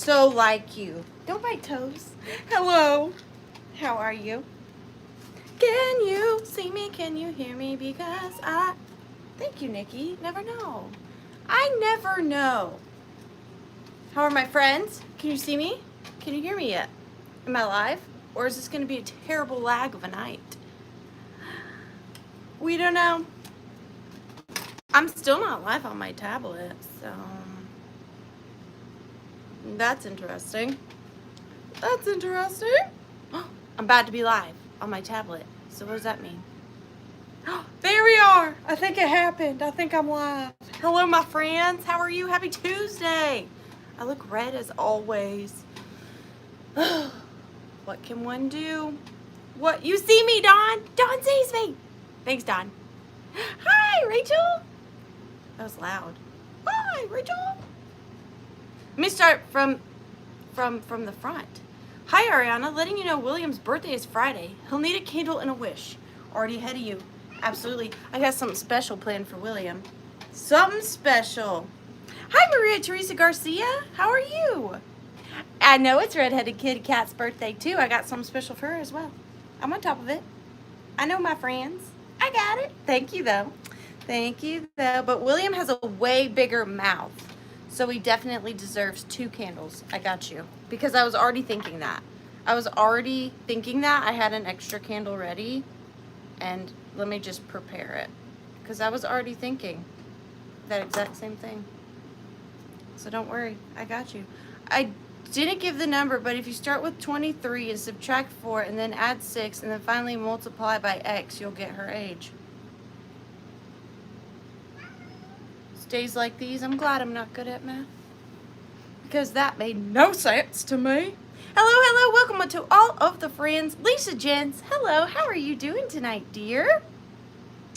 so like you. Don't bite toes. Hello. How are you? Can you see me? Can you hear me? Because thank you, Nikki. Never know. I never know. How are my friends? Can you see me? Can you hear me yet? Am I live? Or is this going to be a terrible lag of a night? We don't know. I'm still not live on my tablet, so that's interesting. That's interesting. I'm about to be live on my tablet. So what does that mean? There we are. I think it happened. I think I'm live. Hello, my friends. How are you? Happy Tuesday. I look red as always. What can one do? What? You see me, Dawn? Dawn sees me. Thanks, Dawn. Hi, Rachel. That was loud. Hi, Rachel. Let me start from the front. Hi, Ariana. Letting you know William's birthday is Friday. He'll need a candle and a wish. Already ahead of you. Absolutely. I got something special planned for William. Something special. Hi, Maria Teresa Garcia. How are you? I know it's Redheaded Kitty Cat's birthday, too. I got something special for her as well. I'm on top of it. I know my friends. I got it. Thank you, though. Thank you, though. But William has a way bigger mouth, so he definitely deserves 2 candles. I got you. Because I was already thinking that. I had an extra candle ready, and let me just prepare it. Because I was already thinking that exact same thing. So don't worry. I got you. I didn't give the number, but if you start with 23 and subtract 4 and then add 6 and then finally multiply by X, you'll get her age. Days like these, I'm glad I'm not good at math. Because that made no sense to me. Hello, welcome to all of the friends. Lisa Jens, hello, how are you doing tonight, dear?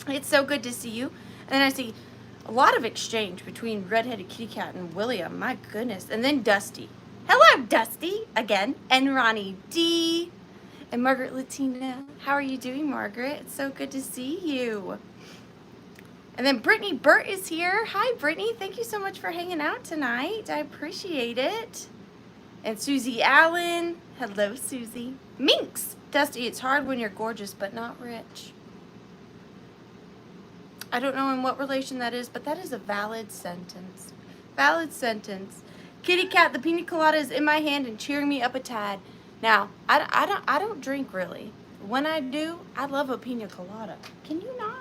It's so good to see you. And then I see a lot of exchange between Redheaded Kitty Cat and William, my goodness. And then Dusty. Hello, Dusty, again. And Ronnie D. And Margaret Latina. How are you doing, Margaret? It's so good to see you. And then Brittany Burt is here. Hi, Brittany. Thank you so much for hanging out tonight. I appreciate it. And Susie Allen. Hello, Susie. Minx. Dusty, it's hard when you're gorgeous but not rich. I don't know in what relation that is, but that is a valid sentence. Valid sentence. Kitty Cat, the pina colada is in my hand and cheering me up a tad. Now, I don't drink really. When I do, I love a pina colada. Can you not?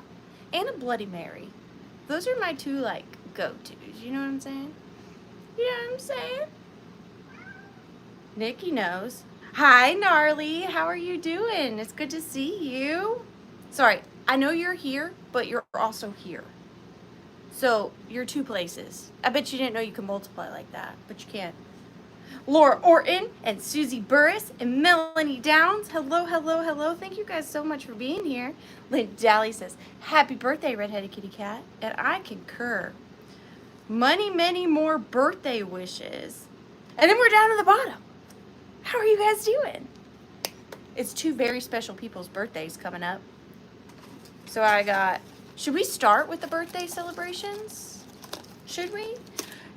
And a Bloody Mary. Those are my 2, like, go-tos. You know what I'm saying? You know what I'm saying? Nikki knows. Hi, Gnarly. How are you doing? It's good to see you. Sorry, I know you're here, but you're also here. So, you're 2 places. I bet you didn't know you can multiply like that, but you can. Laura Orton and Susie Burris and Melanie Downs. Hello. Thank you guys so much for being here. Lynn Dally says, happy birthday, Redheaded Kitty Cat. And I concur. Many more birthday wishes. And then we're down to the bottom. How are you guys doing? It's 2 very special people's birthdays coming up. So I got, should we start with the birthday celebrations? Should we?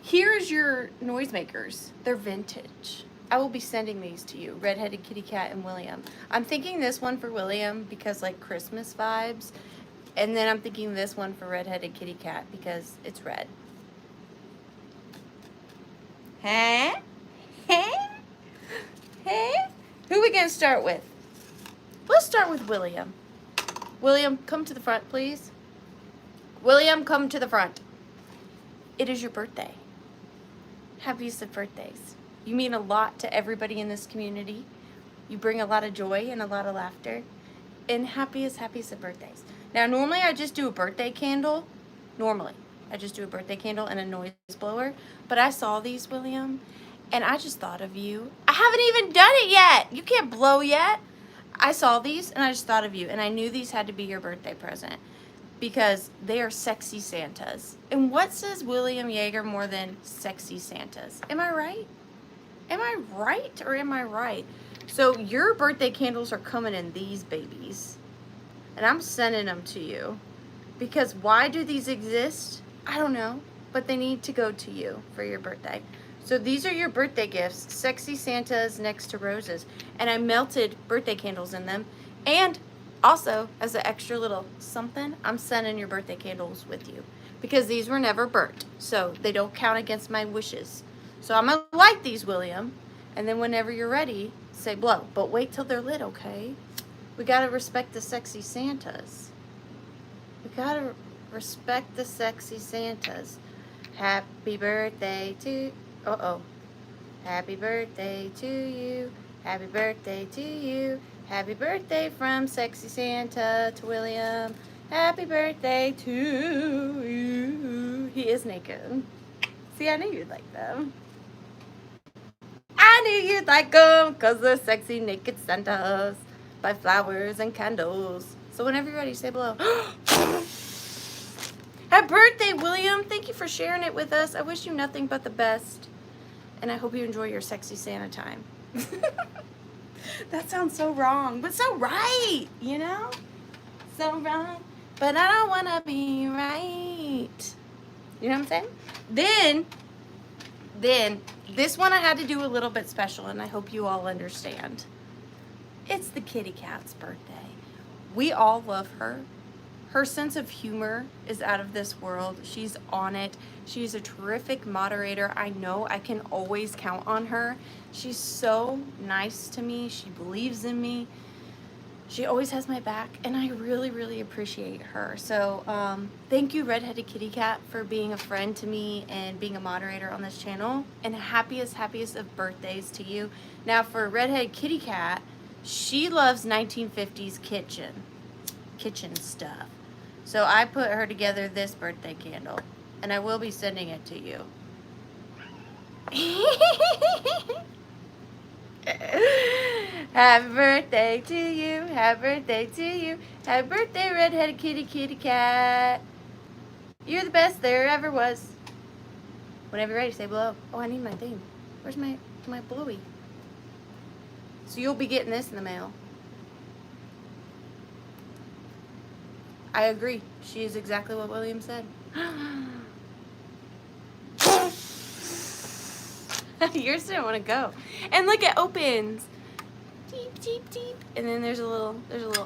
Here's your noisemakers. They're vintage. I will be sending these to you, Redheaded Kitty Cat and William. I'm thinking this one for William because like Christmas vibes. And then I'm thinking this one for Redheaded Kitty Cat because it's red. Huh? Who are we going to start with? Let's start with William. William, come to the front, please. William, come to the front. It is your birthday. Happiest of birthdays. You mean a lot to everybody in this community. You bring a lot of joy and a lot of laughter. And happiest of birthdays. Now, normally I just do a birthday candle. Normally, I just do a birthday candle and a noise blower. But I saw these, William, and I just thought of you. I haven't even done it yet. You can't blow yet. I saw these, and I just thought of you. And I knew these had to be your birthday present. Because they are sexy Santas. And what says William Yeager more than sexy Santas? Am I right? Am I right or am I right? So your birthday candles are coming in these babies. And I'm sending them to you. Because why do these exist? I don't know. But they need to go to you for your birthday. So these are your birthday gifts. Sexy Santas next to roses. And I melted birthday candles in them. And also, as an extra little something, I'm sending your birthday candles with you. Because these were never burnt. So they don't count against my wishes. So I'm going to light these, William. And then whenever you're ready, say blow. But wait till they're lit, okay? We got to respect the sexy Santas. We got to respect the sexy Santas. Happy birthday to... Uh-oh. Happy birthday to you. Happy birthday to you. Happy birthday from Sexy Santa to William. Happy birthday to you. He is naked. See, I knew you'd like them. I knew you'd like them because they're sexy naked Santas. Buy flowers and candles. So whenever you're ready, say below. Happy birthday, William. Thank you for sharing it with us. I wish you nothing but the best. And I hope you enjoy your sexy Santa time. That sounds so wrong, but so right, you know? So wrong, but I don't want to be right. You know what I'm saying? Then, this one I had to do a little bit special, and I hope you all understand. It's the kitty cat's birthday. We all love her. Her sense of humor is out of this world. She's on it. She's a terrific moderator. I know I can always count on her. She's so nice to me. She believes in me. She always has my back, and I really, really appreciate her. So thank you, Redheaded Kitty Cat, for being a friend to me and being a moderator on this channel. And happiest of birthdays to you. Now for Redheaded Kitty Cat, she loves 1950s kitchen stuff. So I put her together this birthday candle, and I will be sending it to you. Happy birthday to you, happy birthday to you, happy birthday, Redheaded Kitty Cat. You're the best there ever was. Whenever you're ready, say below. Oh, I need my thing. Where's my blowy? So you'll be getting this in the mail. I agree. She is exactly what William said. Yours didn't want to go. And look, it opens. Deep, deep, deep. And then there's a little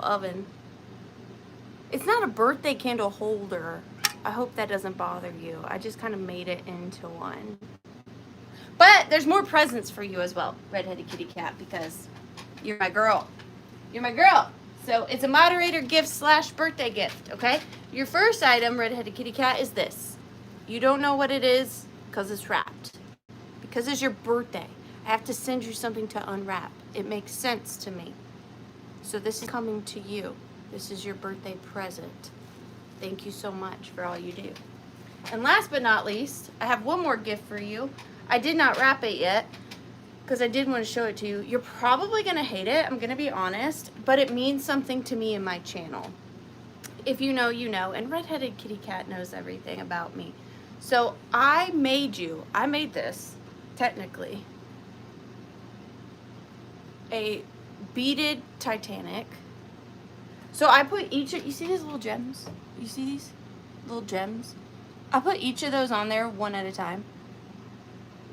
oven. It's not a birthday candle holder. I hope that doesn't bother you. I just kind of made it into one. But there's more presents for you as well, Redheaded Kitty Cat, because you're my girl. You're my girl. So it's a moderator gift / birthday gift, okay? Your first item, Redheaded Kitty Cat, is this. You don't know what it is because it's wrapped. Because it's your birthday. I have to send you something to unwrap. It makes sense to me. So this is coming to you. This is your birthday present. Thank you so much for all you do. And last but not least, I have one more gift for you. I did not wrap it yet, because I did want to show it to you. You're probably going to hate it, I'm going to be honest, but it means something to me and my channel. If you know, you know, and Redheaded Kitty Cat knows everything about me. So I made this, technically, a beaded Titanic. So I put each of, you see these little gems? You see these little gems? I put each of those on there one at a time.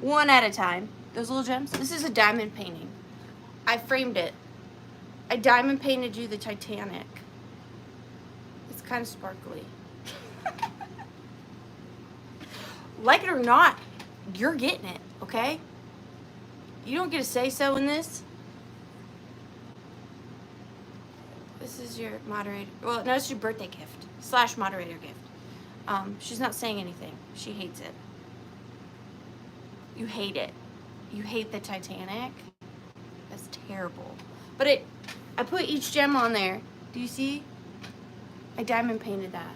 One at a time. Those little gems. This is a diamond painting. I framed it. I diamond painted you the Titanic. It's kind of sparkly. Like it or not, you're getting it, okay? You don't get a say so in this. This is your moderator. Well, no, it's your birthday gift / moderator gift. She's not saying anything. She hates it. You hate it. You hate the Titanic. That's terrible. But I put each gem on there. Do you see? I diamond painted that.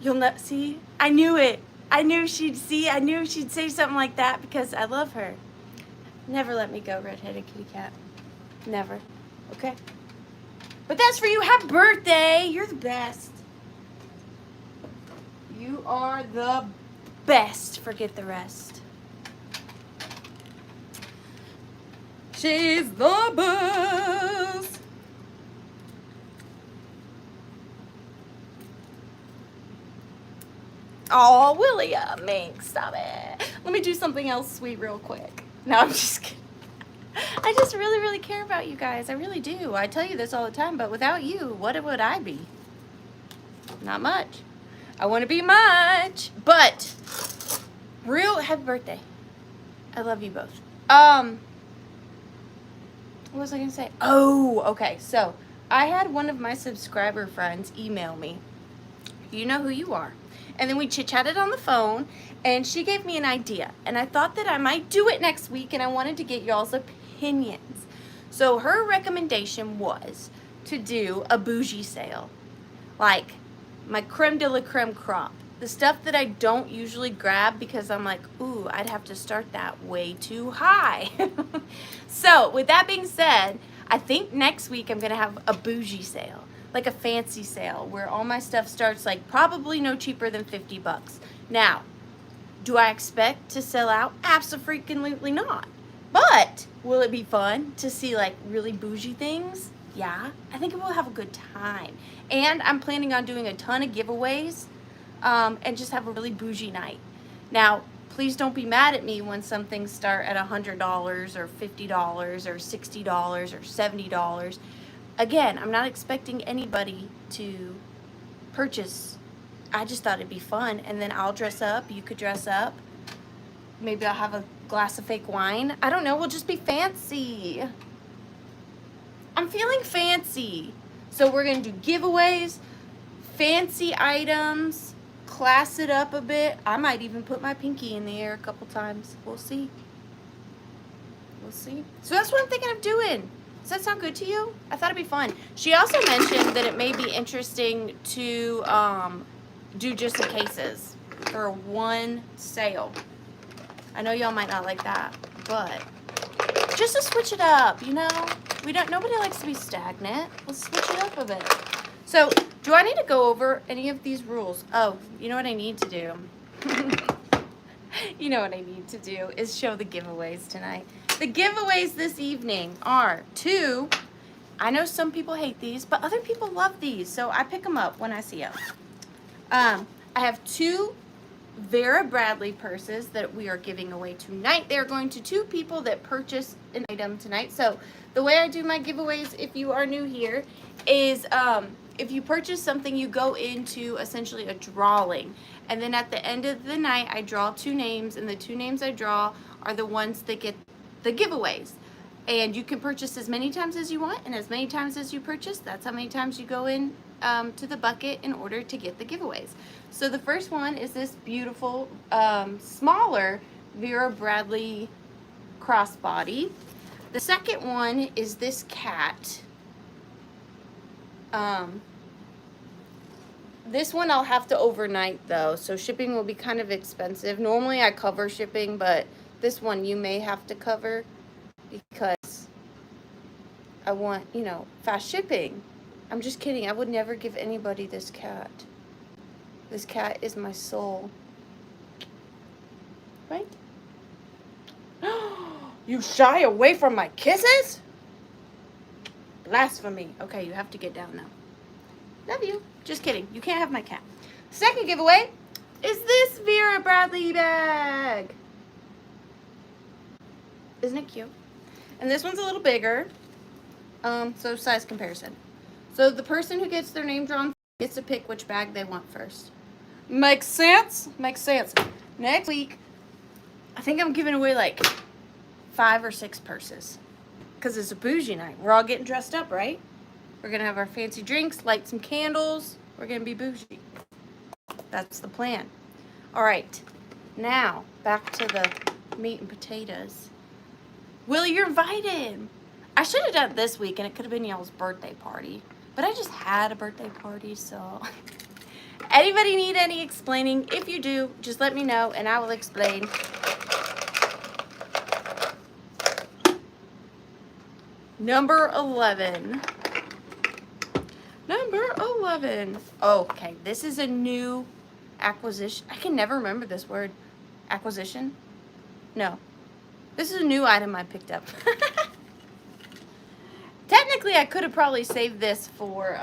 You'll not see? I knew it. I knew she'd see. I knew she'd say something like that because I love her. Never let me go, Redheaded Kitty Cat. Never. Okay? But that's for you. Happy birthday. You're the best. You are the best. Forget the rest. She's the best. Oh, William, Mink, stop it. Let me do something else sweet real quick. No, I'm just kidding. I just really, really care about you guys. I really do. I tell you this all the time, but without you, what would I be? Not much. I want to be much, but real happy birthday. I love you both. What was I gonna say? Oh, okay. So I had one of my subscriber friends email me. You know who you are. And then we chit-chatted on the phone, and she gave me an idea. And I thought that I might do it next week, and I wanted to get y'all's opinions. So her recommendation was to do a bougie sale. Like my creme de la creme crop. The stuff that I don't usually grab because I'm like, ooh, I'd have to start that way too high. So with that being said, I think next week I'm gonna have a bougie sale, like a fancy sale where all my stuff starts like probably no cheaper than 50 bucks. Now, do I expect to sell out? Abso-freaking-lutely not. But will it be fun to see like really bougie things? Yeah, I think we'll have a good time. And I'm planning on doing a ton of giveaways and just have a really bougie night. Now, please don't be mad at me when some things start at $100 or $50 or $60 or $70. Again, I'm not expecting anybody to purchase. I just thought it'd be fun, and then I'll dress up, you could dress up. Maybe I'll have a glass of fake wine. I don't know, we'll just be fancy. I'm feeling fancy. So we're gonna do giveaways, fancy items, class it up a bit. I might even put my pinky in the air a couple times. We'll see. We'll see. So that's what I'm thinking of doing. Does that sound good to you? I thought it'd be fun. She also mentioned that it may be interesting to do just the cases for one sale. I know y'all might not like that, but just to switch it up, you know? Nobody likes to be stagnant. Let's switch it up a bit. So, do I need to go over any of these rules? Oh, you know what I need to do? You know what I need to do is show the giveaways tonight. The giveaways this evening are two. I know some people hate these, but other people love these, so I pick them up when I see them. I have two Vera Bradley purses that we are giving away tonight. They're going to two people that purchase an item tonight. So the way I do my giveaways, if you are new here, is if you purchase something, you go into essentially a drawing. And then at the end of the night, I draw two names, and the two names I draw are the ones that get the giveaways. And you can purchase as many times as you want, and as many times as you purchase, that's how many times you go in to the bucket in order to get the giveaways. So the first one is this beautiful, smaller Vera Bradley crossbody. The second one is this cat. This one I'll have to overnight though, so shipping will be kind of expensive. Normally I cover shipping, but this one you may have to cover because I want, you know, fast shipping. I'm just kidding. I would never give anybody this cat. This cat is my soul. Right? You shy away from my kisses? Blasphemy. Okay, you have to get down now. Love you. Just kidding. You can't have my cat. Second giveaway is this Vera Bradley bag. Isn't it cute? And this one's a little bigger. So size comparison. So the person who gets their name drawn gets to pick which bag they want first. Makes sense? Makes sense. Next week, I think I'm giving away like 5 or 6 purses. Because it's a bougie night. We're all getting dressed up, right? We're going to have our fancy drinks, light some candles. We're going to be bougie. That's the plan. All right. Now, back to the meat and potatoes. Will, you're invited. I should have done it this week, and it could have been y'all's birthday party. But I just had a birthday party, so... Anybody need any explaining? If you do, just let me know, and I will explain. Number 11. Number 11. Okay, this is a new acquisition. I can never remember this word. Acquisition? No. This is a new item I picked up. Technically, I could have probably saved this for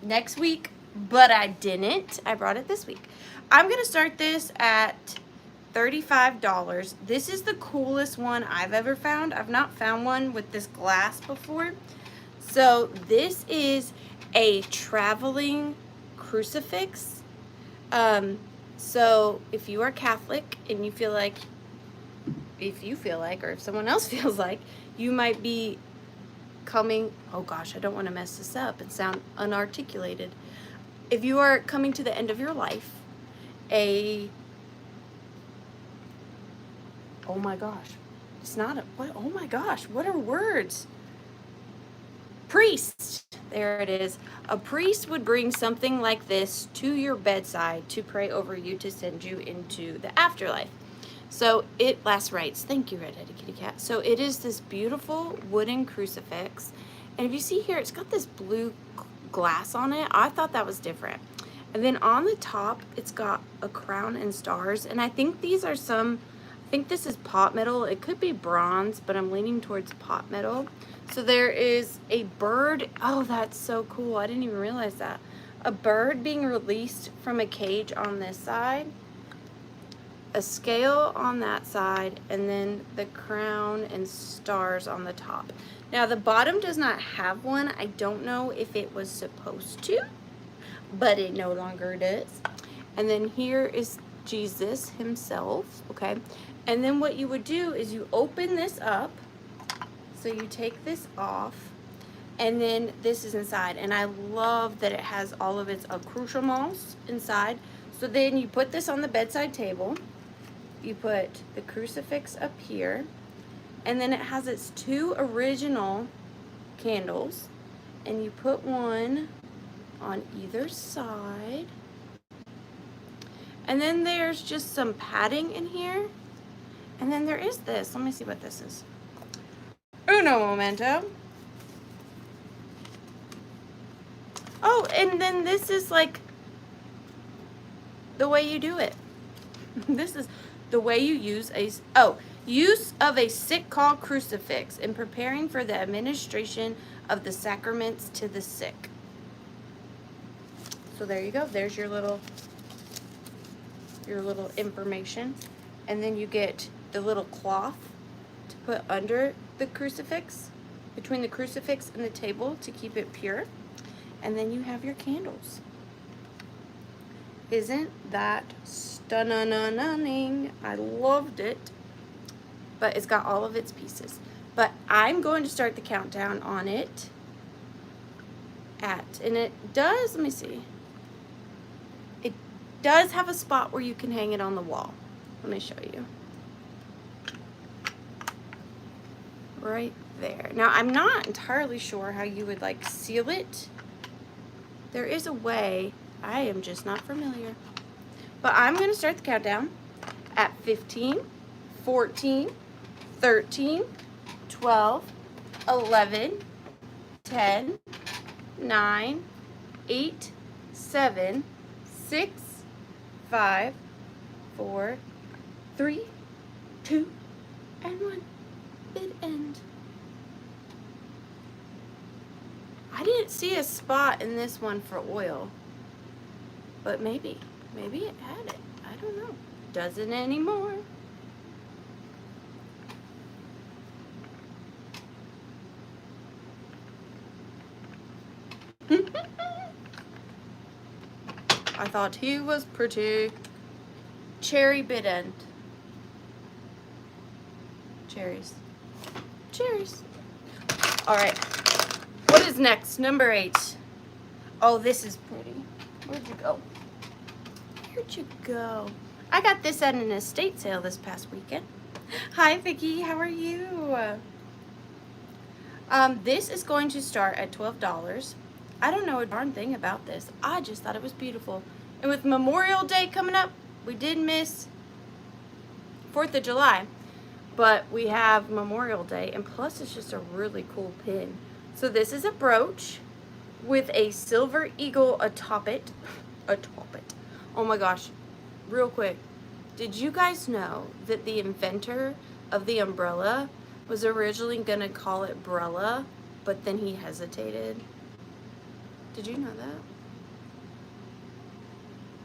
next week, but I didn't. I brought it this week. I'm gonna start this at $35. This is the coolest one I've ever found. I've not found one with this glass before. So this is a traveling crucifix. So if you are Catholic and you feel like, or if someone else feels like, you might be coming, oh gosh, I don't want to mess this up and sound unarticulated. If you are coming to the end of your life, oh my gosh, it's not a, what, oh my gosh, what are words? Priest, there it is. A priest would bring something like this to your bedside to pray over you to send you into the afterlife. So it last rites. Thank you, Red-Headed Kitty Cat. So it is this beautiful wooden crucifix. And if you see here, it's got this blue glass on it. I thought that was different. And then on the top, it's got a crown and stars. And I think these are some, I think this is pot metal. It could be bronze, but I'm leaning towards pot metal. So there is a bird. Oh, that's so cool. I didn't even realize that. A bird being released from a cage on this side, a scale on that side, and then the crown and stars on the top. Now the bottom does not have one. I don't know if it was supposed to, but it no longer does. And then here is Jesus himself, okay? And then what you would do is you open this up. So you take this off, and then this is inside. And I love that it has all of its accoutrements inside. So then you put this on the bedside table. You put the crucifix up here, and then it has its two original candles, and you put one on either side. And then there's just some padding in here. And then there is this. Let me see what this is. Uno momento. Oh, and then this is like the way you do it. This is the way you use use of a sick call crucifix in preparing for the administration of the sacraments to the sick. So there you go. There's your little information. And then you get the little cloth to put under the crucifix, between the crucifix and the table, to keep it pure. And then you have your candles. Isn't that stunning? I loved it. But it's got all of its pieces. But I'm going to start the countdown on it and it does, let me see. It does have a spot where you can hang it on the wall. Let me show you. Right there. Now I'm not entirely sure how you would like seal it. There is a way. I am just not familiar. But I'm going to start the countdown at 15, 14, 13, 12, 11, 10, 9, 8, 7, 6, 5, 4, 3, 2, and 1. Bid end. I didn't see a spot in this one for oil, but maybe it had it. I don't know. Doesn't anymore. I thought he was pretty. Cherry bid end. Cherries. Cherries. All right. What is next? Number 8. Oh, this is pretty. Where'd you go? Where'd you go? I got this at an estate sale this past weekend. Hi, Vicki. How are you? This is going to start at $12. I don't know a darn thing about this. I just thought it was beautiful. And with Memorial Day coming up, we did miss 4th of July. But we have Memorial Day, and plus it's just a really cool pin. So this is a brooch with a silver eagle atop it. Oh my gosh, real quick. Did you guys know that the inventor of the umbrella was originally gonna call it Brella, but then he hesitated? Did you know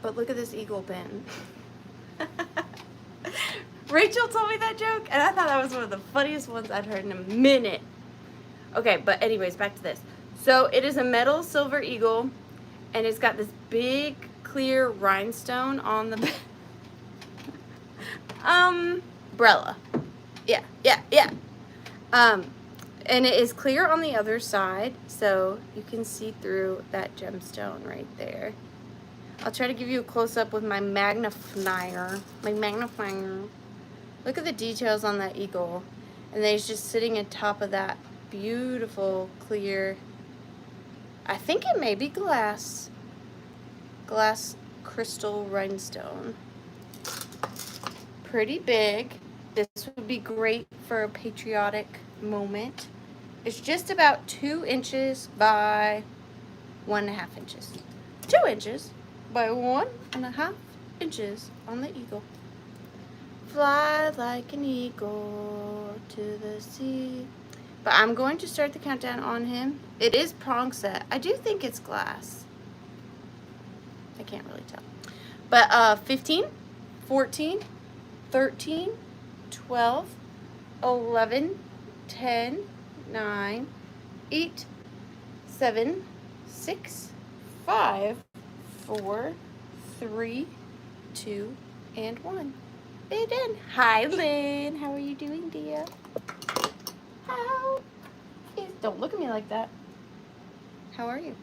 that? But look at this eagle pin. Rachel told me that joke, and I thought that was one of the funniest ones I'd heard in a minute. Okay, but anyways, back to this. So it is a metal silver eagle, and it's got this big clear rhinestone on the umbrella. Yeah. And it is clear on the other side, so you can see through that gemstone right there. I'll try to give you a close-up with my magnifier. Look at the details on that eagle. And then he's just sitting on top of that beautiful, clear, I think it may be glass crystal rhinestone. Pretty big. This would be great for a patriotic moment. It's just about 2 inches by 1.5 inches. 2 inches by 1.5 inches on the eagle. Fly like an eagle to the sea. But I'm going to start the countdown on him. It is prong set. I do think it's glass. I can't really tell. But 15, 14, 13, 12, 11, 10, 9, 8, 7, 6, 5, 4, 3, 2, and 1. Beaded. Hi, Lynn. How are you doing, dear? How? Don't look at me like that. How are you?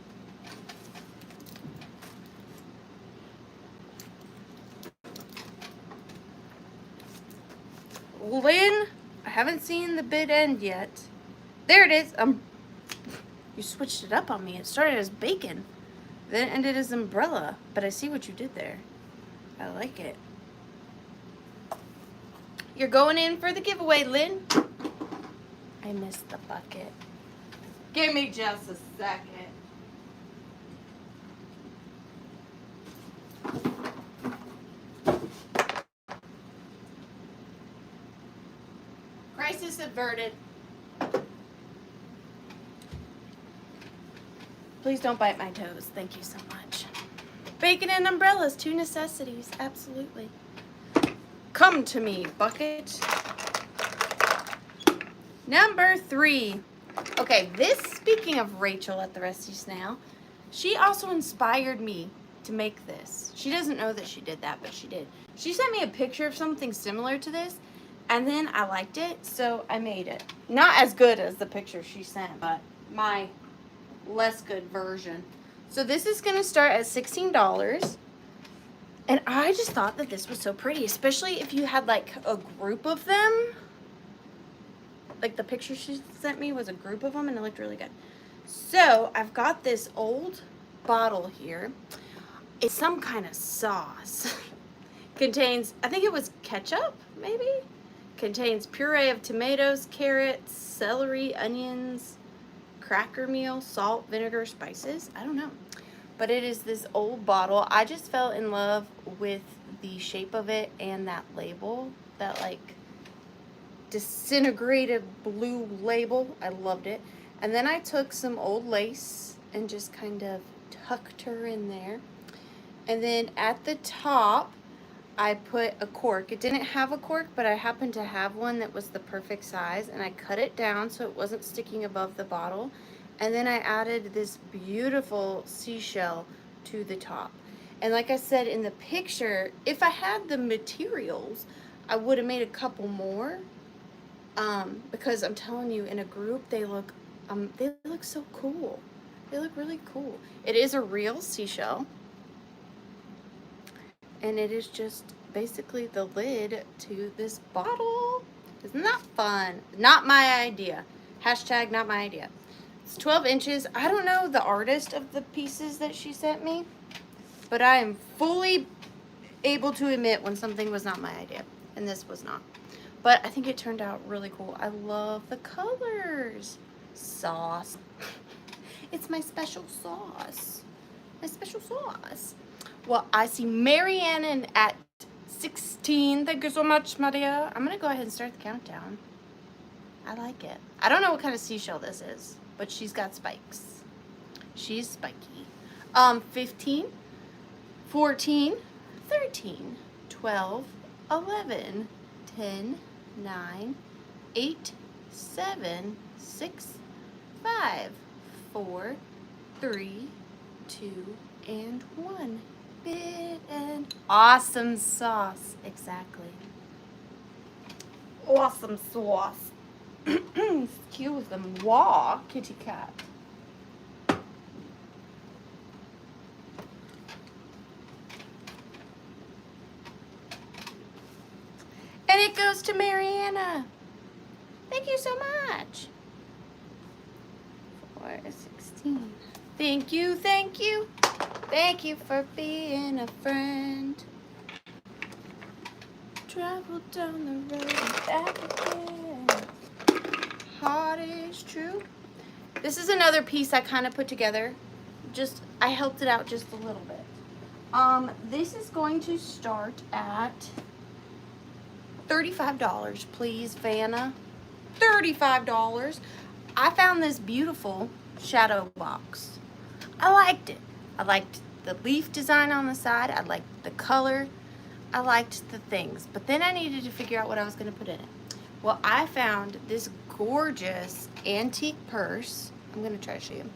Lynn, I haven't seen the bid end yet. There it is. You switched it up on me. It started as bacon, then it ended as umbrella. But I see what you did there. I like it. You're going in for the giveaway, Lynn. I missed the bucket. Give me just a second. Crisis averted. Please don't bite my toes. Thank you so much. Bacon and umbrellas, 2 necessities. Absolutely. Come to me, bucket. Number 3. Okay, this, speaking of Rachel at the Rusty Snail, she also inspired me to make this. She doesn't know that she did that, but she did. She sent me a picture of something similar to this, and then I liked it, so I made it. Not as good as the picture she sent, but my less good version. So this is going to start at $16. And I just thought that this was so pretty, especially if you had like a group of them. Like the picture she sent me was a group of them and it looked really good. So I've got this old bottle here. It's some kind of sauce. Contains, I think it was ketchup, maybe? Contains puree of tomatoes, carrots, celery, onions, cracker meal, salt, vinegar, spices. I don't know. But it is this old bottle. I just fell in love with the shape of it and that label. That like disintegrated blue label. I loved it. And then I took some old lace and just kind of tucked her in there. And then at the top, I put a cork. It didn't have a cork, but I happened to have one that was the perfect size. And I cut it down so it wasn't sticking above the bottle. And then I added this beautiful seashell to the top. And like I said in the picture, if I had the materials, I would have made a couple more. Because I'm telling you, in a group, they look so cool. They look really cool. It is a real seashell. And it is just basically the lid to this bottle. Isn't that fun? Not my idea. Hashtag not my idea. It's 12 inches. I don't know the artist of the pieces that she sent me, but I am fully able to admit when something was not my idea, and this was not. But I think it turned out really cool. I love the colors. Sauce. It's my special sauce. My special sauce. Well, I see Marianne at 16. Thank you so much, Maria. I'm going to go ahead and start the countdown. I like it. I don't know what kind of seashell this is, but she's got spikes. She's spiky. 15, 14, 13, 12, 11, 10, 9, 8, 7, 6, 5, 4, 3, 2, and 1. Bit and awesome sauce. Exactly. Awesome sauce. Excuse them. Wah, kitty cat. And it goes to Mariana. Thank you so much. 416. Thank you, thank you. Thank you for being a friend. Travel down the road and back again. Heart is true. This is another piece I kind of put together. I helped it out just a little bit. This is going to start at $35, please, Vanna. $35. I found this beautiful shadow box. I liked it. I liked the leaf design on the side. I liked the color. I liked the things. But then I needed to figure out what I was going to put in it. Well, I found this gorgeous antique purse. I'm going to try to show you.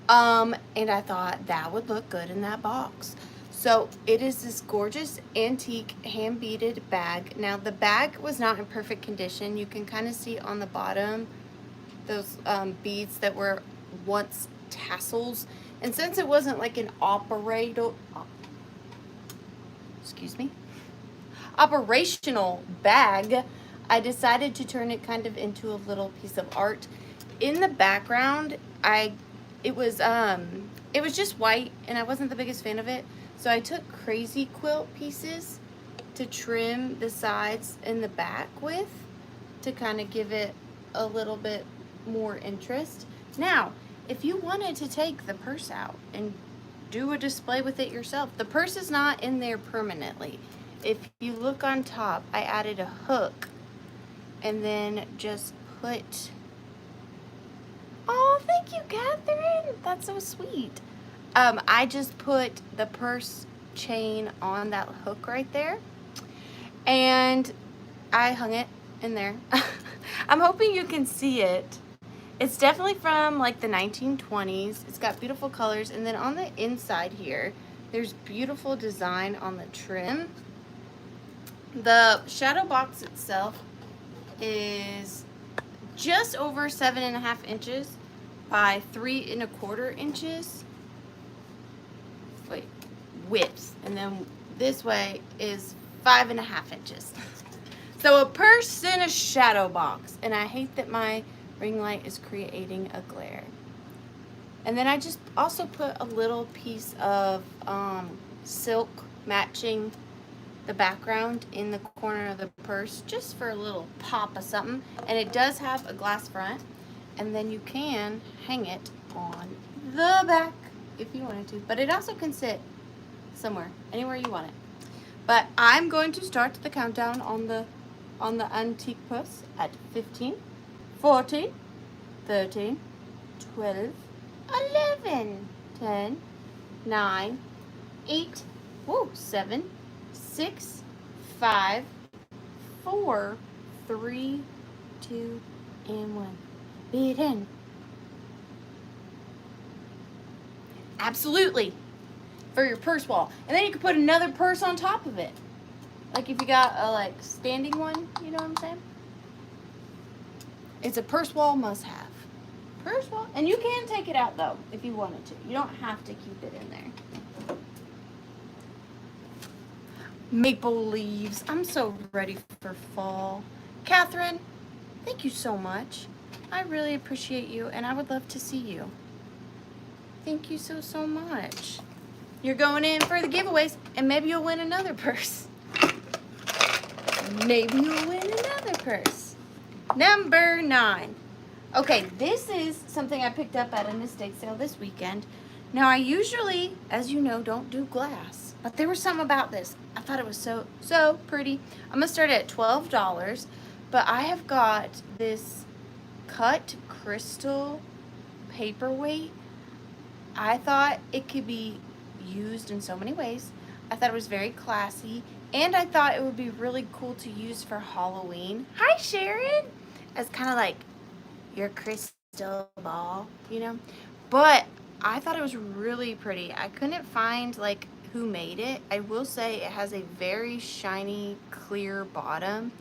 And I thought that would look good in that box. So it is this gorgeous antique hand beaded bag. Now the bag was not in perfect condition. You can kind of see on the bottom those beads that were once tassels. And since it wasn't like an operational bag, I decided to turn it kind of into a little piece of art. In the background, it was just white and I wasn't the biggest fan of it. So I took crazy quilt pieces to trim the sides and the back with to kind of give it a little bit more interest. Now, if you wanted to take the purse out and do a display with it yourself, the purse is not in there permanently. If you look on top, I added a hook and then just put, oh, thank you, Catherine. That's so sweet. I just put the purse chain on that hook right there and I hung it in there. I'm hoping you can see it. It's definitely from like the 1920s. It's got beautiful colors, and then on the inside here, there's beautiful design on the trim. The shadow box itself is just over 7.5 inches by 3.25 inches. Wait, width, and then this way is 5.5 inches. So a purse in a shadow box, and I hate that my ring light is creating a glare. And then I just also put a little piece of silk matching the background in the corner of the purse just for a little pop of something. And it does have a glass front, and then you can hang it on the back if you wanted to. But it also can sit somewhere, anywhere you want it. But I'm going to start the countdown on the antique purse at 15, 14, 13, 12, 11, 10, 9, 8, 7, 6, 5, 4, 3, 2, and 1. Beaded. Absolutely. For your purse wall. And then you can put another purse on top of it. Like if you got a like standing one, you know what I'm saying? It's a purse wall must have. Purse wall. And you can take it out though if you wanted to. You don't have to keep it in there. Maple leaves. I'm so ready for fall. Catherine, thank you so much. I really appreciate you and I would love to see you. Thank you so, so much. You're going in for the giveaways and maybe you'll win another purse. Maybe you'll win another purse. Number 9. Okay, this is something I picked up at an estate sale this weekend. Now I usually, as you know, don't do glass, but there was something about this. I thought it was so pretty. I'm gonna start at $12, but I have got this cut crystal paperweight. I thought it could be used in so many ways. I thought it was very classy, and I thought it would be really cool to use for Halloween. Hi, Sharon! As kind of like your crystal ball, you know? But I thought it was really pretty. I couldn't find like who made it. I will say it has a very shiny, clear bottom.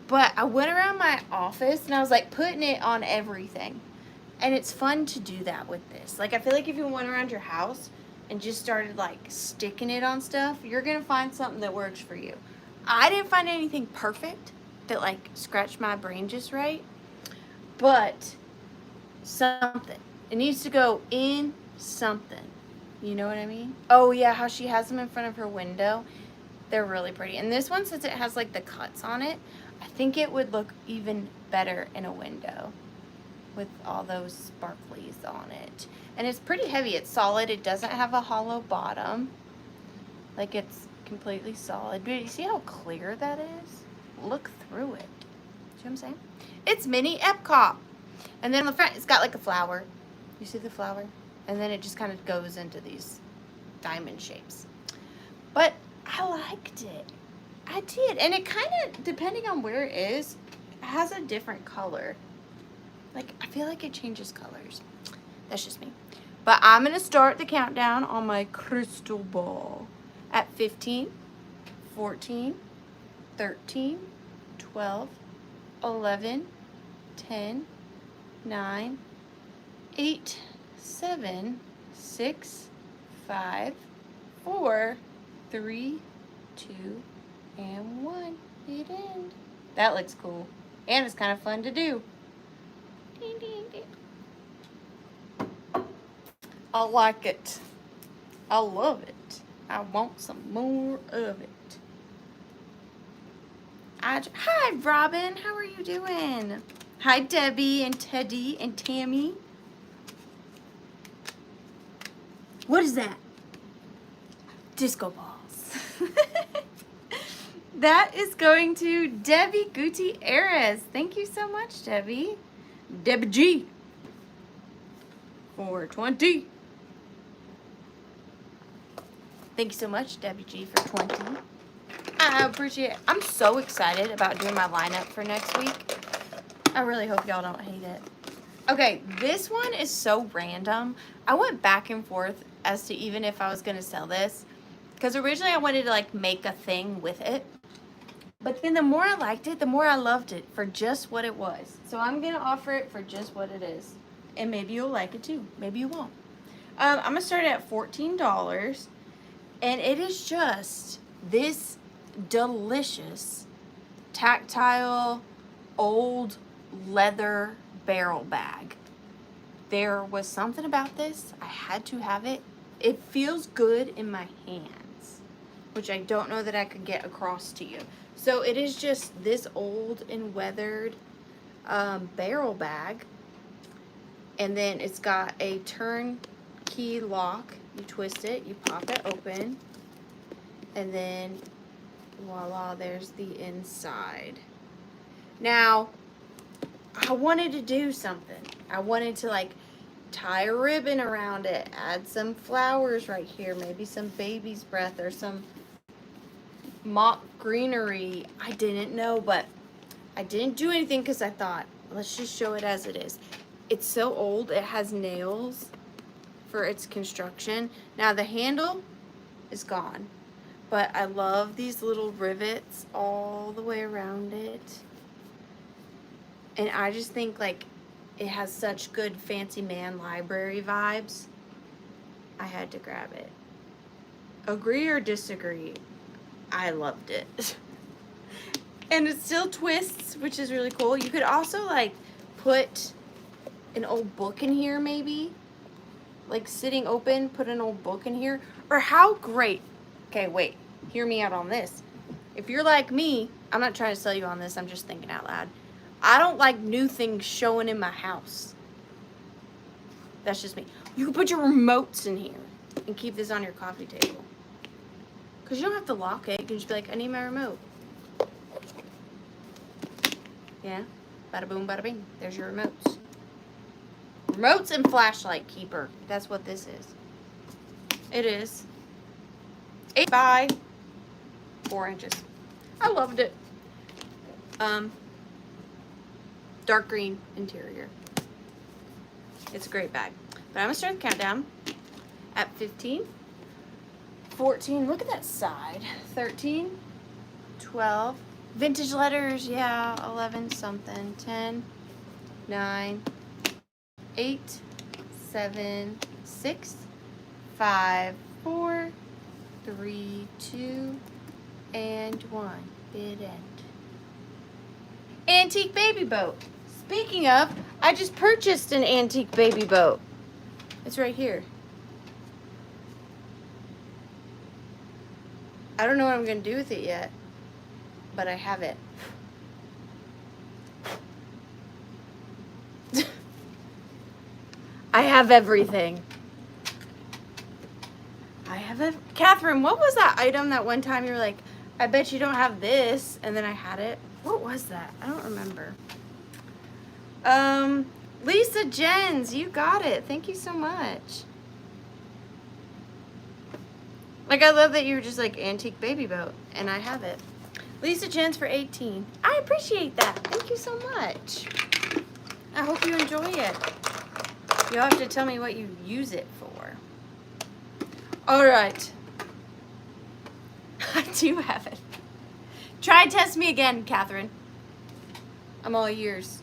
But I went around my office and I was like putting it on everything. And it's fun to do that with this. Like, I feel like if you went around your house and just started like sticking it on stuff, you're gonna find something that works for you. I didn't find anything perfect that like scratched my brain just right, but something. It needs to go in something. You know what I mean? Oh yeah, how she has them in front of her window. They're really pretty. And this one, since it has like the cuts on it, I think it would look even better in a window with all those sparklies on it. And it's pretty heavy. It's solid. It doesn't have a hollow bottom. Like, it's completely solid. But you see how clear that is? Look through it. See what I'm saying? It's mini Epcot. And then on the front, it's got like a flower. You see the flower? And then it just kind of goes into these diamond shapes. But I liked it. I did. And it kind of, depending on where it is, has a different color. Like, I feel like it changes colors. That's just me. But I'm going to start the countdown on my crystal ball at 15, 14, 13, 12, 11, 10, 9, 8, 7, 6, 5, 4, 3, 2, and 1. It end. That looks cool. And it's kind of fun to do. Ding, ding, ding. I like it. I love it. I want some more of it. Hi, Robin. How are you doing? Hi, Debbie and Teddy and Tammy. What is that? Disco balls. That is going to Debbie Gutierrez. Thank you so much, Debbie. Debbie G. 420. Thank you so much, Debbie G, for 20. I appreciate it. I'm so excited about doing my lineup for next week. I really hope y'all don't hate it. Okay, this one is so random. I went back and forth as to even if I was going to sell this. Because originally I wanted to like make a thing with it. But then the more I liked it, the more I loved it for just what it was. So I'm going to offer it for just what it is. And maybe you'll like it too. Maybe you won't. I'm going to start it at $14. And it is just this delicious tactile old leather barrel bag. There was something about this. I had to have it. It feels good in my hands, which I don't know that I could get across to you. So it is just this old and weathered barrel bag. And then it's got a turnkey lock. You twist it, you pop it open, and then voila, there's the inside. Now, I wanted to do something. I wanted to like tie a ribbon around it, add some flowers right here, maybe some baby's breath or some mock greenery. I didn't know, but I didn't do anything because I thought, let's just show it as it is. It's so old, it has nails for its construction. Now the handle is gone, but I love these little rivets all the way around it. And I just think like it has such good fancy man library vibes. I had to grab it. Agree or disagree? I loved it. And it still twists, which is really cool. You could also like put an old book in here maybe. Like sitting open, put an old book in here. Or how great. Okay, wait. Hear me out on this. If you're like me, I'm not trying to sell you on this. I'm just thinking out loud. I don't like new things showing in my house. That's just me. You can put your remotes in here and keep this on your coffee table. Because you don't have to lock it. You can just be like, I need my remote. Yeah. Bada boom, bada bing. There's your remotes. Remotes and flashlight keeper. That's what this is. It is. 8 by 4 inches. I loved it. Dark green interior. It's a great bag. But I'm gonna start the countdown at 15, 14, look at that side, 13, 12, vintage letters, yeah, 11 something, 10, 9, 8, 7, 6, 5, 4, 3, 2, and 1. Bid end. Antique baby boat. Speaking of, I just purchased an antique baby boat. It's right here. I don't know what I'm going to do with it yet, but I have it. I have everything. Catherine, what was that item that one time you were like, I bet you don't have this, and then I had it? What was that? I don't remember. Lisa Jens, you got it. Thank you so much. Like, I love that you were just like antique baby boat, and I have it. Lisa Jens for 18. I appreciate that. Thank you so much. I hope you enjoy it. You'll have to tell me what you use it for. All right. I do have it. Try and test me again, Catherine. I'm all ears.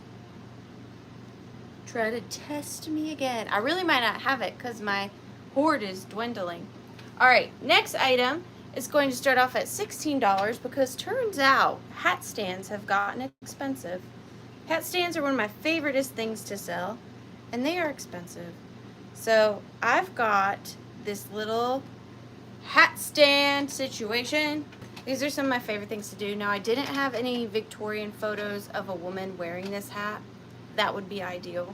Try to test me again. I really might not have it because my hoard is dwindling. All right, next item is going to start off at $16 because turns out hat stands have gotten expensive. Hat stands are one of my favoriteest things to sell, and they are expensive. So I've got this little hat stand situation. These are some of my favorite things to do. Now, I didn't have any Victorian photos of a woman wearing this hat. That would be ideal.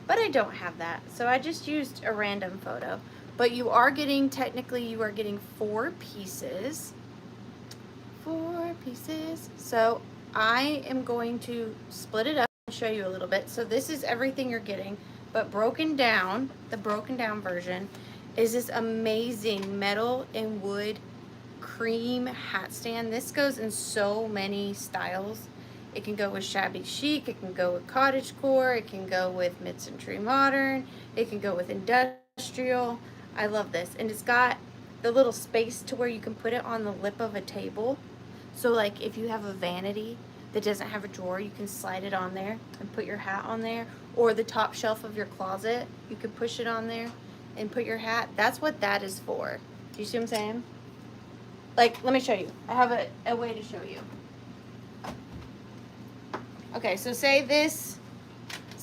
But I don't have that, so I just used a random photo. But you are getting, technically, you are getting 4 pieces. 4 pieces. So I am going to split it up and show you a little bit. So this is everything you're getting, but broken down, the broken down version is this amazing metal and wood cream hat stand. This goes in so many styles. It can go with shabby chic, it can go with cottagecore, it can go with mid-century modern, it can go with industrial. I love this. And it's got the little space to where you can put it on the lip of a table. So like if you have a vanity that doesn't have a drawer, you can slide it on there and put your hat on there. Or the top shelf of your closet, you can push it on there and put your hat. That's what that is for. Do you see what I'm saying? Like, let me show you. I have a way to show you. Okay, so say this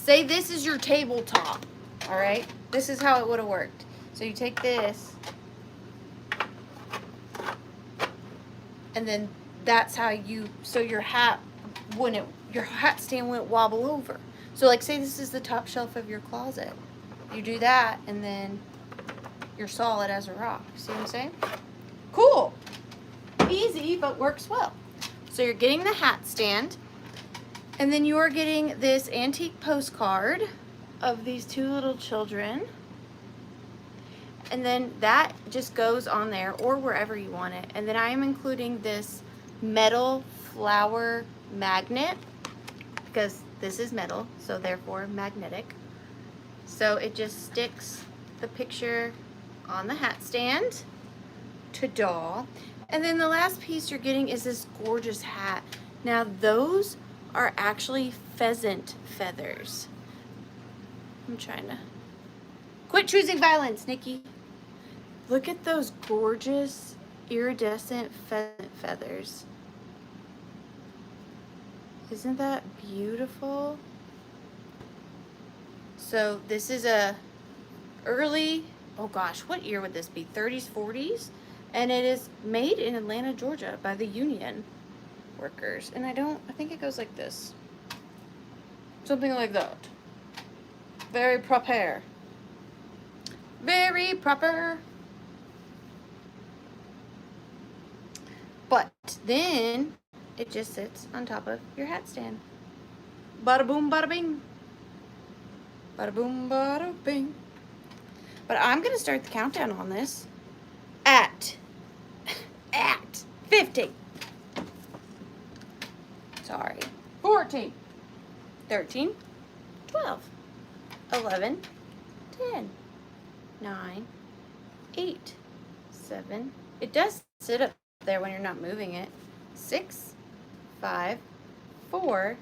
is your tabletop, all right? This is how it would have worked. So you take this, and then that's how you, so your hat stand wouldn't wobble over. So like say this is the top shelf of your closet. You do that, and then you're solid as a rock. See what I'm saying? Cool. Easy, but works well. So you're getting the hat stand. And then you're getting this antique postcard of these 2 little children. And then that just goes on there or wherever you want it. And then I am including this metal flower magnet because this is metal, so therefore magnetic. So it just sticks the picture on the hat stand. Ta-da. And then the last piece you're getting is this gorgeous hat. Now those are actually pheasant feathers. I'm trying to quit choosing violence, Nikki. Look at those gorgeous iridescent pheasant feathers. Isn't that beautiful? So this is a early, oh gosh, what year would this be? 30s, 40s? And it is made in Atlanta, Georgia by the Union workers. And I think it goes like this. Something like that. Very proper. Very proper. But then it just sits on top of your hat stand. Bada boom, bada bing. Bada boom, bada bing. But I'm going to start the countdown on this at 15. Sorry. 14. 13. 12. 11. 10. 9. 8. 7. It does sit up there when you're not moving it. 6. 5. 4.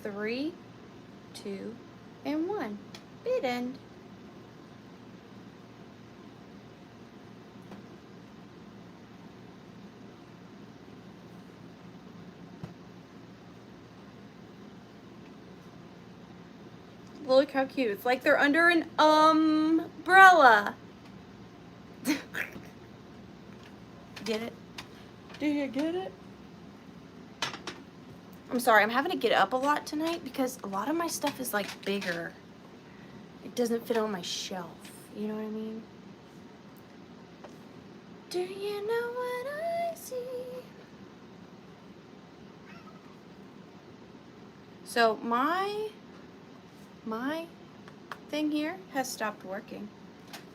3. 2. And 1. Bid end. Look how cute. It's like they're under an umbrella. Get it? Do you get it? I'm sorry, I'm having to get up a lot tonight because a lot of my stuff is like bigger. It doesn't fit on my shelf. You know what I mean? Do you know what I see? So my thing here has stopped working.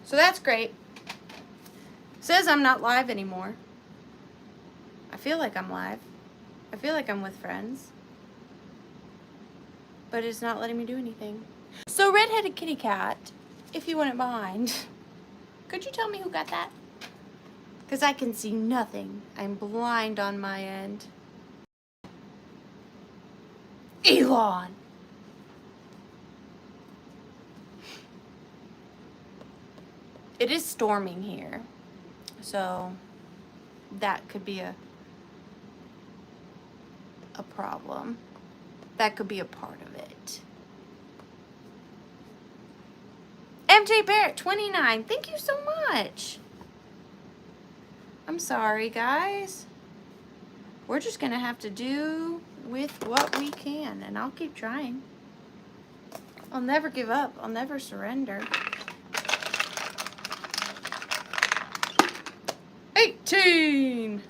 So that's great. Says I'm not live anymore. I feel like I'm live. I feel like I'm with friends. But it's not letting me do anything. So redheaded kitty cat, if you wouldn't mind, could you tell me who got that? Because I can see nothing. I'm blind on my end. Elon! It is storming here. So that could be a problem. That could be a part of it. MJ Barrett, 29. Thank you so much. I'm sorry, guys. We're just going to have to do with what we can, and I'll keep trying. I'll never give up. I'll never surrender. 18.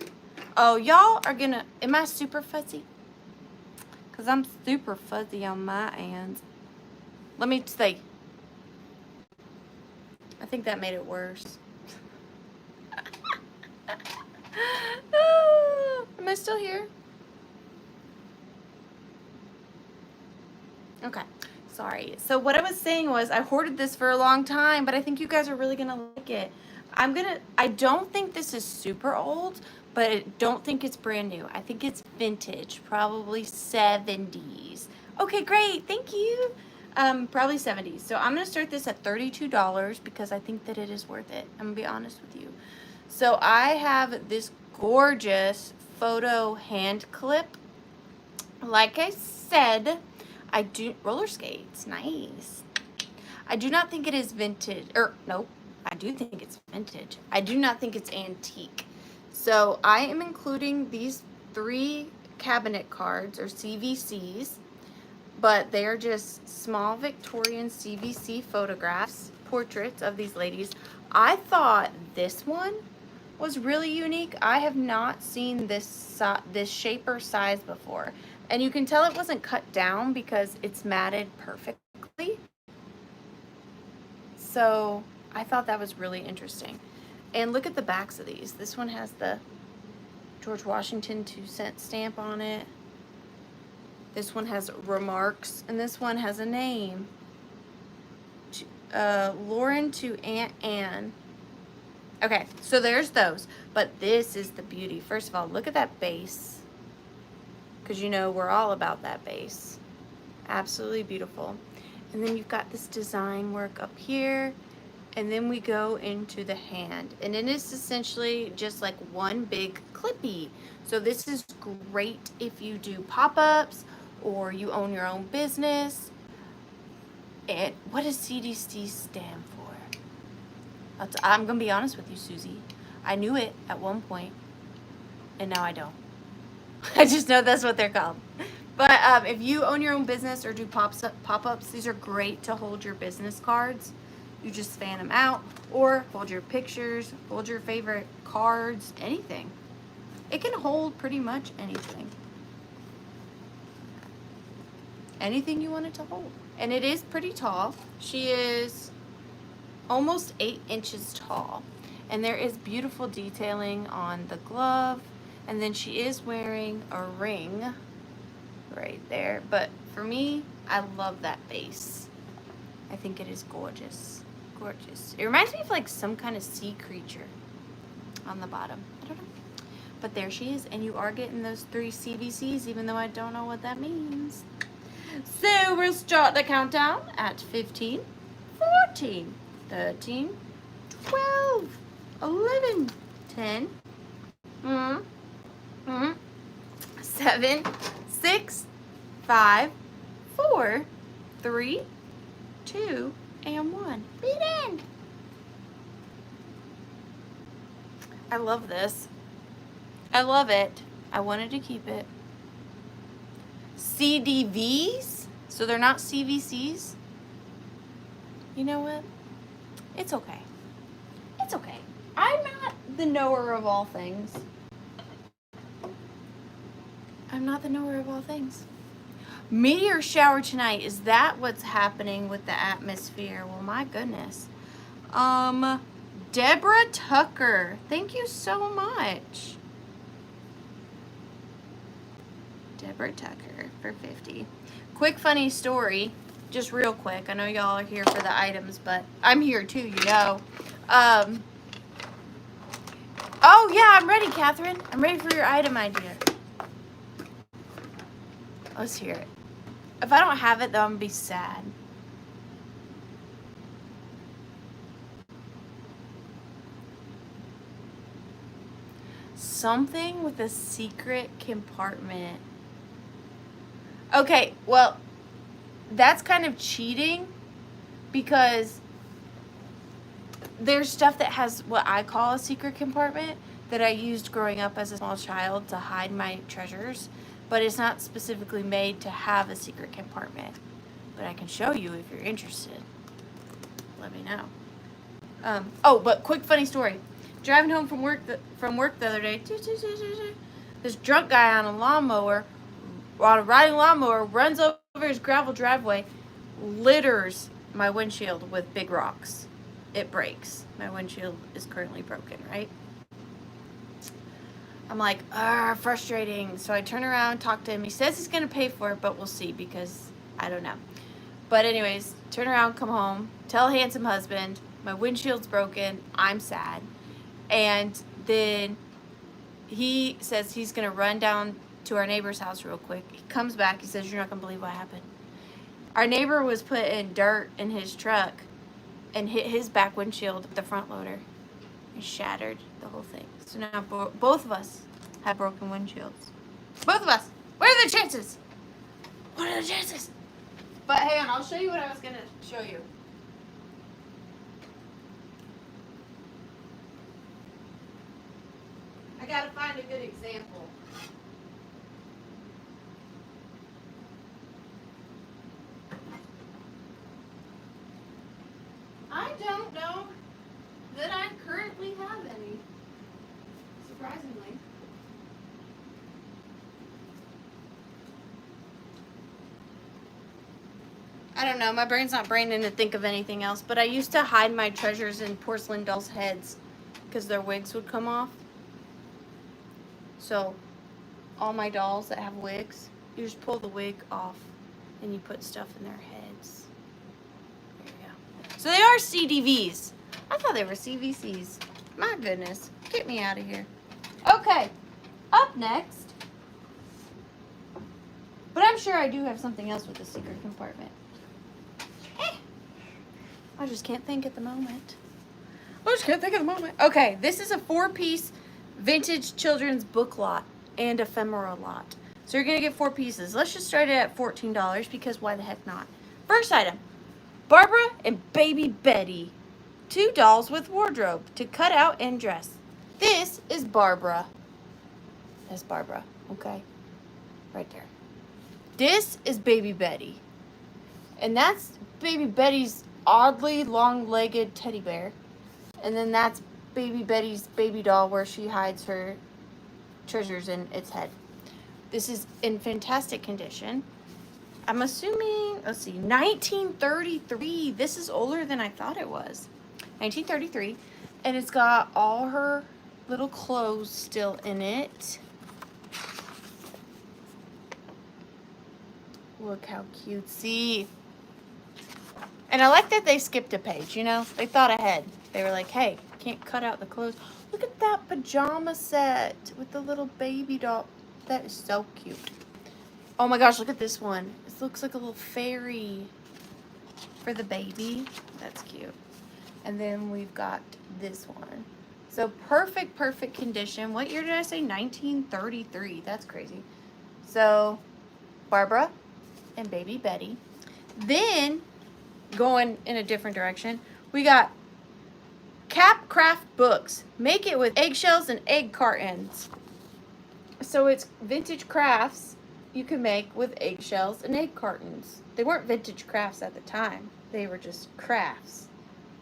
Oh, y'all are going to... Am I super fuzzy? Because I'm super fuzzy on my end. Let me see. I think that made it worse. Am I still here? Okay. Sorry. So what I was saying was I hoarded this for a long time, but I think you guys are really going to like it. I don't think this is super old, but I don't think it's brand new. I think it's vintage, probably 70s. Okay, great. Thank you. Probably 70s. So I'm going to start this at $32 because I think that it is worth it. I'm going to be honest with you. So I have this gorgeous photo hand clip. Like I said, roller skates. Nice. I do not think it is vintage. Nope. I do think it's vintage. I do not think it's antique. So I am including these 3 cabinet cards, or CVCs, but they are just small Victorian CVC photographs, portraits of these ladies. I thought this one was really unique. I have not seen this shape or size before. And you can tell it wasn't cut down because it's matted perfectly. So I thought that was really interesting. And look at the backs of these. This one has the George Washington 2-cent stamp on it. This one has remarks, and this one has a name. Lauren to Aunt Anne. Okay, so there's those. But this is the beauty. First of all, look at that base. Because you know we're all about that base. Absolutely beautiful. And then you've got this design work up here. And then we go into the hand. And it is essentially just like one big clippy. So this is great if you do pop-ups or you own your own business. And what does CDC stand for? I'm going to be honest with you, Susie. I knew it at one point, and now I don't. I just know that's what they're called. But if you own your own business or do pop-ups, these are great to hold your business cards. You just fan them out, or hold your pictures, hold your favorite cards, anything. It can hold pretty much anything. Anything you want it to hold. And it is pretty tall. She is almost 8 inches tall. And there is beautiful detailing on the glove. And then she is wearing a ring right there. But for me, I love that base. I think it is gorgeous. Gorgeous. It reminds me of like some kind of sea creature on the bottom. I don't know. But there she is. And you are getting those 3 CVCs, even though I don't know what that means. So we'll start the countdown at 15, 14, 13, 12, 11, 10, 7, 6, 5, 4, 3, 2, and 1. Beat end. I love this. I love it. I wanted to keep it. CDVs, so they're not CVCs. You know what? It's okay. It's okay. I'm not the knower of all things. I'm not the knower of all things. Meteor shower tonight. Is that what's happening with the atmosphere? Well, my goodness. Deborah Tucker. Thank you so much. Deborah Tucker for 50. Quick funny story. Just real quick. I know y'all are here for the items, but I'm here too, you know. Oh, yeah, I'm ready, Catherine. I'm ready for your item idea. Let's hear it. If I don't have it, though, I'm going to be sad. Something with a secret compartment. Okay, well, that's kind of cheating because there's stuff that has what I call a secret compartment that I used growing up as a small child to hide my treasures, but it's not specifically made to have a secret compartment. But I can show you if you're interested. Let me know. Oh, but quick funny story. Driving home from work the other day, this drunk guy on a riding lawnmower, runs over his gravel driveway, litters my windshield with big rocks. It breaks. My windshield is currently broken, right? I'm like, frustrating. So I turn around, talk to him. He says he's going to pay for it, but we'll see because I don't know. But anyways, turn around, come home, tell handsome husband, my windshield's broken. I'm sad. And then he says he's going to run down to our neighbor's house real quick. He comes back. He says, you're not going to believe what happened. Our neighbor was putting dirt in his truck and hit his back windshield with the front loader and shattered the whole thing. So now both of us have broken windshields. Both of us. What are the chances? What are the chances? But hang on, I'll show you what I was going to show you. I got to find a good example. I don't know that I currently have any, surprisingly. I don't know, my brain's not braining to think of anything else, but I used to hide my treasures in porcelain dolls' heads because their wigs would come off. So, all my dolls that have wigs, you just pull the wig off and you put stuff in their heads. There you go. So they are CDVs. I thought they were CVCs. My goodness. Get me out of here. Okay. Up next. But I'm sure I do have something else with the secret compartment. I just can't think at the moment. Okay, this is a 4-piece vintage children's book lot and ephemera lot. So you're going to get 4 pieces. Let's just start it at $14 because why the heck not? First item, Barbara and Baby Betty. 2 dolls with wardrobe to cut out and dress. This is Barbara. That's Barbara, okay? Right there. This is Baby Betty. And that's Baby Betty's oddly long-legged teddy bear. And then that's Baby Betty's baby doll where she hides her treasures in its head. This is in fantastic condition. I'm assuming, let's see, 1933. This is older than I thought it was. 1933. And it's got all her little clothes still in it. Look how cutesy. And I like that they skipped a page, you know? They thought ahead. They were like, hey, can't cut out the clothes. Look at that pajama set with the little baby doll. That is so cute. Oh my gosh, look at this one. This looks like a little fairy for the baby. That's cute. And then we've got this one. So perfect, perfect condition. What year did I say? 1933. That's crazy. So Barbara and baby Betty. Then going in a different direction, we got Cap Craft Books. Make it with eggshells and egg cartons. So it's vintage crafts you can make with eggshells and egg cartons. They weren't vintage crafts at the time. They were just crafts.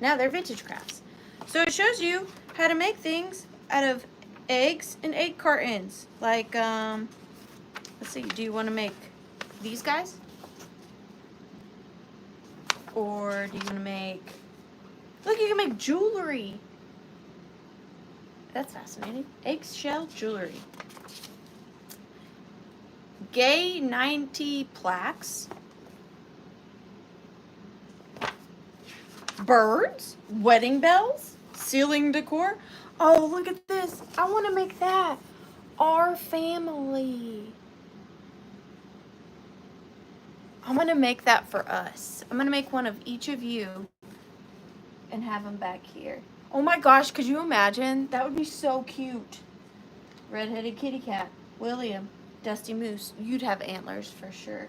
Now they're vintage crafts. So it shows you how to make things out of eggs and egg cartons. Like, let's see, do you want to make these guys? Or do you want to make, look, you can make jewelry. That's fascinating. Eggshell jewelry. Gay 90 plaques. Birds. Wedding bells. Ceiling decor. Oh, look at this. I want to make that. Our family. I'm going to make that for us. I'm going to make one of each of you and have them back here. Oh my gosh, could you imagine? That would be so cute. Red-headed kitty cat. William. Dusty Moose. You'd have antlers for sure.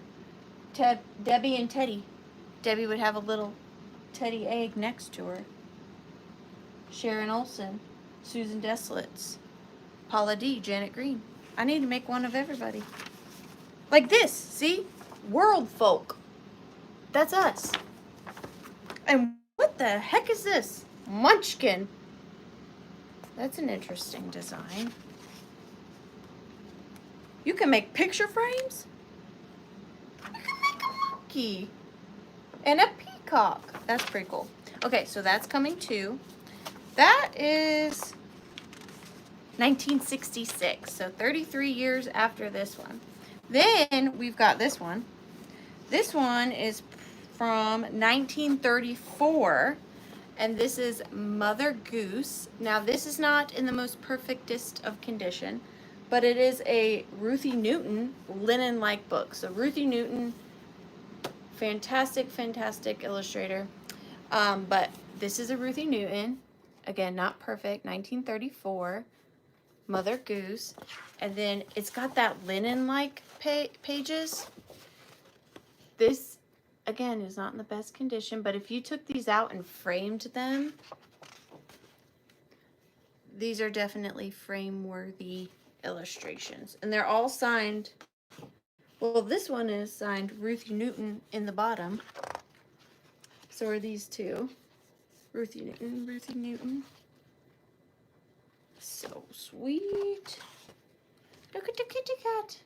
Debbie and Teddy. Debbie would have a little teddy egg next to her. Sharon Olsen. Susan Deslitz. Paula D. Janet Green. I need to make one of everybody. Like this, see? World folk. That's us. And what the heck is this? Munchkin. That's an interesting design. You can make picture frames. You can make a monkey. And a peacock. That's pretty cool. Okay, so that's coming too. That is 1966. So 33 years after this one. Then we've got this one. This one is from 1934, and this is Mother Goose. Now, this is not in the most perfectest of condition, but it is a Ruthie Newton linen-like book. So Ruthie Newton, fantastic, fantastic illustrator. But this is a Ruthie Newton. Again, not perfect, 1934. Mother Goose. And then it's got that linen-like pages. This, again, is not in the best condition, but if you took these out and framed them, these are definitely frame-worthy illustrations. And they're all signed. Well, this one is signed Ruthie Newton in the bottom. So are these two. Ruthie Newton, Ruthie Newton. So sweet. Look at the kitty cat.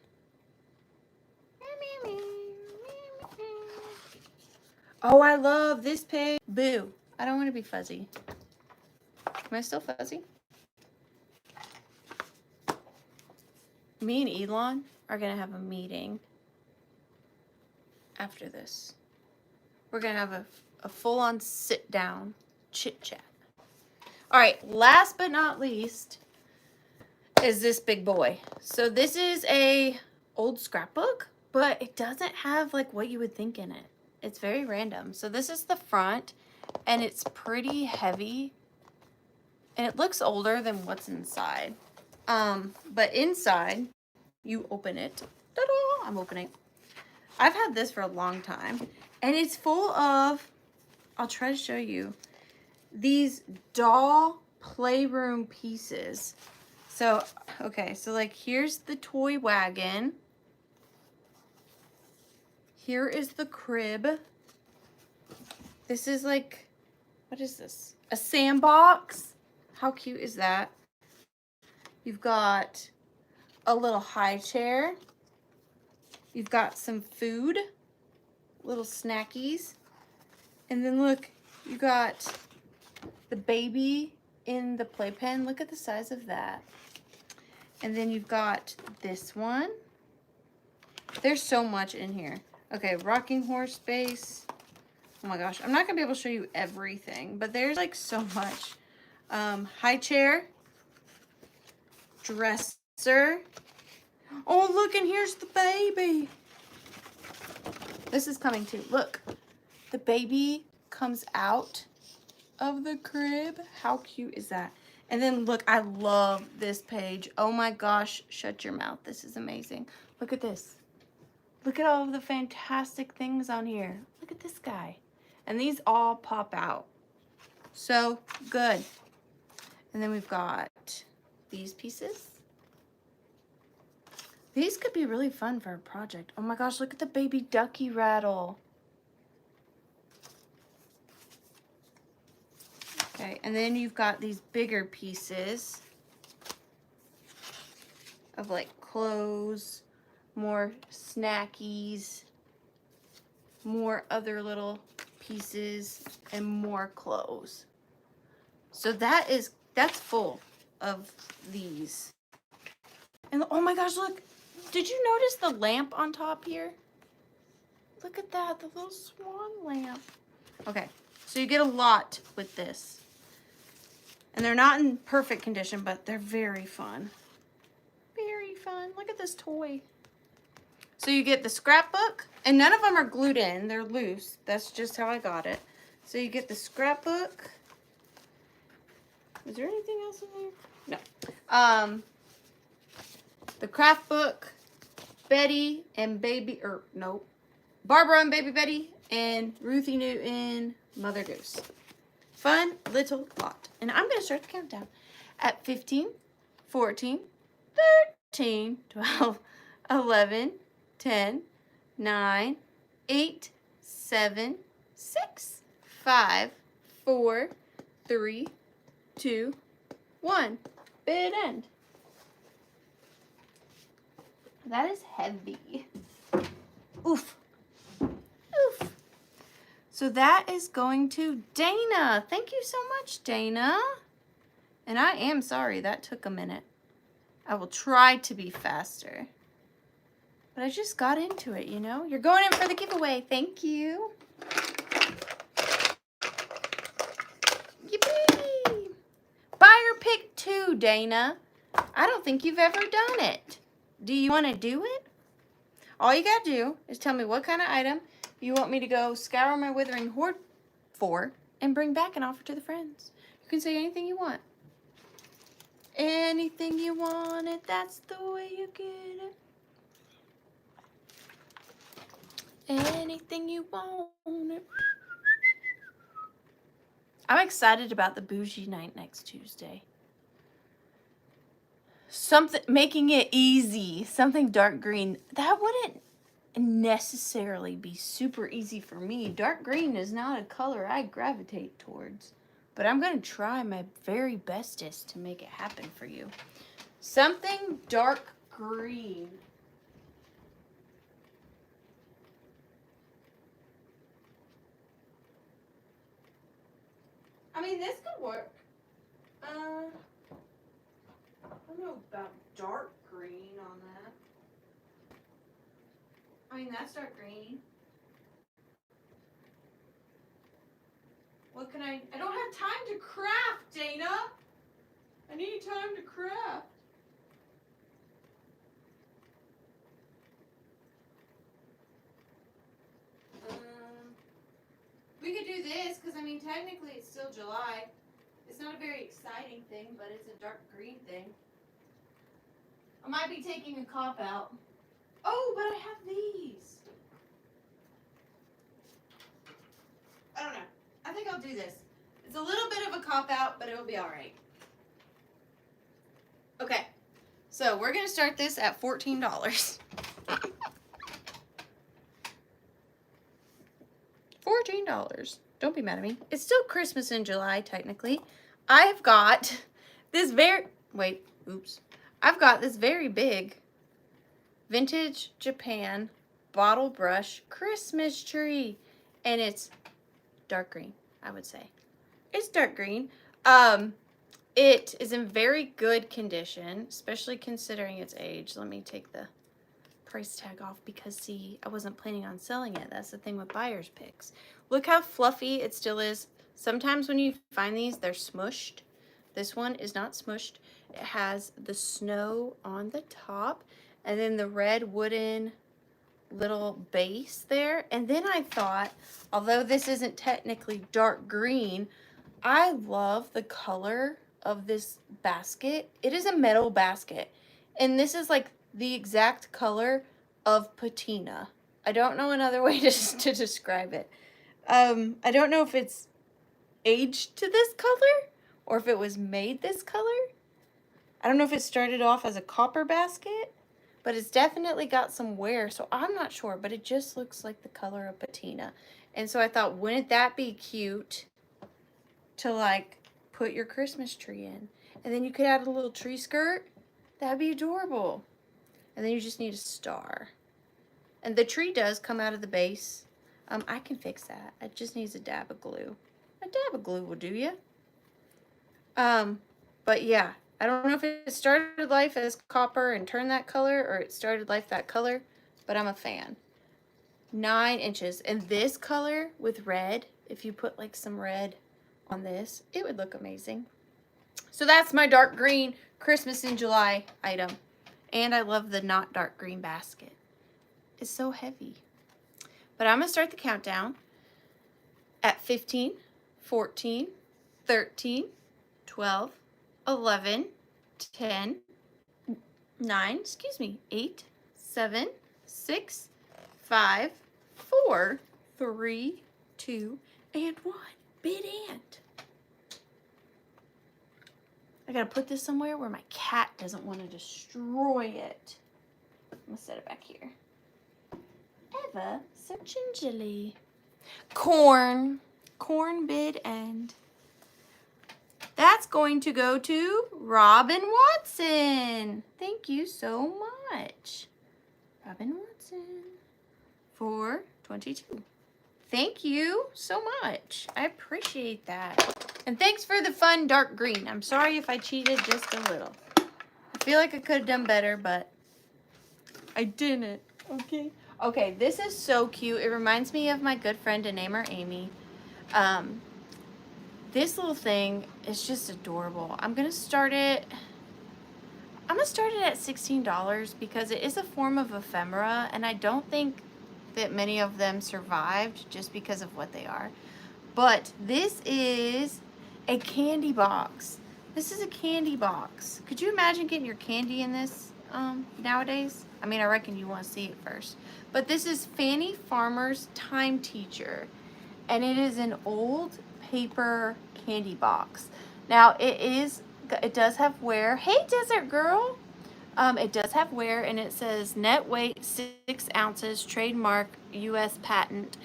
Oh, I love this page. Boo. I don't want to be fuzzy. Am I still fuzzy? Me and Elon are going to have a meeting after this. We're going to have a full-on sit-down chit-chat. All right, last but not least is this big boy. So this is a old scrapbook, but it doesn't have like what you would think in it. It's very random. So this is the front, and it's pretty heavy, and it looks older than what's inside. But inside, you open it. Ta-da! I'm opening. I've had this for a long time, and it's full of, I'll try to show you, these doll playroom pieces. So, okay, so like here's the toy wagon. Here is the crib. This is like, what is this? A sandbox. How cute is that? You've got a little high chair. You've got some food, little snackies. And then look, you got the baby in the playpen. Look at the size of that. And then you've got this one. There's so much in here. Okay, rocking horse base. Oh my gosh, I'm not gonna be able to show you everything, but there's like so much. High chair, dresser. Oh, look, and here's the baby. This is coming too. Look, the baby comes out of the crib. How cute is that? And then look, I love this page. Oh my gosh, shut your mouth. This is amazing. Look at this. Look at all of the fantastic things on here. Look at this guy. And these all pop out. So good. And then we've got these pieces. These could be really fun for a project. Oh my gosh, look at the baby ducky rattle. Okay, and then you've got these bigger pieces of like clothes, more snackies, more other little pieces, and more clothes. So that's full of these. And oh my gosh, look, did you notice the lamp on top here? Look at that, the little swan lamp. Okay, so you get a lot with this. And they're not in perfect condition, but they're very fun. Very fun. Look at this toy. So you get the scrapbook, and none of them are glued in. They're loose. That's just how I got it. So you get the scrapbook. Is there anything else in there? No. The craft book, Betty and baby, or no, Barbara and baby Betty, and Ruthie Newton, Mother Goose. Fun little lot. And I'm going to start the countdown at 15, 14, 13, 12, 11, 10, 9, 8, 7, 6, 5, 4, 3, 2, 1. Bid end. That is heavy. Oof. Oof. So that is going to Dana. Thank you so much, Dana. And I am sorry that took a minute. I will try to be faster. But I just got into it, you know? You're going in for the giveaway. Thank you. Yippee! Buyer pick 2, Dana. I don't think you've ever done it. Do you want to do it? All you got to do is tell me what kind of item you want me to go scour my withering hoard for and bring back and offer to the friends. You can say anything you want. Anything you want, it, that's the way you get it. Anything you want it. I'm excited about the bougie night next Tuesday. Something, making it easy, something dark green. That wouldn't necessarily be super easy for me. Dark green is not a color I gravitate towards, but I'm going to try my very bestest to make it happen for you. Something dark green. I mean, this could work. I don't know about dark green on that. I mean, that's dark green. What can I don't have time to craft, Dana. I need time to craft. We could do this, because, I mean, technically it's still July. It's not a very exciting thing, but it's a dark green thing. I might be taking a cop out. Oh, but I have these. I don't know. I think I'll do this. It's a little bit of a cop out, but it'll be all right. Okay. So we're going to start this at $14. $14. Don't be mad at me. It's still Christmas in July, technically. I've got this I've got this very big vintage Japan bottle brush Christmas tree. And it's dark green, I would say. It's dark green. It is in very good condition, especially considering its age. Let me take the price tag off because, see, I wasn't planning on selling it. That's the thing with buyer's picks. Look how fluffy it still is. Sometimes when you find these, they're smushed. This one is not smushed. It has the snow on the top and then the red wooden little base there. And then I thought, although this isn't technically dark green, I love the color of this basket. It is a metal basket, and this is like the exact color of patina. I don't know another way to describe it. I don't know if it's aged to this color or if it was made this color. I don't know if it started off as a copper basket, but it's definitely got some wear, so I'm not sure, but it just looks like the color of patina. And so I thought, wouldn't that be cute to like put your Christmas tree in? And then you could add a little tree skirt. That'd be adorable. And then you just need a star. And the tree does come out of the base. I can fix that. It just needs a dab of glue. A dab of glue will do you. But yeah, I don't know if it started life as copper and turned that color, or it started life that color, but I'm a fan. 9 inches. And this color with red, if you put like some red on this, it would look amazing. So that's my dark green Christmas in July item. And I love the not dark green basket. It's so heavy. But I'm going to start the countdown at 15, 14, 13, 12, 11, 10, 9, 8, 7, 6, 5, 4, 3, 2, and 1. Bid ant. I gotta put this somewhere where my cat doesn't want to destroy it. I'm gonna set it back here. Ever so gingerly. Corn bid end. That's going to go to Robin Watson. Thank you so much. Robin Watson for 22. Thank you so much. I appreciate that. And thanks for the fun dark green. I'm sorry if I cheated just a little. I feel like I could have done better, but I didn't. Okay. Okay, this is so cute. It reminds me of my good friend and name her Amy. This little thing is just adorable. I'm gonna start it at $16 because it is a form of ephemera, and I don't think that many of them survived just because of what they are. But this is a candy box. This is a candy box. Could you imagine getting your candy in this nowadays? I mean, I reckon you want to see it first. But this is Fannie Farmer's Time Teacher, and it is an old paper candy box. Now it does have wear. Hey, Desert Girl. It does have wear, and it says net weight 6 ounces, trademark, U.S. patent,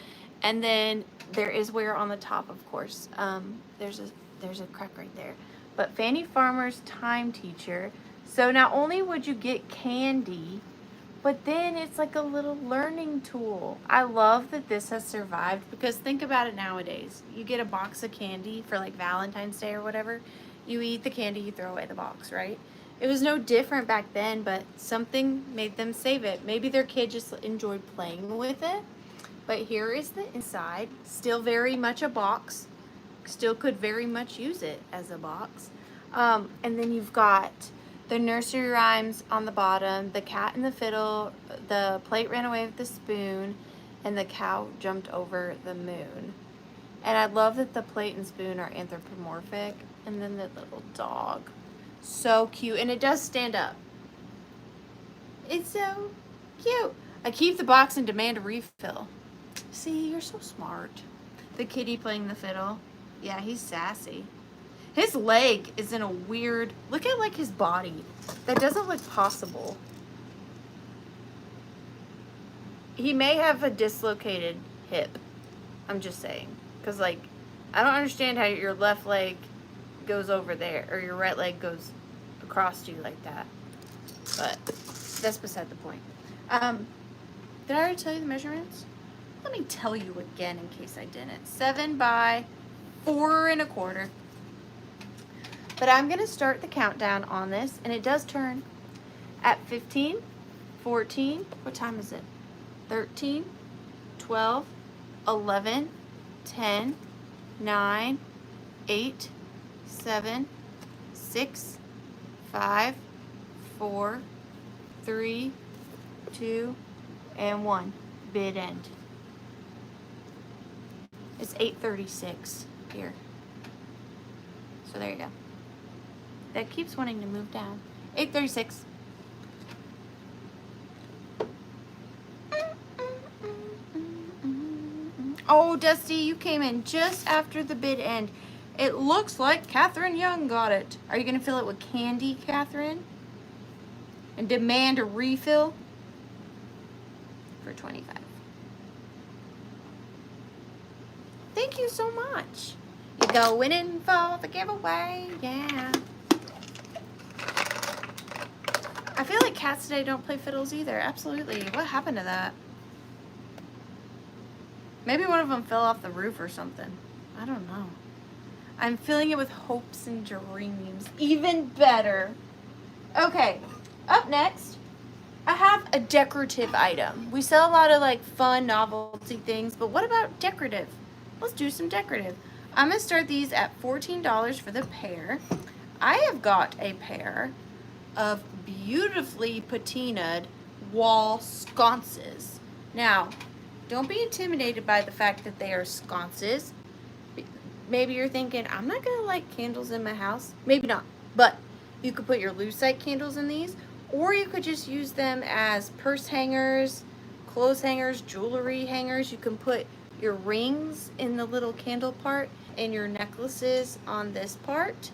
and then there is wear on the top, of course. There's a crack right there. But Fannie Farmer's Time Teacher. So not only would you get candy, but then it's like a little learning tool. I love that this has survived, because think about it nowadays. You get a box of candy for like Valentine's Day or whatever. You eat the candy, you throw away the box, right? It was no different back then, but something made them save it. Maybe their kid just enjoyed playing with it. But here is the inside. Still very much a box. Still could very much use it as a box. And then you've got the nursery rhymes on the bottom, the cat and the fiddle, the plate ran away with the spoon, and the cow jumped over the moon. And I love that the plate and spoon are anthropomorphic. And then the little dog. So cute. And it does stand up. It's so cute. I keep the box and demand a refill. See, you're so smart. The kitty playing the fiddle. Yeah, he's sassy. His leg is in a weird, look at like his body. That doesn't look possible. He may have a dislocated hip. I'm just saying. Because like, I don't understand how your left leg goes over there, or your right leg goes across you like that. But that's beside the point. Did I already tell you the measurements? Let me tell you again in case I didn't. 7 by 4 1/4. But I'm going to start the countdown on this, and it does turn at 15, 14, what time is it? 13, 12, 11, 10, 9, 8, 7, 6, 5, 4, 3, 2, and 1. Bid end. It's 8:36 here. So there you go. That keeps wanting to move down. 8:36. Oh, Dusty, you came in just after the bid end. It looks like Catherine Young got it. Are you going to fill it with candy, Catherine? And demand a refill for 25. Thank you so much. You're going in for the giveaway, yeah. I feel like cats today don't play fiddles either. Absolutely. What happened to that? Maybe one of them fell off the roof or something. I don't know. I'm filling it with hopes and dreams. Even better. Okay, up next, I have a decorative item. We sell a lot of like fun novelty things, but what about decorative? Let's do some decorative. I'm gonna start these at $14 for the pair. I have got a pair of beautifully patinaed wall sconces. Now, don't be intimidated by the fact that they are sconces. Maybe you're thinking, I'm not gonna light candles in my house. Maybe not, but you could put your lucite candles in these, or you could just use them as purse hangers, clothes hangers, jewelry hangers. You can put your rings in the little candle part and your necklaces on this part.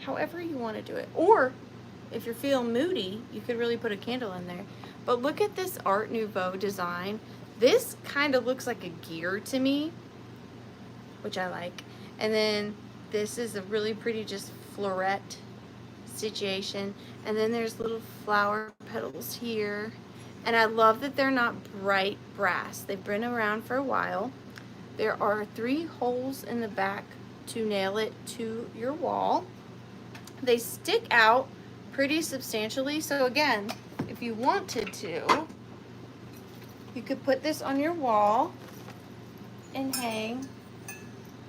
However you want to do it. Or if you're feeling moody, you could really put a candle in there. But look at this Art Nouveau design. This kind of looks like a gear to me, which I like. And then this is a really pretty just floret situation. And then there's little flower petals here. And I love that they're not bright brass. They've been around for a while. There are 3 holes in the back to nail it to your wall. They stick out pretty substantially. So again, if you wanted to, you could put this on your wall and hang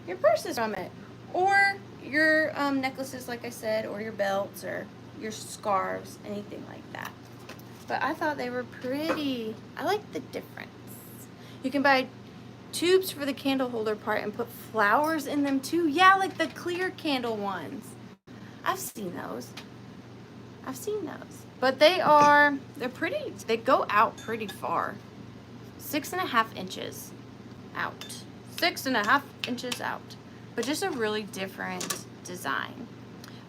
your purses from it. Or your necklaces, like I said, or your belts or your scarves, anything like that. But I thought they were pretty. I like the difference. You can buy tubes for the candle holder part and put flowers in them too. Yeah, like the clear candle ones. I've seen those. I've seen those. But they're pretty, they go out pretty far. 6.5 inches out. 6.5 inches out. But just a really different design.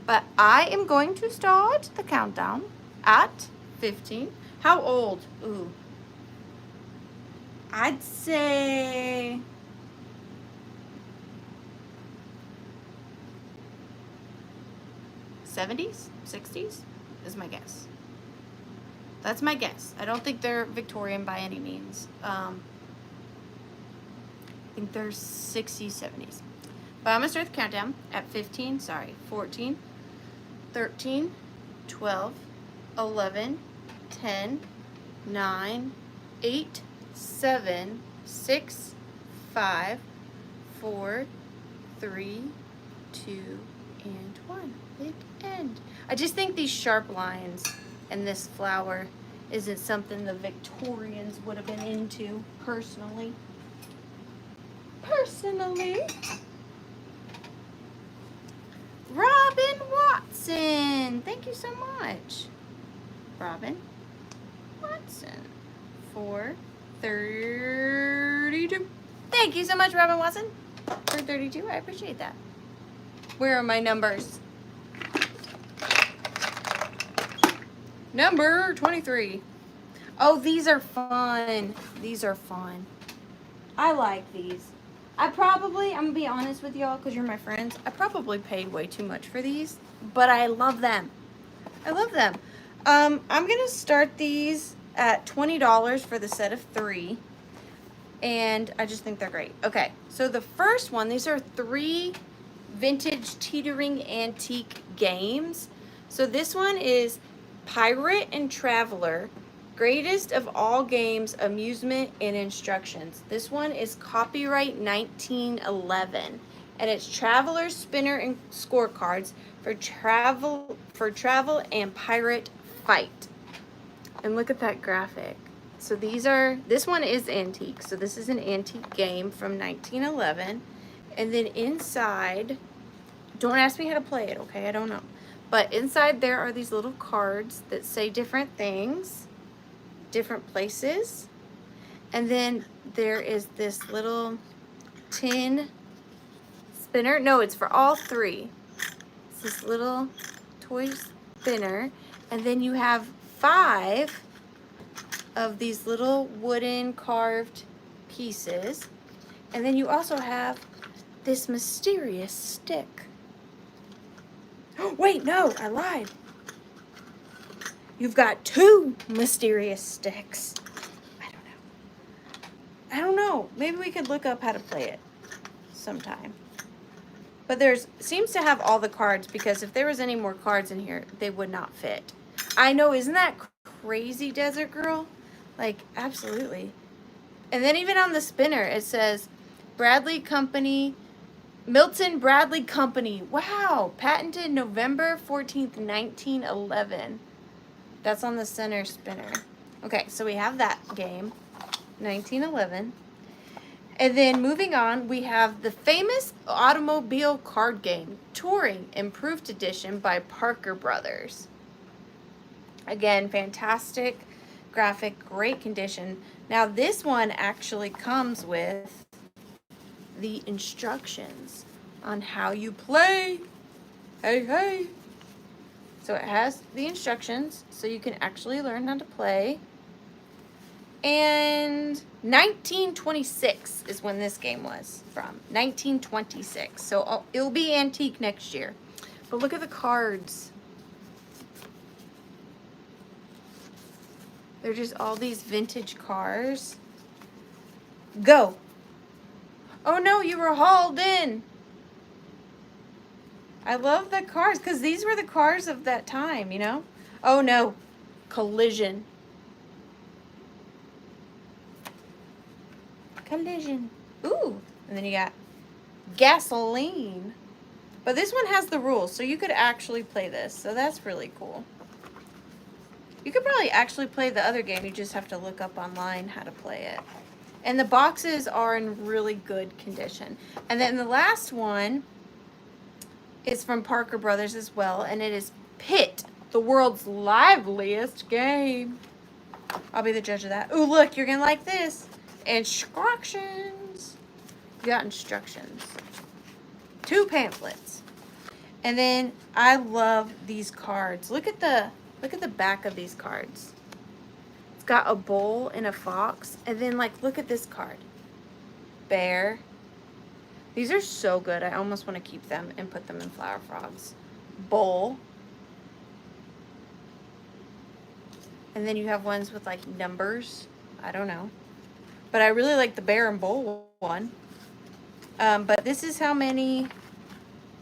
But I am going to start the countdown at 15. How old? Ooh. I'd say '70s, '60s is my guess. That's my guess. I don't think they're Victorian by any means. I think they're '60s, '70s. But I'm gonna start the countdown at 15, 14, 13, 12, 11, 10, 9, 8, 7, 6, 5, 4, 3, 2, and 1. Big end. I just think these sharp lines and this flower isn't something the Victorians would have been into, personally. Robin Watson. Thank you so much. Robin Watson. 432. Thank you so much, Robin Watson. 432. I appreciate that. Where are my numbers? Number 23. Oh, these are fun. These are fun. I like these. I'm gonna be honest with y'all because you're my friends. I probably paid way too much for these, but I love them. I love them. I'm gonna start these at $20 for the set of 3. And I just think they're great. Okay, so the first one, these are 3 vintage teetering antique games. So this one is Pirate and Traveler, Greatest of all games, amusement, and instructions. This one is copyright 1911, and it's Traveler, Spinner, and Scorecards for travel and pirate fight. And look at that graphic. So this one is antique. So this is an antique game from 1911. And then inside, don't ask me how to play it, okay? I don't know. But inside there are these little cards that say different things, different places. And then there is this little tin spinner. No, it's for all three. It's this little toy spinner. And then you have 5 of these little wooden carved pieces. And then you also have this mysterious stick. Oh, wait, no, I lied. You've got 2 mysterious sticks. I don't know. Maybe we could look up how to play it sometime. But seems to have all the cards, because if there was any more cards in here, they would not fit. I know, isn't that crazy, Desert Girl? Like, absolutely. And then even on the spinner, it says Milton Bradley Company. Wow, patented November 14th, 1911. That's on the center spinner. Okay, so we have that game, 1911. And then moving on, we have the famous automobile card game, Touring Improved Edition by Parker Brothers. Again, fantastic graphic, great condition. Now this one actually comes with the instructions on how you play. Hey, hey. So it has the instructions so you can actually learn how to play. And 1926 is when this game was from. 1926. So it'll be antique next year. But look at the cards. They're just all these vintage cars. Go. Oh no, you were hauled in. I love the cars, because these were the cars of that time, you know? Oh no, collision. Collision. Ooh, and then you got gasoline. But this one has the rules, so you could actually play this. So that's really cool. You could probably actually play the other game. You just have to look up online how to play it. And the boxes are in really good condition. And then the last one is from Parker Brothers as well. And it is Pit, the world's liveliest game. I'll be the judge of that. Ooh, look, you're going to like this. Instructions. You got instructions. 2 pamphlets. And then I love these cards. Look at the back of these cards. It's got a bull and a fox. And then, like, look at this card. Bear. These are so good. I almost want to keep them and put them in Flower Frogs. Bull. And then you have ones with, like, numbers. I don't know. But I really like the bear and bull one. But this is how many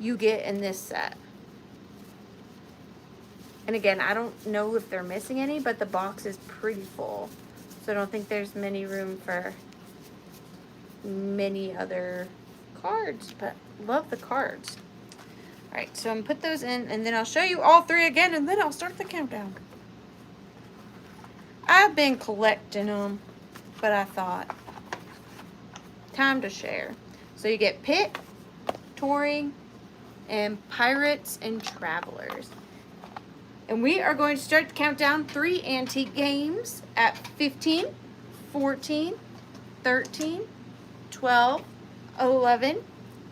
you get in this set. And again, I don't know if they're missing any, but the box is pretty full. So I don't think there's many room for many other cards, but love the cards. All right, so I'm gonna put those in, and then I'll show you all 3 again, and then I'll start the countdown. I've been collecting them, but I thought, time to share. So you get Pit, Touring, and Pirates and Travelers. And we are going to start the countdown. 3 antique games at 15, 14, 13, 12, 11,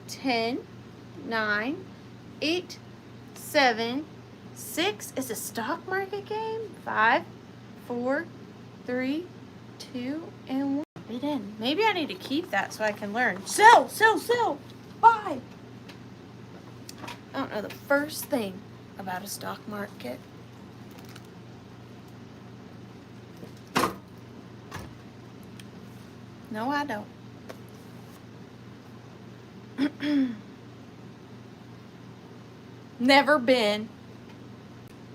10, 9, 8, 7, 6 is a stock market game. 5, 4, 3, 2, and 1. It in. Maybe I need to keep that so I can learn. Sell, sell, sell. Buy. I don't know the first thing about a stock market. No, I don't. Never been.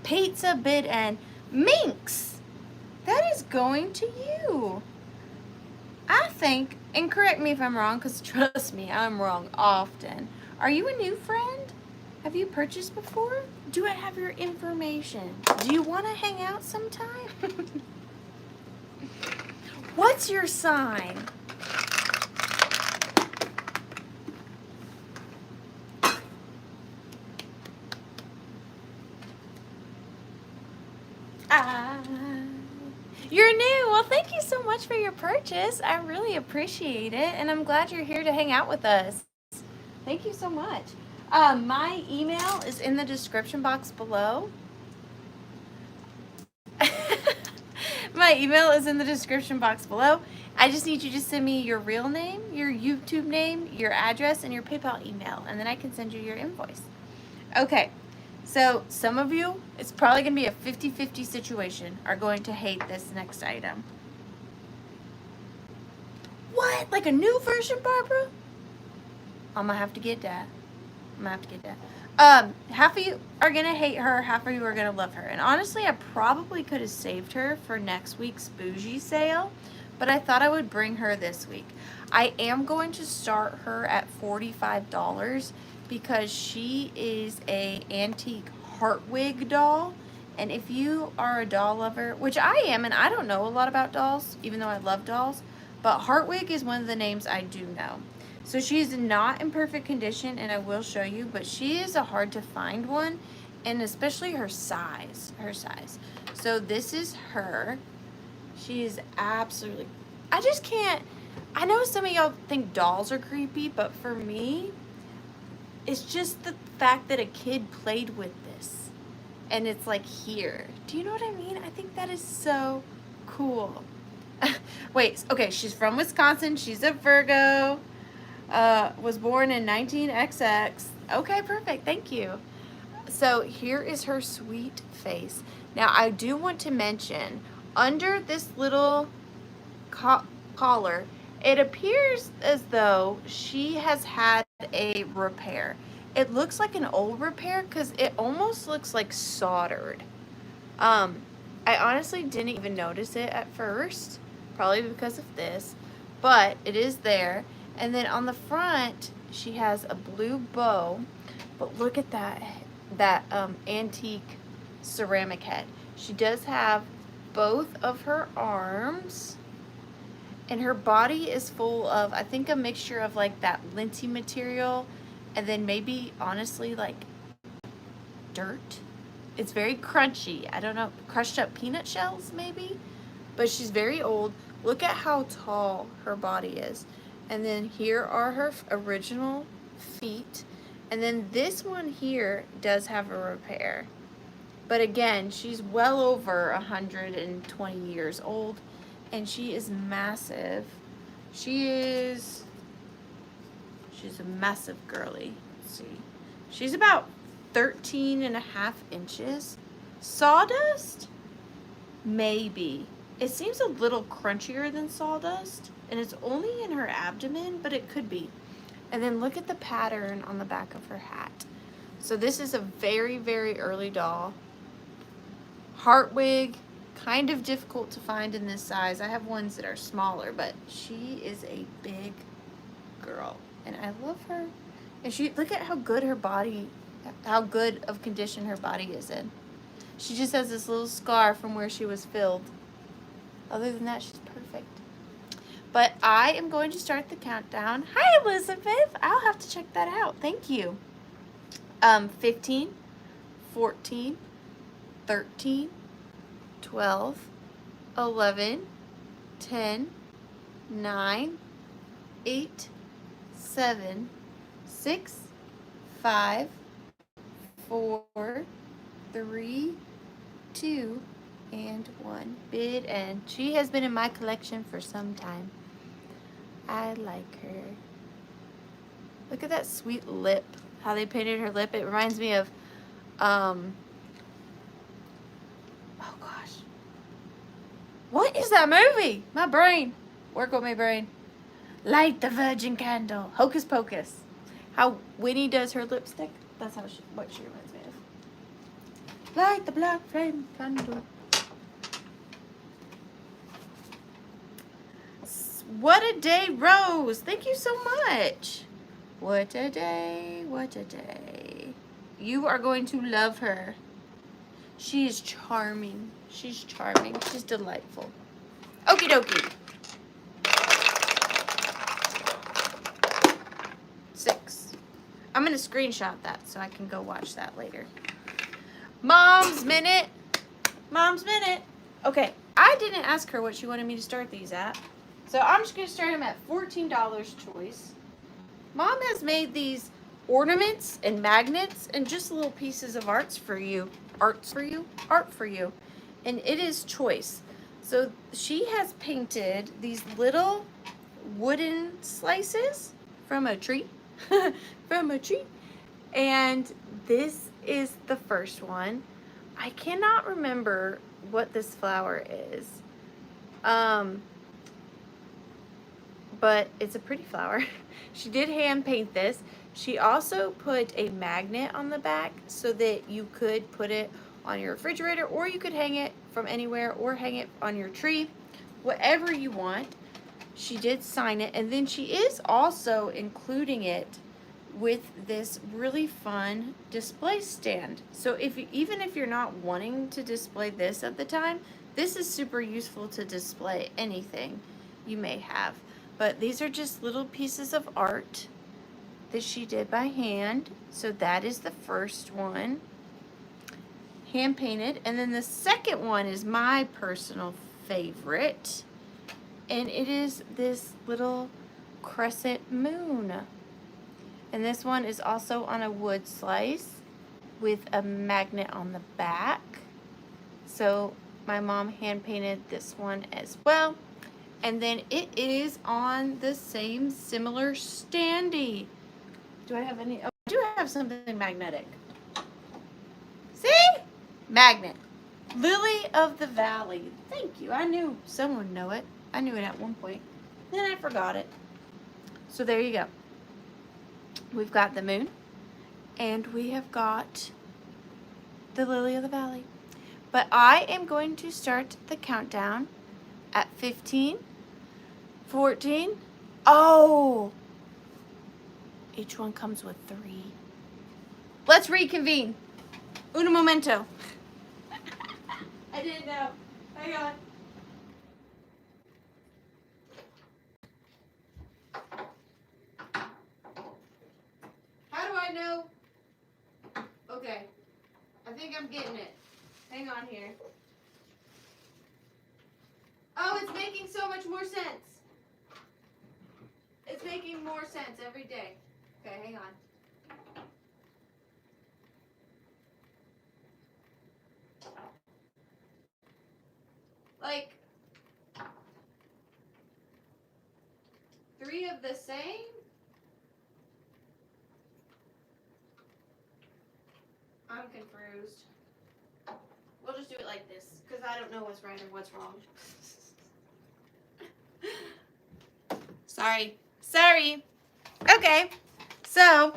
Pizza bid and minx. That is going to you. I think, and correct me if I'm wrong, because trust me, I'm wrong often. Are you a new friend? Have you purchased before? Do I have your information? Do you want to hang out sometime? What's your sign? You're new. Well, thank you so much for your purchase. I really appreciate it, and I'm glad you're here to hang out with us. Thank you so much. My email is in the description box below. My email is in the description box below. I just need you to send me your real name, your YouTube name, your address, and your PayPal email, and then I can send you your invoice. Okay. So some of you, it's probably going to be a 50-50 situation, are going to hate this next item. What? Like a new version, Barbara? I'm going to have to get that. Half of you are going to hate her, half of you are going to love her. And honestly, I probably could have saved her for next week's bougie sale, but I thought I would bring her this week. I am going to start her at $45 because she is a antique Hartwig doll. And if you are a doll lover, which I am, and I don't know a lot about dolls, even though I love dolls, but Hartwig is one of the names I do know. So she's not in perfect condition, and I will show you, but she is a hard to find one, and especially her size. So this is her. She is absolutely, I just can't, I know some of y'all think dolls are creepy, but for me, it's just the fact that a kid played with this, and it's like here. Do you know what I mean? I think that is so cool. Wait, okay, she's from Wisconsin. She's a Virgo. Was born in 19XX. Okay, perfect. Thank you. So here is her sweet face. Now, I do want to mention, under this little collar, it appears as though she has had a repair. It looks like an old repair because it almost looks like soldered. I honestly didn't even notice it at first, probably because of this, but it is there. And then on the front, she has a blue bow, but look at that antique ceramic head. She does have both of her arms, and her body is full of, I think, a mixture of like that linty material, and then maybe, honestly, like dirt. It's very crunchy. I don't know, crushed up peanut shells maybe, but she's very old. Look at how tall her body is. And then here are her original feet. And then this one here does have a repair. But again, she's well over 120 years old. And she is massive. She's a massive girly. Let's see. She's about 13.5 inches. Sawdust? Maybe. It seems a little crunchier than sawdust, and it's only in her abdomen, but it could be. And then look at the pattern on the back of her hat. So this is a very, very early doll. Hartwig, kind of difficult to find in this size. I have ones that are smaller, but she is a big girl, and I love her. And she, look at how good her body, how good of condition her body is in. She just has this little scar from where she was filled. Other than that, she's perfect. But I am going to start the countdown. Hi, Elizabeth. I'll have to check that out. Thank you. 15, 14, 13, 12, 11, 10, 9, 8, 7, 6, 5, 4, 3, 2, and 1. Bid end. She has been in my collection for some time. I like her. Look at that sweet lip. How they painted her lip. It reminds me of, oh gosh. What is that movie? My brain. Work with my brain. Light the virgin candle. Hocus Pocus. How Winnie does her lipstick. That's how what she reminds me of. Light the black flame candle. What a day, Rose. Thank you so much. What a day, what a day. You are going to love her. She is charming. She's charming. She's delightful. Okie dokie. 6. I'm going to screenshot that so I can go watch that later. Mom's Minute. Mom's Minute. Okay, I didn't ask her what she wanted me to start these at. So I'm just going to start them at $14 choice. Mom has made these ornaments and magnets and just little pieces of art for you. Art for you. And it is choice. So she has painted these little wooden slices from a tree. From a tree. And this is the first one. I cannot remember what this flower is. But it's a pretty flower. She did hand paint this. She also put a magnet on the back so that you could put it on your refrigerator, or you could hang it from anywhere, or hang it on your tree, whatever you want. She did sign it, and then she is also including it with this really fun display stand. So even if you're not wanting to display this at the time, this is super useful to display anything you may have. But these are just little pieces of art that she did by hand. So that is the first one, hand painted. And then the second one is my personal favorite, and it is this little crescent moon. And this one is also on a wood slice with a magnet on the back. So my mom hand painted this one as well. And then it is on the same similar standee. Do I have any? Oh, I do have something magnetic. See? Magnet. Lily of the Valley. Thank you. I knew someone would know it. I knew it at one point. Then I forgot it. So there you go. We've got the moon. And we have got the Lily of the Valley. But I am going to start the countdown at 15. 14. Oh! Each one comes with 3. Let's reconvene. Uno momento. I didn't know. Hang on. How do I know? Okay. I think I'm getting it. Hang on here. Oh, it's making so much more sense. It's making more sense every day. Okay, hang on. Like 3 of the same? I'm confused. We'll just do it like this, because I don't know what's right or what's wrong. Sorry. Sorry. Okay. So.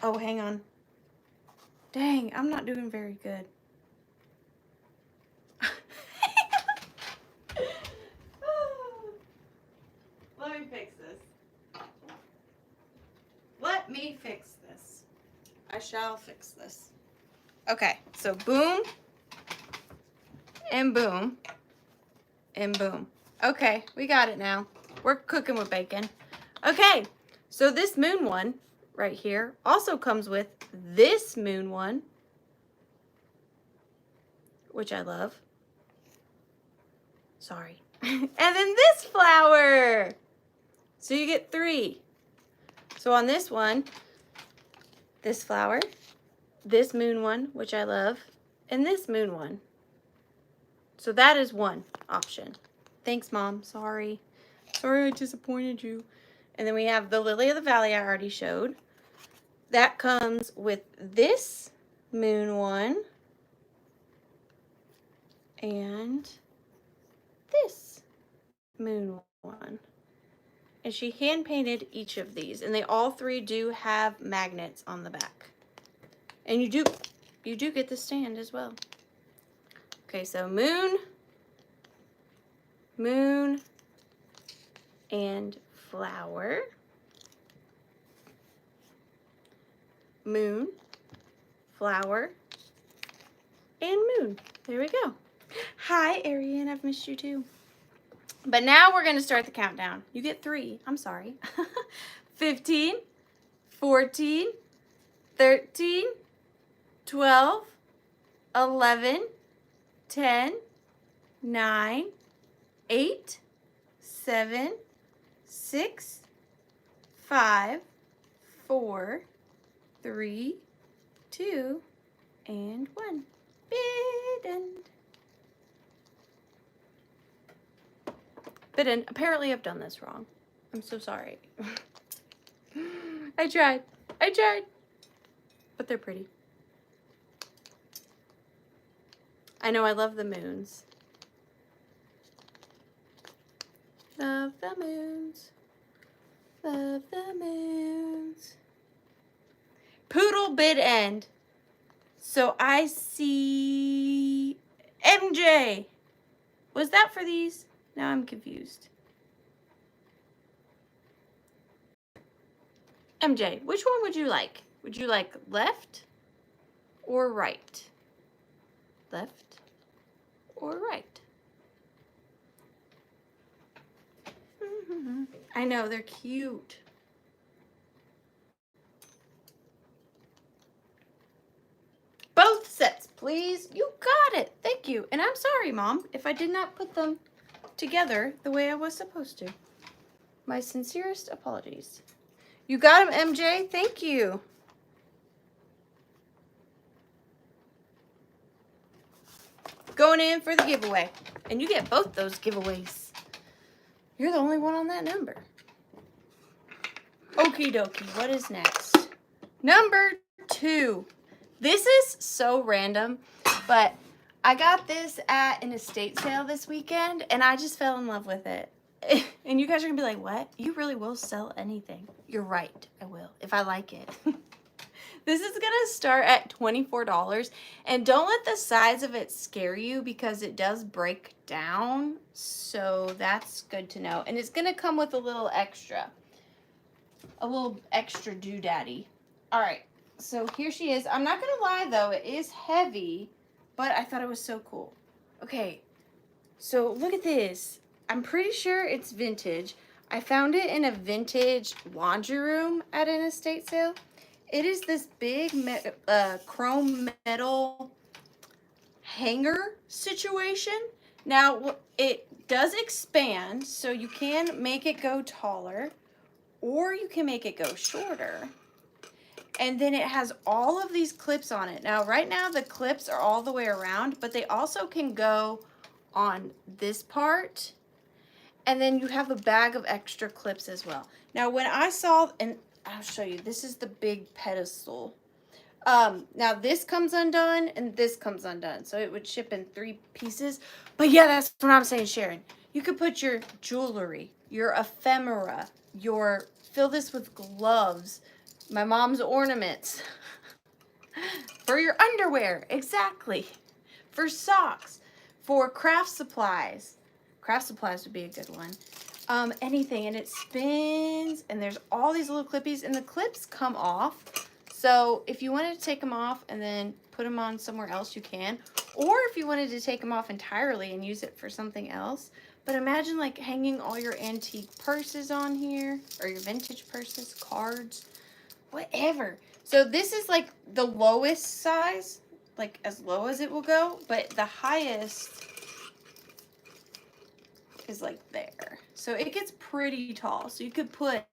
Oh, hang on. Dang, I'm not doing very good. Let me fix this. Let me fix this. I shall fix this. Okay, so boom. And boom. And boom. Okay, we got it now. We're cooking with bacon. Okay, so this moon one right here also comes with this moon one, which I love. Sorry. And then this flower. So you get 3. So on this one, this flower, this moon one, which I love, and this moon one. So that is one option. Thanks, Mom. Sorry. Sorry I disappointed you. And then we have the Lily of the Valley I already showed. That comes with this moon one and this moon one. And she hand painted each of these, and they all 3 do have magnets on the back. And you do get the stand as well. Okay, so moon, moon, and flower, moon, flower, and moon. There we go. Hi, Arian. I've missed you too. But now we're going to start the countdown. You get 3. I'm sorry. 15, 14, 13, 12, 11, 10, 9, 8, 7, 6, 5, 4, 3, 2, and 1. Bidden. Bidden. Apparently I've done this wrong. I'm so sorry. I tried. But they're pretty. I know I love the moons. Love the moons. Love the moons. Poodle bid end. So I see MJ. Was that for these? Now I'm confused. MJ, which one would you like? Would you like left or right? Left or right? I know, they're cute. Both sets, please. You got it. Thank you. And I'm sorry, Mom, if I did not put them together the way I was supposed to. My sincerest apologies. You got them, MJ. Thank you. Going in for the giveaway. And you get both those giveaways. You're the only one on that number. Okie dokie. What is next? Number 2. This is so random, but I got this at an estate sale this weekend, and I just fell in love with it. And you guys are going to be like, what? You really will sell anything. You're right. I will, if I like it. This is going to start at $24, and don't let the size of it scare you because it does break down, so that's good to know. And it's going to come with a little extra doodaddy. All right. So here she is. I'm not going to lie, though. It is heavy, but I thought it was so cool. Okay, so look at this. I'm pretty sure it's vintage. I found it in a vintage laundry room at an estate sale. It is this big chrome metal hanger situation. Now, it does expand, so you can make it go taller, or you can make it go shorter. And then it has all of these clips on it. Now, right now, the clips are all the way around, but they also can go on this part. And then you have a bag of extra clips as well. Now, when I saw, and I'll show you, this is the big pedestal. Now, this comes undone, and this comes undone. So it would ship in 3 pieces. But yeah, that's what I'm saying, Sharon. You could put your jewelry, your ephemera, fill this with gloves, my mom's ornaments, for your underwear, exactly, for socks, for craft supplies. Craft supplies would be a good one. Anything, and it spins, and there's all these little clippies, and the clips come off. So if you wanted to take them off and then put them on somewhere else, you can. Or if you wanted to take them off entirely and use it for something else. But imagine like hanging all your antique purses on here, or your vintage purses, cards, whatever. So this is like the lowest size, like as low as it will go, but the highest is like there. So it gets pretty tall. So you could put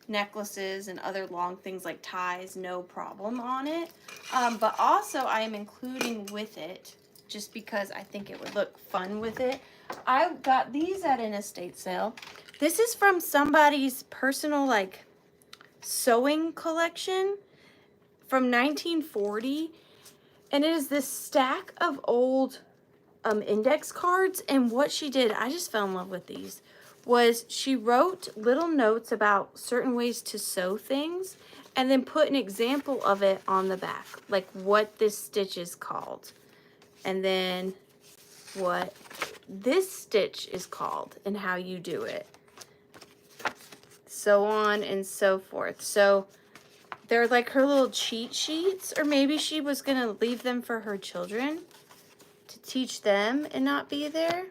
necklaces and other long things like ties, no problem on it. But also I am including with it, just because I think it would look fun with it, I got these at an estate sale. This is from somebody's personal like sewing collection from 1940, and it is this stack of old index cards. And what she did, I just fell in love with these, was she wrote little notes about certain ways to sew things and then put an example of it on the back, like what this stitch is called, and then what this stitch is called and how you do it. so on and so forth. So they're like her little cheat sheets, or maybe she was gonna leave them for her children to teach them and not be there.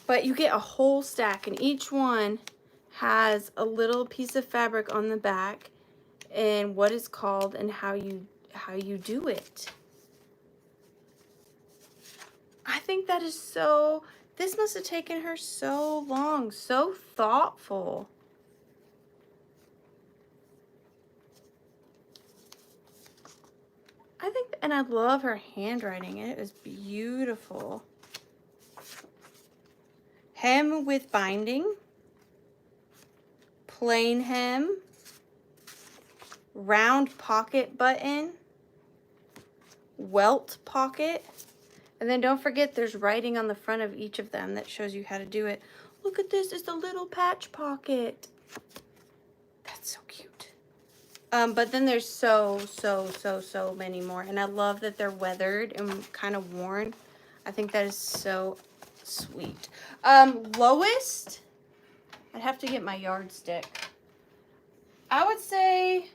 But you get a whole stack, and each one has a little piece of fabric on the back and what it's called and how you do it. I think that is so, this must have taken her so long, so thoughtful. I think, and I love her handwriting. It is beautiful. Hem with binding, plain hem, round pocket button, welt pocket, and then don't forget there's writing on the front of each of them that shows you how to do it. Look at this, it's the little patch pocket. That's so cute. But then there's so many more, and I love that they're weathered and kind of worn. I think that is so sweet. Lowest, I'd have to get my yardstick. I would say,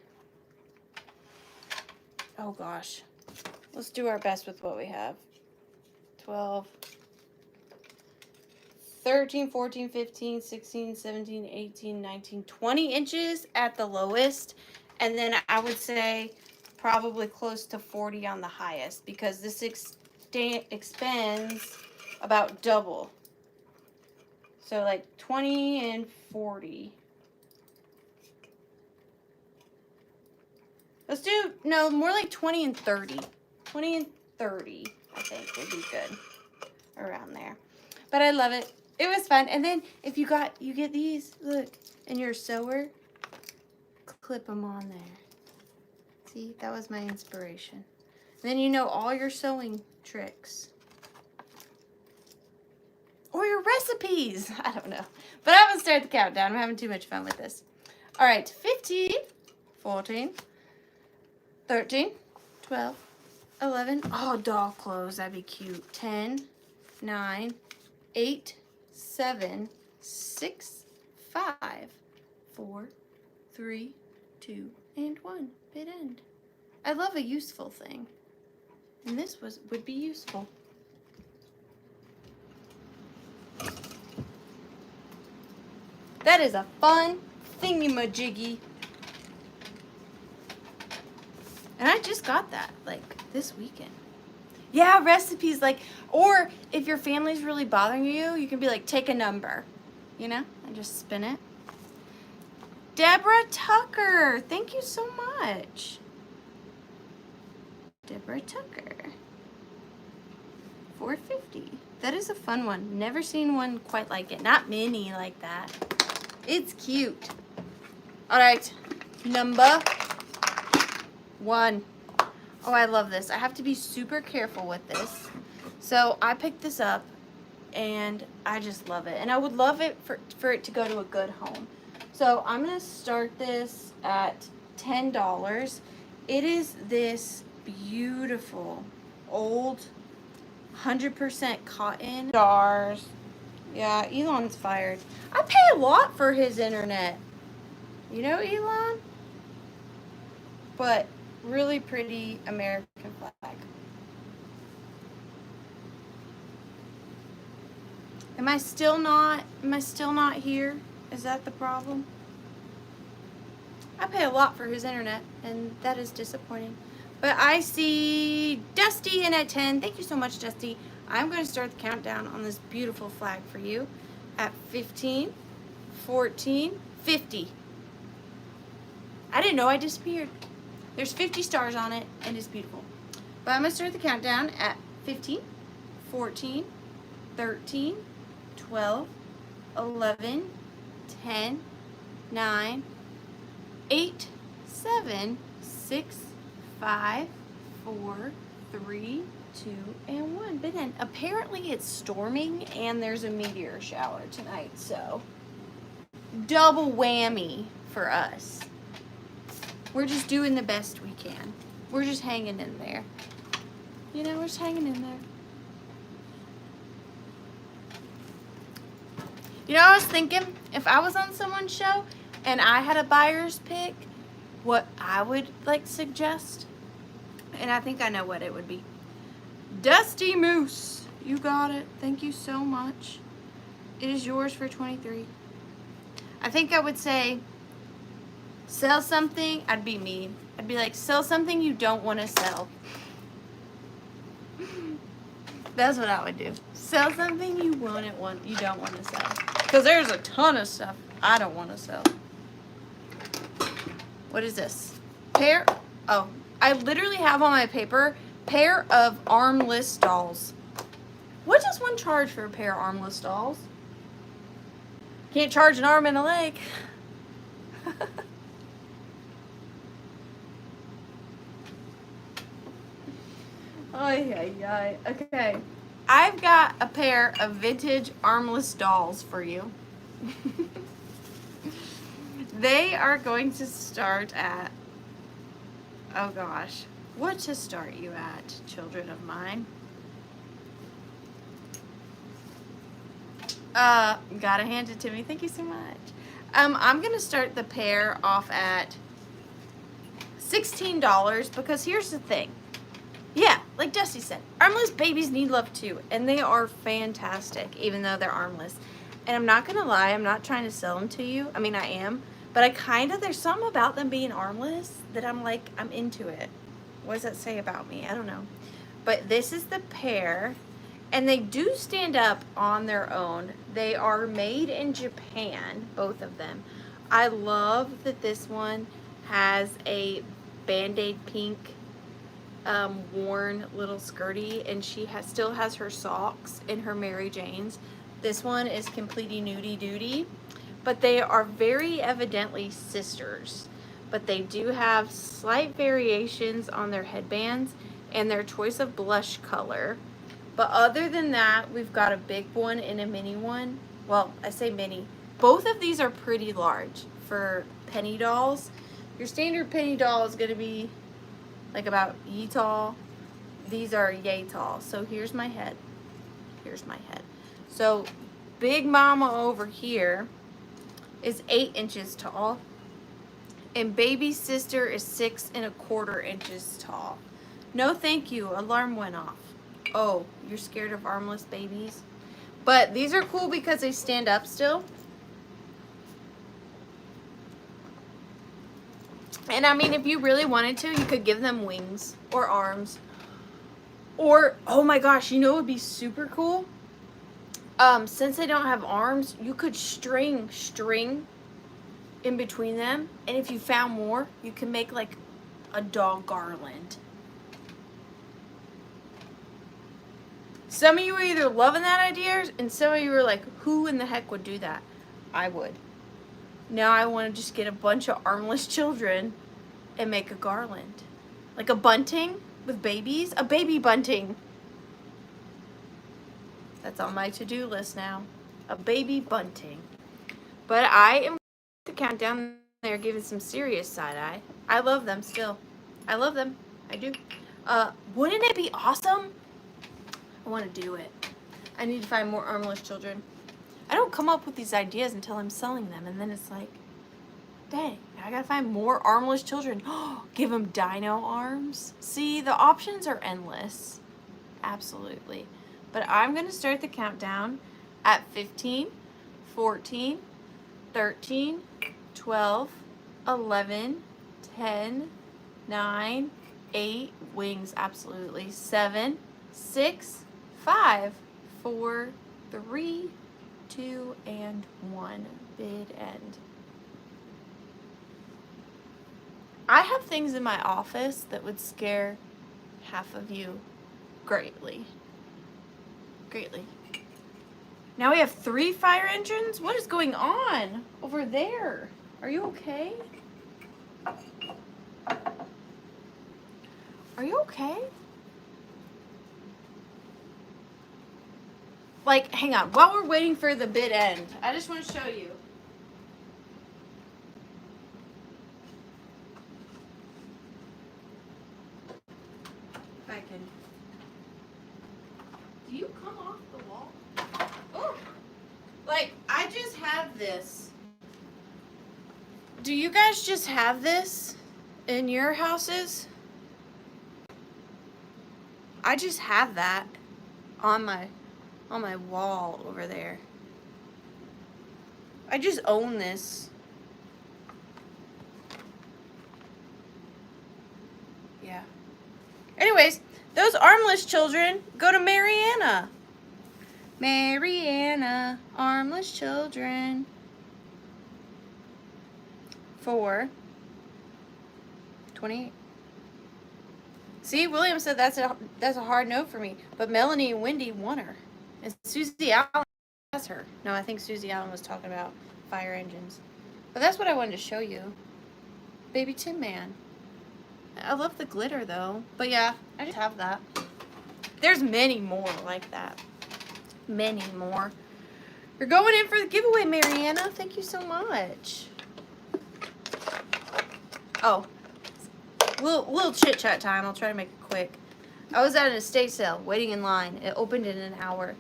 oh gosh, let's do our best with what we have. 12, 13, 14, 15, 16, 17, 18, 19, 20 inches at the lowest. And then I would say probably close to 40 on the highest, because this expands about double. So like 20 and 40. Let's do, no, more like 20 and 30. 20 and 30, I think would be good around there. But I love it. It was fun. And then if you get these, look, and you're a sewer, clip them on there. See, that was my inspiration. And then you know all your sewing tricks. Or your recipes. I don't know. But I'm going to start the countdown. I'm having too much fun with this. All right, 15, 14, 13, 12, 11. Oh, doll clothes. That'd be cute. 10, 9, 8, 7, 6, 5, 4, 3, 2, and 1. Bit end. I love a useful thing. And this would be useful. That is a fun thingy-majiggy. And I just got that, like, this weekend. Yeah, recipes, like, or if your family's really bothering you, you can be like, take a number, you know, and just spin it. Deborah Tucker, thank you so much. Deborah Tucker, $4.50. That is a fun one. Never seen one quite like it. Not many like that. It's cute. All right, number 1. Oh, I love this. I have to be super careful with this. So I picked this up, and I just love it. And I would love it for it to go to a good home. So I'm going to start this at $10. It is this beautiful old 100% cotton stars. Yeah, Elon's fired. I pay a lot for his internet. You know, Elon? But really pretty American flag. Am I still not here? Is that the problem? I pay a lot for his internet, and that is disappointing. But I see Dusty in at 10. Thank you so much, Dusty. I'm going to start the countdown on this beautiful flag for you at 15, 14, 50. I didn't know I disappeared. There's 50 stars on it, and it's beautiful. But I'm going to start the countdown at 15, 14, 13, 12, 11, 10, 9, 8, 7, 6, 5, 4, 3, 2, and 1. But then apparently it's storming and there's a meteor shower tonight, so double whammy for us. We're just doing the best we can. We're just hanging in there. You know, we're just hanging in there. You know, I was thinking if I was on someone's show and I had a buyer's pick, what I would like suggest, and I think I know what it would be. Dusty Moose, you got it. Thank you so much. It is yours for 23. I think I would say sell something. I'd be mean. I'd be like, sell something you don't want to sell. That's what I would do. Sell something you don't want to sell. Because there's a ton of stuff I don't want to sell. What is this? Pair? Oh, I literally have on my paper, pair of armless dolls. What does one charge for a pair of armless dolls? Can't charge an arm and a leg. Ay. Okay. I've got a pair of vintage armless dolls for you. They are going to start at, oh gosh, what to start you at, children of mine? Gotta hand it to me. Thank you so much. I'm gonna start the pair off at $16 because here's the thing. Yeah, like Dusty said, armless babies need love too, and they are fantastic, even though they're armless. And I'm not gonna lie, I'm not trying to sell them to you. I mean, I am, but there's something about them being armless that I'm like, I'm into it. What does that say about me? I don't know. But this is the pair, and they do stand up on their own. They are made in Japan, both of them. I love that this one has a Band-Aid pink worn little skirty, and she still has her socks and her Mary Janes. This one is completely nudie duty, but they are very evidently sisters. But they do have slight variations on their headbands and their choice of blush color. But other than that, we've got a big one and a mini one. Well, I say mini. Both of these are pretty large for penny dolls. Your standard penny doll is going to be like about yay tall. These are yay tall. So here's my head. Here's my head. So Big Mama over here is 8 inches tall, and baby sister is 6 1/4 inches tall. No thank you, alarm went off. Oh, you're scared of armless babies? But these are cool because they stand up still. And I mean, if you really wanted to, you could give them wings or arms. Or, oh my gosh, you know what would be super cool? Since they don't have arms, you could string in between them. And if you found more, you can make like a dog garland. Some of you are either loving that idea, and some of you are like, who in the heck would do that? I would. Now I want to just get a bunch of armless children and make a garland. Like a bunting with babies. A baby bunting. That's on my to-do list now. A baby bunting. But I am to count down there giving some serious side-eye. I love them still. I love them. I do. Wouldn't it be awesome? I want to do it. I need to find more armless children. I don't come up with these ideas until I'm selling them, and then it's like, dang, I gotta find more armless children. Give them dino arms. See, the options are endless. Absolutely. But I'm gonna start the countdown at 15, 14, 13, 12, 11, 10, 9, 8, wings, absolutely, 7, 6, 5, 4, 3, 2, and 1. Bid end. I have things in my office that would scare half of you greatly. Greatly. Now we have 3 fire engines? What is going on over there? Are you okay? Are you okay? Like, hang on. While we're waiting for the bid end, I just want to show you. If I can. Do you come off the wall? Oh! Like, I just have this. Do you guys just have this in your houses? I just have that on my wall over there. I just own this. Yeah. Anyways, those armless children go to Mariana. Mariana, armless children. For 28. See, William said that's a hard no for me. But Melanie and Wendy won her. And Susie Allen has her. No, I think Susie Allen was talking about fire engines. But that's what I wanted to show you. Baby Tin Man. I love the glitter though. But yeah, I just have that. There's many more like that. Many more. You're going in for the giveaway, Mariana. Thank you so much. Oh, little chit chat time. I'll try to make it quick. I was at an estate sale, waiting in line. It opened in an hour.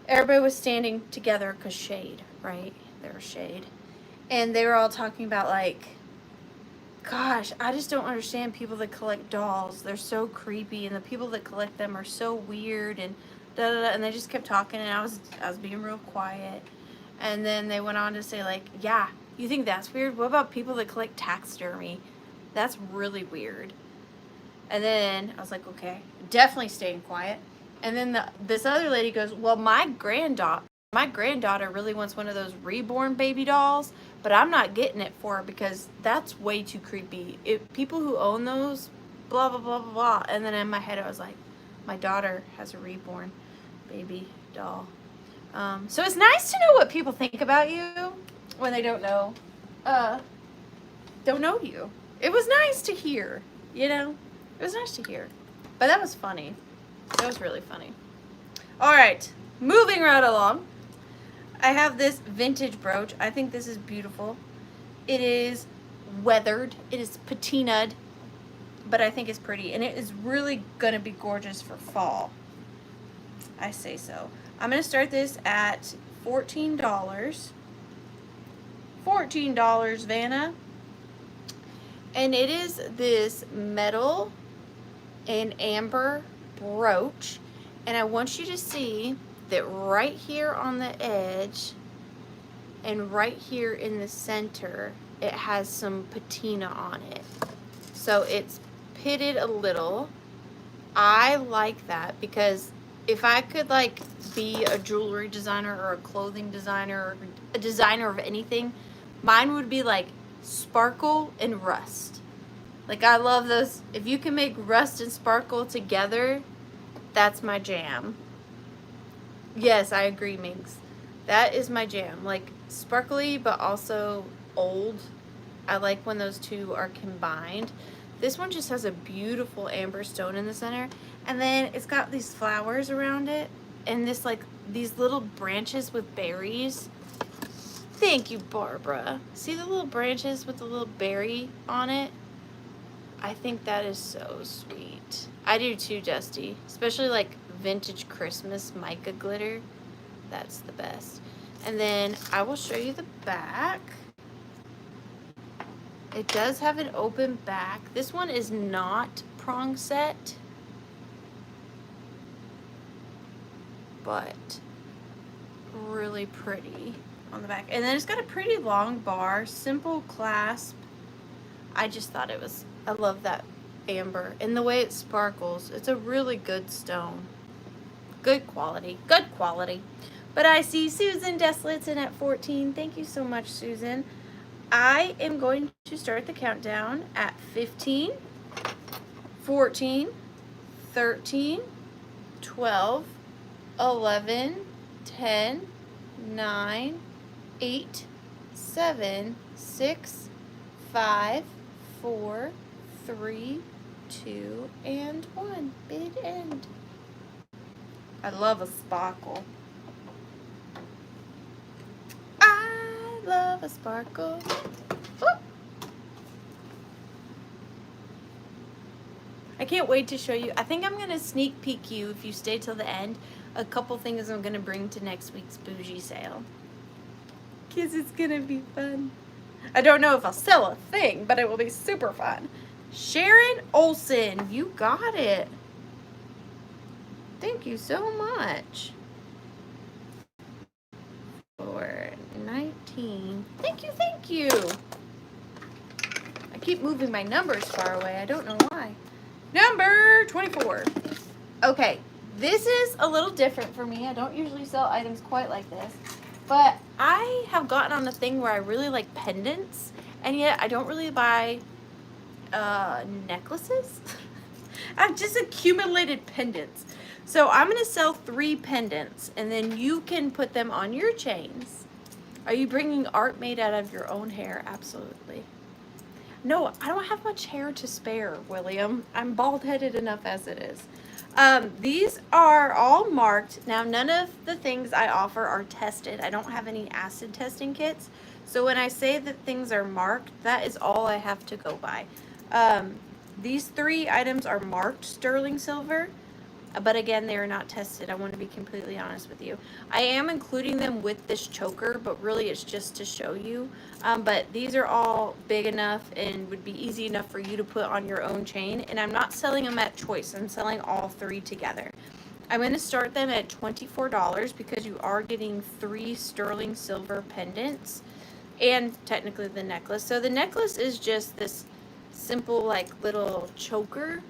Everybody was standing together because shade, right? There was shade. And they were all talking about like, gosh, I just don't understand people that collect dolls. They're so creepy, and the people that collect them are so weird, and da da da. And they just kept talking, and I was being real quiet. And then they went on to say like, yeah, you think that's weird? What about people that collect taxidermy? That's really weird. And then I was like, okay, definitely staying quiet. And then this other lady goes, well, my granddaughter really wants one of those reborn baby dolls, but I'm not getting it for her because that's way too creepy. People who own those, blah, blah, blah, blah, blah. And then in my head, I was like, my daughter has a reborn baby doll. So it's nice to know what people think about you when they don't know you. It was nice to hear, you know? It was nice to hear. But that was funny. That was really funny. All right, moving right along. I have this vintage brooch. I think this is beautiful. It is weathered. It is patinaed, but I think it's pretty. And it is really going to be gorgeous for fall. I say so. I'm going to start this at $14. $14, Vanna. And it is this metal and amber brooch. And I want you to see that right here on the edge and right here in the center, it has some patina on it. So it's pitted a little. I like that because if I could like be a jewelry designer or a clothing designer or a designer of anything, mine would be like sparkle and rust. Like I love those. If you can make rust and sparkle together, that's my jam. Yes, I agree, Minx. That is my jam. Like sparkly but also old. I like when those two are combined. This one just has a beautiful amber stone in the center, and then it's got these flowers around it and this like these little branches with berries. Thank you, Barbara. See the little branches with the little berry on it? I think that is so sweet. I do too, Dusty. Especially like vintage Christmas mica glitter. That's the best. And then I will show you the back. It does have an open back. This one is not prong set, but really pretty on the back. And then it's got a pretty long bar, simple clasp. I just thought it was, I love that amber and the way it sparkles. It's a really good stone. Good quality, good quality. But I see Susan Deslitzen at 14. Thank you so much, Susan. I am going to start the countdown at 15, 14, 13, 12, 11, 10, 9, 8, 7, 6, 5, 4, 3, 2, and 1. Bid end. I love a sparkle. I love a sparkle. Ooh. I can't wait to show you. I think I'm going to sneak peek you if you stay till the end. a couple things I'm gonna bring to next week's bougie sale. Cause it's gonna be fun. I don't know if I'll sell a thing, but it will be super fun. Sharon Olson, you got it. Thank you so much. For 19. Thank you, thank you. I keep moving my numbers far away. I don't know why. Number 24. Okay, this is a little different for me. I don't usually sell items quite like this, but I have gotten on a thing where I really like pendants, and yet I don't really buy necklaces. I've just accumulated pendants. So I'm going to sell 3 pendants, and then you can put them on your chains. Are you bringing art made out of your own hair? Absolutely. No, I don't have much hair to spare, William. I'm bald-headed enough as it is. These are all marked. Now, none of the things I offer are tested. I don't have any acid testing kits. So when I say that things are marked, that is all I have to go by. These 3 items are marked sterling silver, but again, they are not tested. I want to be completely honest with you. I am including them with this choker, but really it's just to show you. But these are all big enough and would be easy enough for you to put on your own chain. And I'm not selling them at choice. I'm selling all 3 together. I'm going to start them at $24 because you are getting 3 sterling silver pendants and technically the necklace. So the necklace is just this simple like little choker.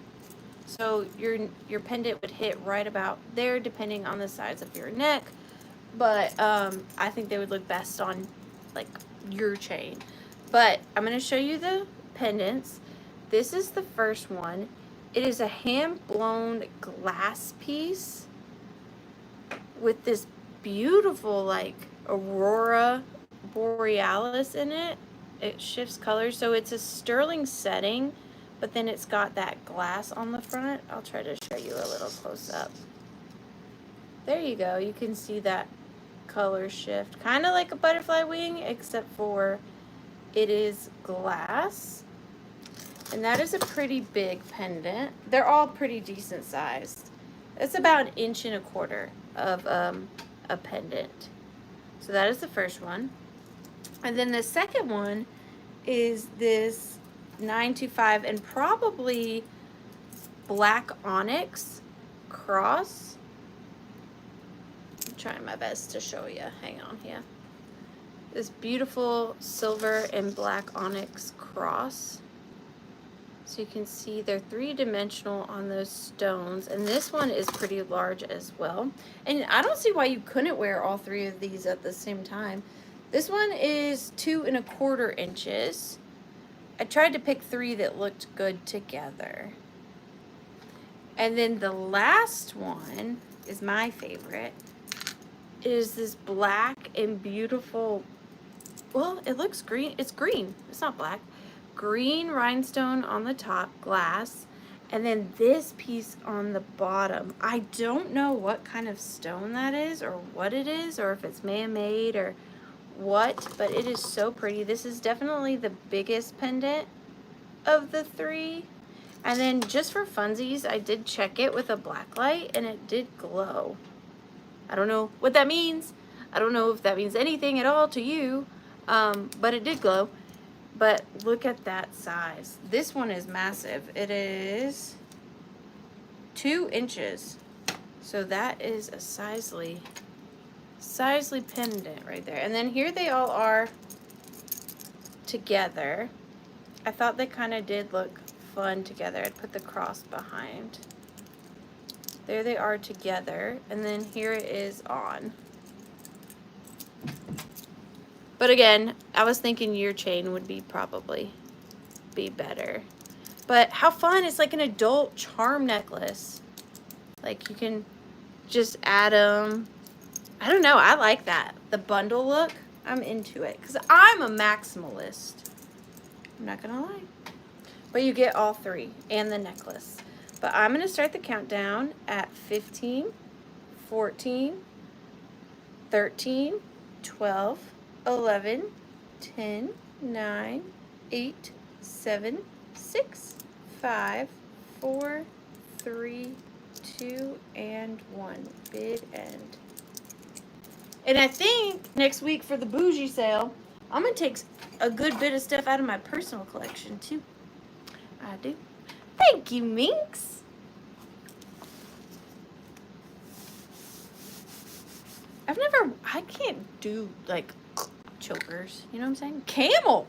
So your pendant would hit right about there depending on the size of your neck. But I think they would look best on like your chain. But I'm going to show you the pendants. This is the first one. It is a hand-blown glass piece with this beautiful like aurora borealis in it. It shifts colors. So it's a sterling setting, but then it's got that glass on the front. I'll try to show you a little close up. There you go. You can see that color shift. Kind of like a butterfly wing, except for it is glass. And that is a pretty big pendant. They're all pretty decent sized. It's about 1.25 inches of a pendant. So that is the first one. And then the second one is this 925 and probably black onyx cross. I'm trying my best to show you. Hang on here. This beautiful silver and black onyx cross. So you can see they're 3-dimensional on those stones. And this one is pretty large as well. And I don't see why you couldn't wear all 3 of these at the same time. This one is 2¼ inches. I tried to pick 3 that looked good together. And then the last one is my favorite. It is this black and beautiful, well, it looks green. It's green. It's not black. Green rhinestone on the top, glass, and then this piece on the bottom. I don't know what kind of stone that is or what it is or if it's man-made or what, but it is so pretty. This is definitely the biggest pendant of the 3. And then just for funsies, I did check it with a black light and it did glow. I don't know what that means. I don't know if that means anything at all to you, but it did glow. But look at that size. This one is massive. It is 2 inches. So that is a sizely pendant right there. And then here they all are together. I thought they kind of did look fun together. I'd put the cross behind. There they are together. And then here it is on. But again, I was thinking your chain would probably be better. But how fun. It's like an adult charm necklace. Like you can just add them. I don't know. I like that. The bundle look. I'm into it. Because I'm a maximalist. I'm not going to lie. But you get all 3 and the necklace. But I'm going to start the countdown at 15, 14, 13, 12, 11, 10, 9, 8, 7, 6, 5, 4, 3, 2 and 1 bid end. And I think next week for the bougie sale, I'm going to take a good bit of stuff out of my personal collection too. I do. Thank you, Minx. I can't do like chokers. You know what I'm saying? Camel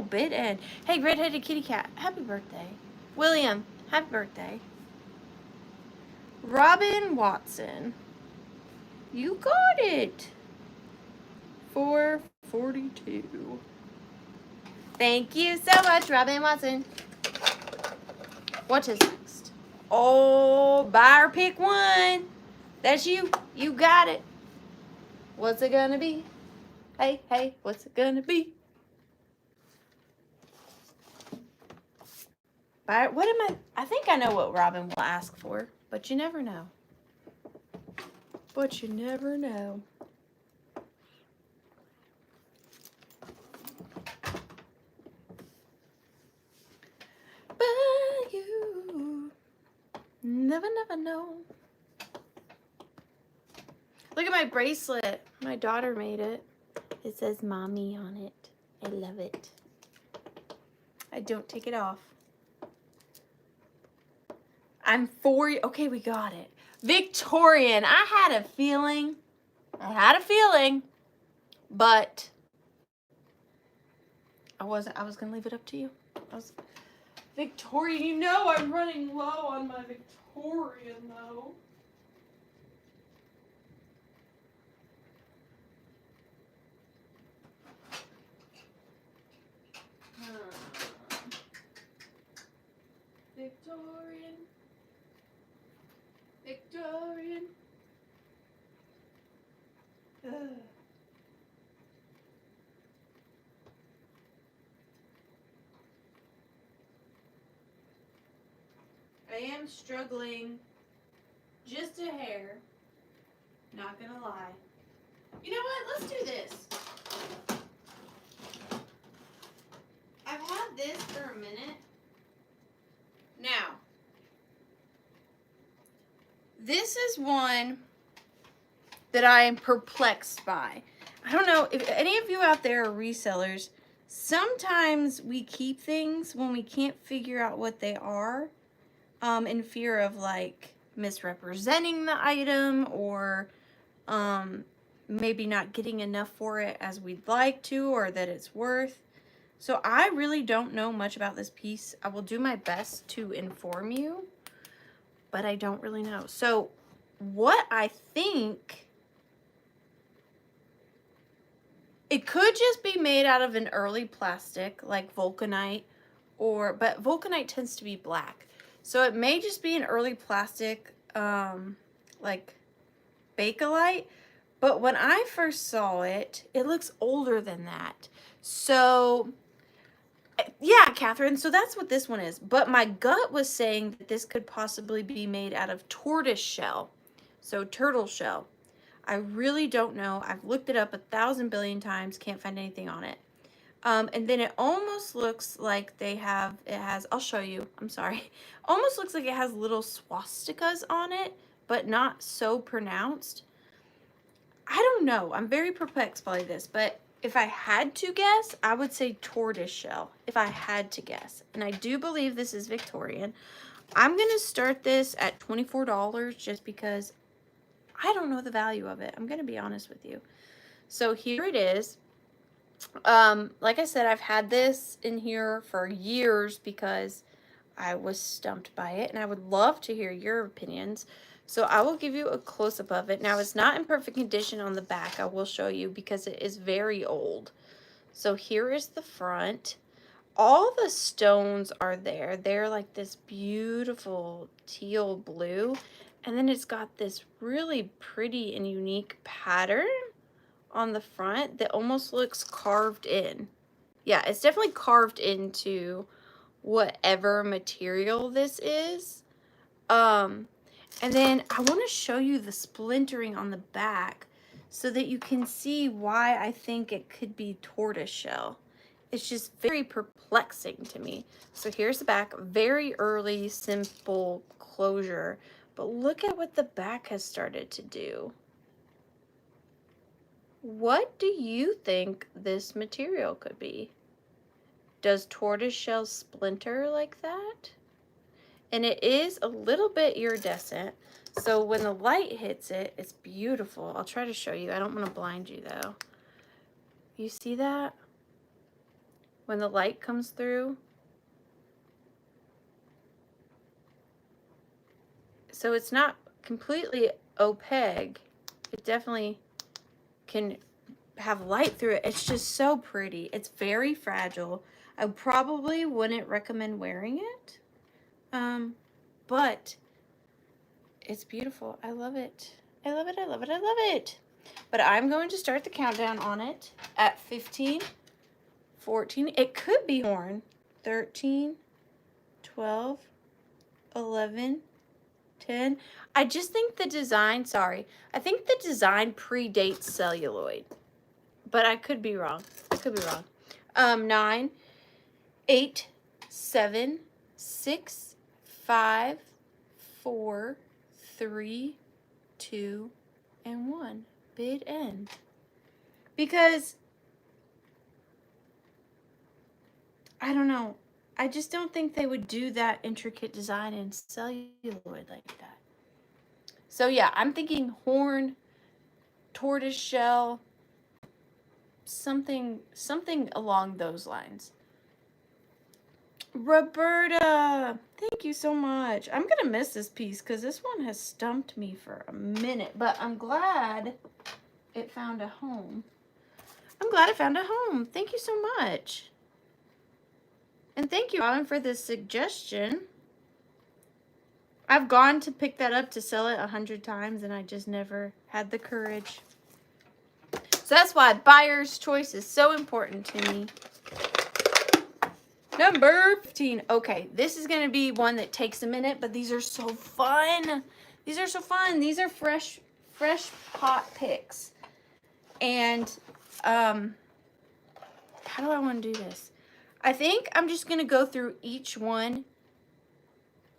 bid end. Hey, redheaded kitty cat, happy birthday. William, happy birthday. Robin Watson, you got it. 442. Thank you so much, Robin Watson. What is next? Oh, buy or pick one. That's you. You got it. What's it gonna be? Hey, hey, what's it gonna be? Buy, what am I think I know what Robin will ask for, but you never know. But you never know. But you never know. Look at my bracelet. My daughter made it. It says mommy on it. I love it. I don't take it off. I'm 4. Okay, we got it. Victorian. I had a feeling, but I was gonna leave it up to you. Victorian, you know I'm running low on my Victorian though. Victorian. I am struggling just a hair. Not gonna lie. You know what? Let's do this. I've had this for a minute. Now, this is one that I am perplexed by. I don't know if any of you out there are resellers. Sometimes we keep things when we can't figure out what they are, in fear of like misrepresenting the item or maybe not getting enough for it as we'd like to or that it's worth. So I really don't know much about this piece. I will do my best to inform you, but I don't really know. So what I think, it could just be made out of an early plastic like vulcanite, but vulcanite tends to be black. So it may just be an early plastic like Bakelite. But when I first saw it, it looks older than that. So yeah, Catherine, so that's what this one is. But my gut was saying that this could possibly be made out of tortoise shell. So turtle shell. I really don't know. I've looked it up 1,000 billion times. Can't find anything on it. And then it almost looks like it has, I'll show you. I'm sorry. Almost looks like it has little swastikas on it, but not so pronounced. I don't know. I'm very perplexed by this, but if I had to guess, I would say tortoise shell, if I had to guess. And I do believe this is Victorian. I'm going to start this at $24 just because I don't know the value of it. I'm going to be honest with you. So here it is. Like I said, I've had this in here for years because I was stumped by it, and I would love to hear your opinions. So I will give you a close-up of it. Now, it's not in perfect condition on the back. I will show you because it is very old. So here is the front. All the stones are there. They're like this beautiful teal blue. And then it's got this really pretty and unique pattern on the front that almost looks carved in. Yeah, it's definitely carved into whatever material this is. And then I want to show you the splintering on the back so that you can see why I think it could be tortoise shell. It's just very perplexing to me. So here's the back, very early, simple closure, But look at what the back has started to do. What do you think this material could be? Does tortoiseshell splinter like that? And it is a little bit iridescent, so when the light hits it, it's beautiful. I'll try to show you. I don't want to blind you though. You see that? When the light comes through. So it's not completely opaque. It definitely can have light through it. It's just so pretty. It's very fragile. I probably wouldn't recommend wearing it. But it's beautiful. I love it. I love it. I love it. I love it. But I'm going to start the countdown on it at 15, 14. It could be horn. 13, 12, 11, 10. I just think the design, I think the design predates celluloid. But I could be wrong. I could be wrong. 9, 8, 7, 6, 5, 4, 3, 2, and 1. Bid end. Because I don't know. I just don't think they would do that intricate design in celluloid like that. So yeah, I'm thinking horn, tortoise shell, something along those lines. Roberta, thank you so much. I'm gonna miss this piece because this one has stumped me for a minute, but I'm glad it found a home. I'm glad it found a home. Thank you so much. And thank you, Robin, for this suggestion. I've gone to pick that up to sell it 100 times and I just never had the courage. So that's why buyer's choice is so important to me. Number 15. Okay, this is going to be one that takes a minute, but these are so fun. These are so fun. These are fresh pot picks. And how do I want to do this? I think I'm just going to go through each one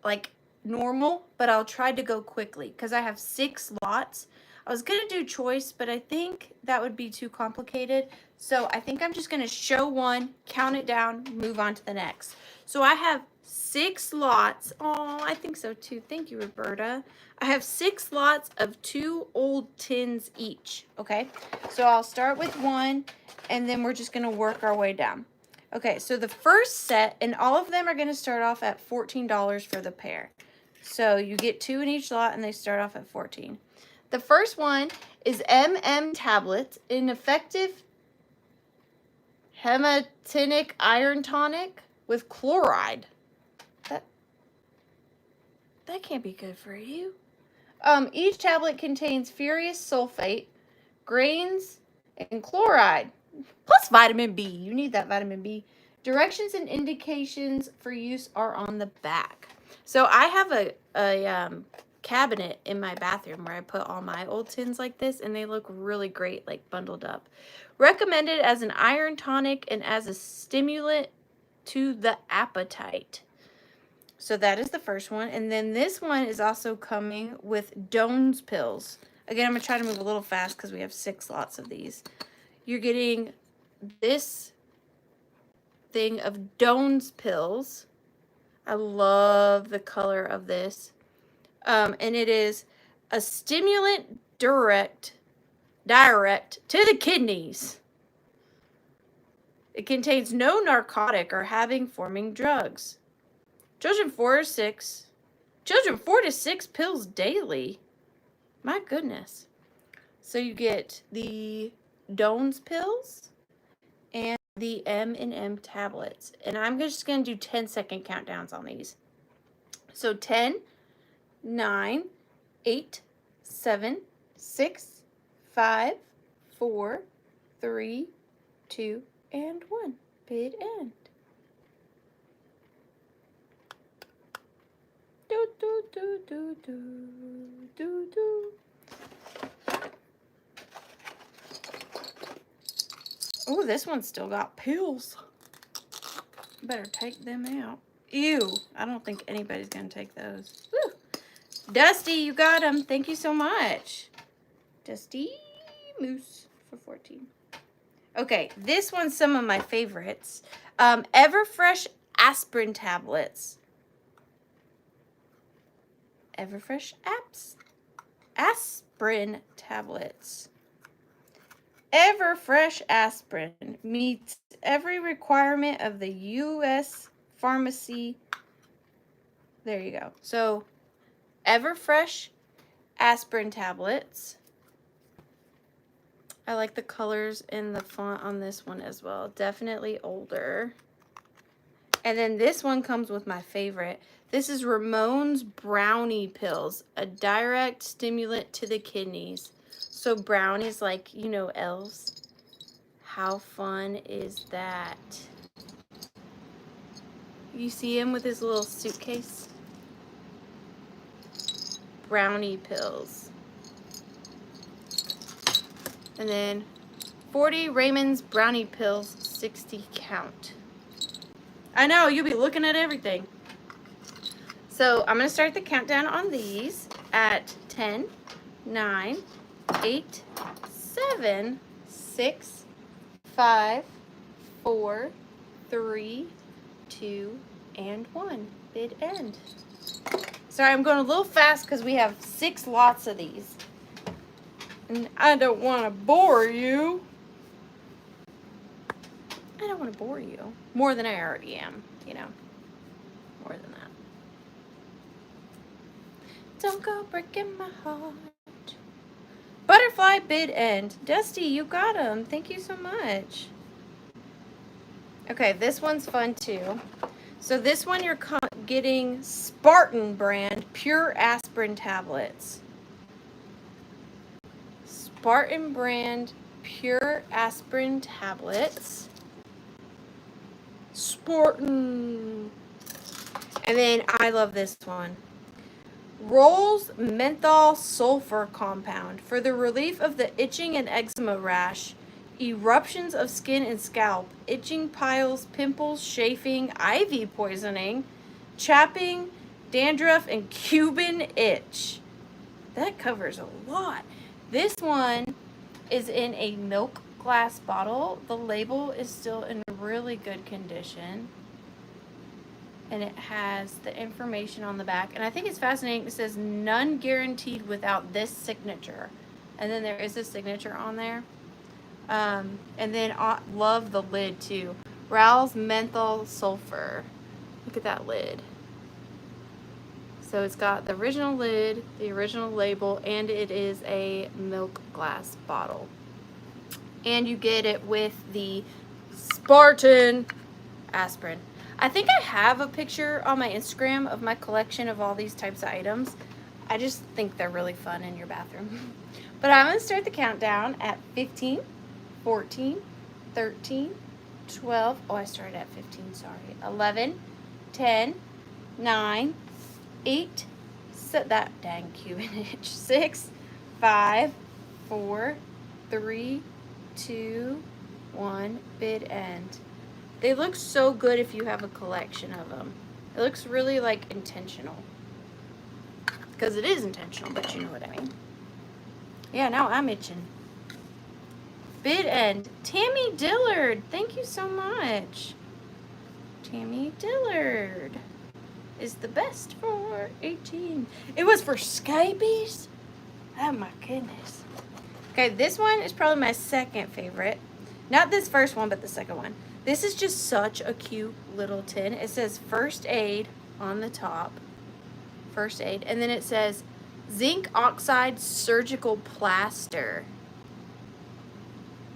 like normal, but I'll try to go quickly because I have 6 lots. I was going to do choice, but I think that would be too complicated. So I think I'm just going to show one, count it down, move on to the next. So I have 6 lots. Oh, I think so too. Thank you, Roberta. I have 6 lots of 2 old tins each. Okay, so I'll start with one and then we're just going to work our way down. Okay, so the first set, and all of them are going to start off at $14 for the pair. So you get 2 in each lot and they start off at $14. The first one is tablets, an effective hematinic iron tonic with chloride. That can't be good for you. Each tablet contains ferrous sulfate, grains, and chloride, plus vitamin B. You need that vitamin B. Directions and indications for use are on the back. So I have a cabinet in my bathroom where I put all my old tins like this, and they look really great, like bundled up. Recommended as an iron tonic and as a stimulant to the appetite. So that is the first one. And then this one is also coming with Doan's pills. Again, I'm going to try to move a little fast because we have 6 lots of these. You're getting this thing of Doan's pills. I love the color of this. And it is a stimulant direct to the kidneys. It contains no narcotic or habit-forming drugs. Children 4 to 6 pills daily. My goodness. So you get the Doan's pills and the M&M tablets. And I'm just going to do 10-second countdowns on these. So 10, 9, 8, 7, 6, 5, 4, 3, 2, and 1. Bid end. Do, do, do, do, do, do, do. Oh, this one's still got pills. Better take them out. Ew, I don't think anybody's gonna take those. Whew. Dusty, you got them. Thank you so much. Dusty Moose for 14. Okay, this one's some of my favorites. Everfresh aspirin tablets. Everfresh aspirin tablets. Everfresh aspirin meets every requirement of the U.S. pharmacy. There you go. So, Everfresh aspirin tablets. I like the colors and the font on this one as well. Definitely older. And then this one comes with my favorite. This is Ramon's Brownie Pills, a direct stimulant to the kidneys. So brownies, like, you know, elves. How fun is that? You see him with his little suitcase? Brownie pills. And then 40 Raymond's Brownie Pills, 60 count. I know, you'll be looking at everything. So I'm going to start the countdown on these at 10, 9, 8, 7, 6, 5, 4, 3, 2, and 1. Bid end. Sorry, I'm going a little fast because we have 6 lots of these. And I don't want to bore you. I don't want to bore you. More than I already am, you know. More than that. Don't go breaking my heart. Butterfly bid end. Dusty, you got them. Thank you so much. Okay, this one's fun too. So this one you're getting Spartan brand pure aspirin tablets. Spartan brand pure aspirin tablets. Spartan. And then I love this one. Rolls menthol sulfur compound for the relief of the itching and eczema rash, eruptions of skin and scalp, itching piles, pimples, chafing, ivy poisoning, chapping, dandruff, and Cuban itch. That covers a lot. This one is in a milk glass bottle. The label is still in really good condition. And it has the information on the back. And I think it's fascinating. It says none guaranteed without this signature. And then there is a signature on there. And then love the lid too. Ralph's Menthol Sulfur. Look at that lid. So it's got the original lid, the original label, and it is a milk glass bottle. And you get it with the Spartan aspirin. I think I have a picture on my Instagram of my collection of all these types of items. I just think they're really fun in your bathroom. But I'm going to start the countdown at 15, 14, 13, 12. Oh, I started at 15, sorry. 11, 10, 9, 8, that dang Cuban itch. 6, 5, 4, 3, 2, 1. Bid end. They look so good if you have a collection of them. It looks really like intentional. Because it is intentional, but you know what I mean. Yeah, now I'm itching. Bid end. Tammy Dillard. Thank you so much. Tammy Dillard is the best for 18. It was for scabies? Oh my goodness. Okay, this one is probably my second favorite. Not this first one, but the second one. This is just such a cute little tin. It says first aid on the top. First aid. And then it says zinc oxide surgical plaster.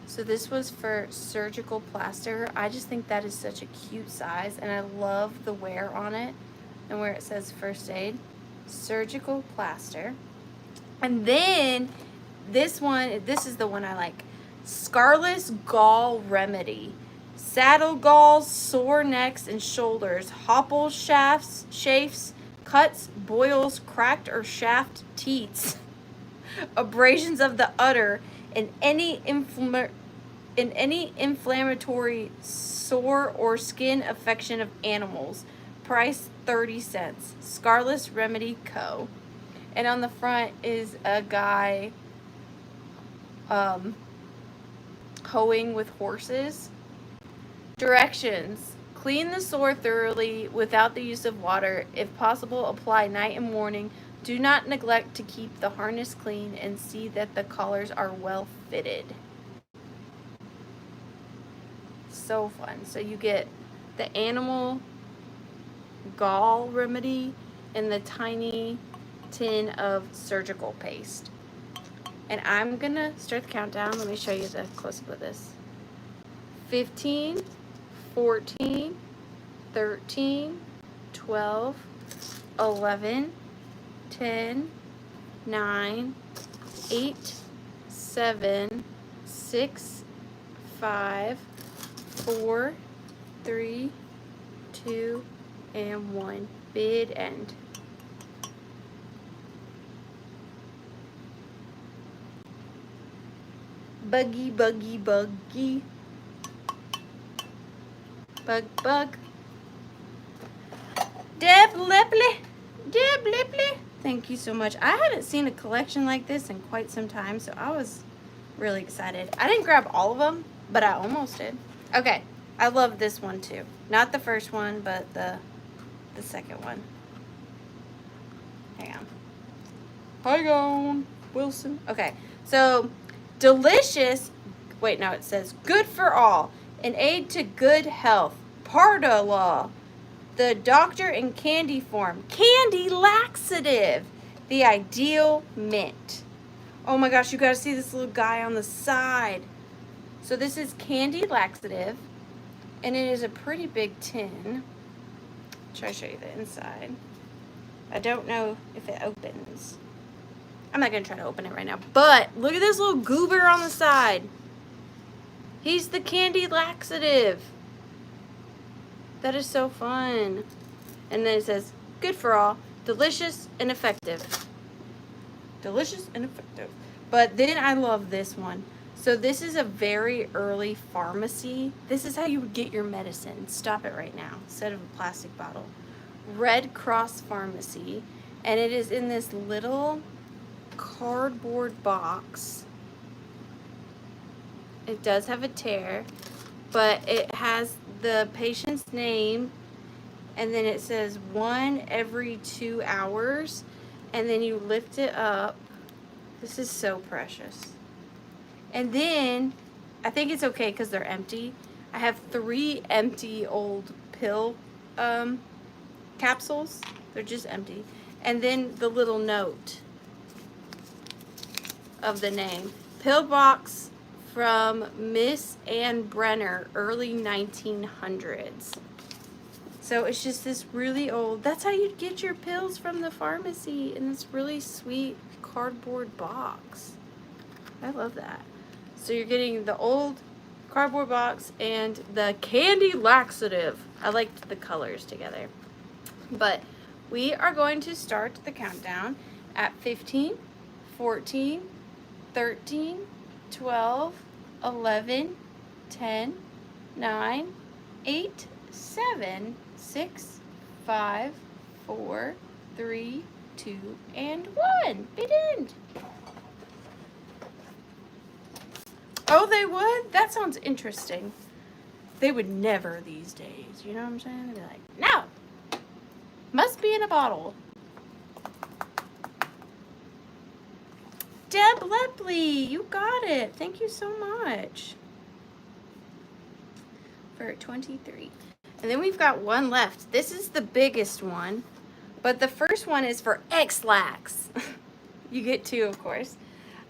So this was for surgical plaster. I just think that is such a cute size. And I love the wear on it. And where it says first aid. Surgical plaster. And then this one, this is the one I like. Scarlet Gall Remedy. Saddle galls, sore necks and shoulders, hopple chafes, cuts, boils, cracked or shaft teats, abrasions of the udder, and any inflammatory sore or skin affection of animals. Price 30 cents. Scarlet Remedy Co. And on the front is a guy hoeing with horses. Directions. Clean the sore thoroughly without the use of water. If possible, apply night and morning. Do not neglect to keep the harness clean and see that the collars are well fitted. So fun. So you get the animal gall remedy and the tiny tin of surgical paste. And I'm gonna start the countdown. Let me show you the close-up of this. 15, 14, 13, 12, 11, 10, 9, 8, 7, 6, 5, 4, 3, 2, and 1. Bid end. Buggy, buggy, buggy. Bug, bug. Deb Lipley. Deb Lipley. Thank you so much. I hadn't seen a collection like this in quite some time, so I was really excited. I didn't grab all of them, but I almost did. Okay, I love this one too. Not the first one, but the second one. Hang on. Hang on, Wilson. Okay, so delicious. Wait, no, it says good for all. An aid to good health. Parda law. The doctor in candy form. Candy laxative. The ideal mint. Oh my gosh, you gotta see this little guy on the side. So this is candy laxative, and it is a pretty big tin. Try to show you the inside. I don't know if it opens. I'm not gonna try to open it right now, but look at this little goober on the side. He's the candy laxative. That is so fun. And then it says, good for all, delicious and effective. Delicious and effective. But then I love this one. So this is a very early pharmacy. This is how you would get your medicine. Stop it right now, instead of a plastic bottle. Red Cross Pharmacy. And it is in this little cardboard box. It does have a tear, but it has the patient's name, and then it says 1 every 2 hours, and then you lift it up. This is so precious. And then, I think it's okay because they're empty. I have 3 empty old pill capsules. They're just empty. And then the little note of the name. Pill box from Miss Ann Brenner, early 1900s. So it's just this really old, that's how you'd get your pills from the pharmacy, in this really sweet cardboard box. I love that. So you're getting the old cardboard box and the candy laxative. I liked the colors together. But we are going to start the countdown at 15, 14, 13, 12, 11, 10, 9, 8, 7, 6, 5, 4, 3, 2, and 1. Bid end. Oh, they would? That sounds interesting. They would never these days. You know what I'm saying? They'd be like, no! Must be in a bottle. Deb Lepley, you got it. Thank you so much. For 23. And then we've got one left. This is the biggest one, but the first one is for X-Lax. You get 2, of course.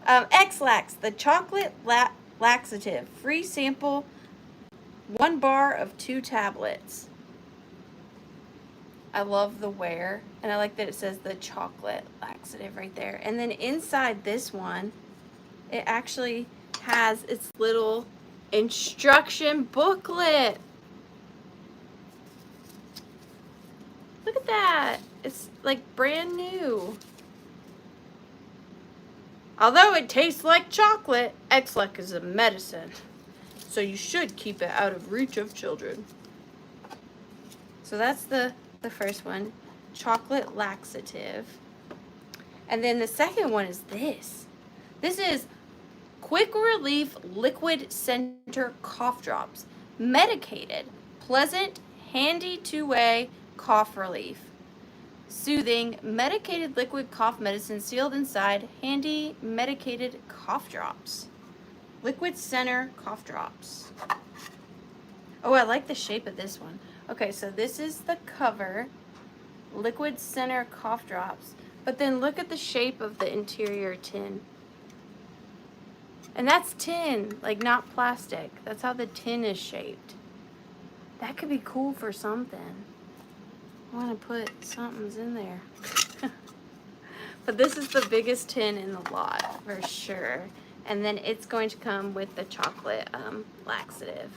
X-Lax, the chocolate laxative. Free sample, 1 bar of 2 tablets. I love the wear, and I like that it says the chocolate laxative right there. And then inside this one, it actually has its little instruction booklet. Look at that. It's like brand new. Although it tastes like chocolate, X-Lax is a medicine, so you should keep it out of reach of children. So that's the first one, chocolate laxative. And then the second one is this. This is Quick Relief Liquid Center Cough Drops. Medicated, pleasant, handy two-way cough relief. Soothing, medicated liquid cough medicine sealed inside handy medicated cough drops. Liquid Center Cough Drops. Oh, I like the shape of this one. Okay, so this is the cover. Liquid Center Cough Drops. But then look at the shape of the interior tin. And that's tin, like not plastic. That's how the tin is shaped. That could be cool for something. I want to put something's in there. But this is the biggest tin in the lot for sure. And then it's going to come with the chocolate laxative.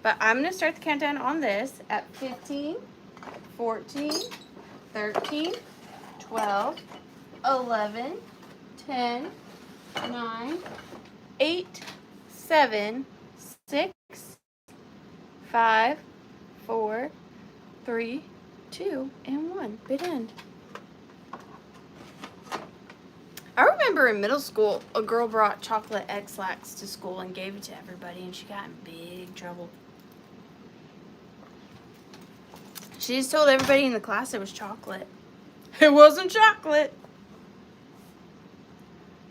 But I'm going to start the countdown on this at 15, 14, 13, 12, 11, 10, 9, 8, 7, 6, 5, 4, 3, 2, and 1. Bit end. I remember in middle school, a girl brought chocolate X-Lax to school and gave it to everybody, and she got in big trouble. She just told everybody in the class it was chocolate. It wasn't chocolate.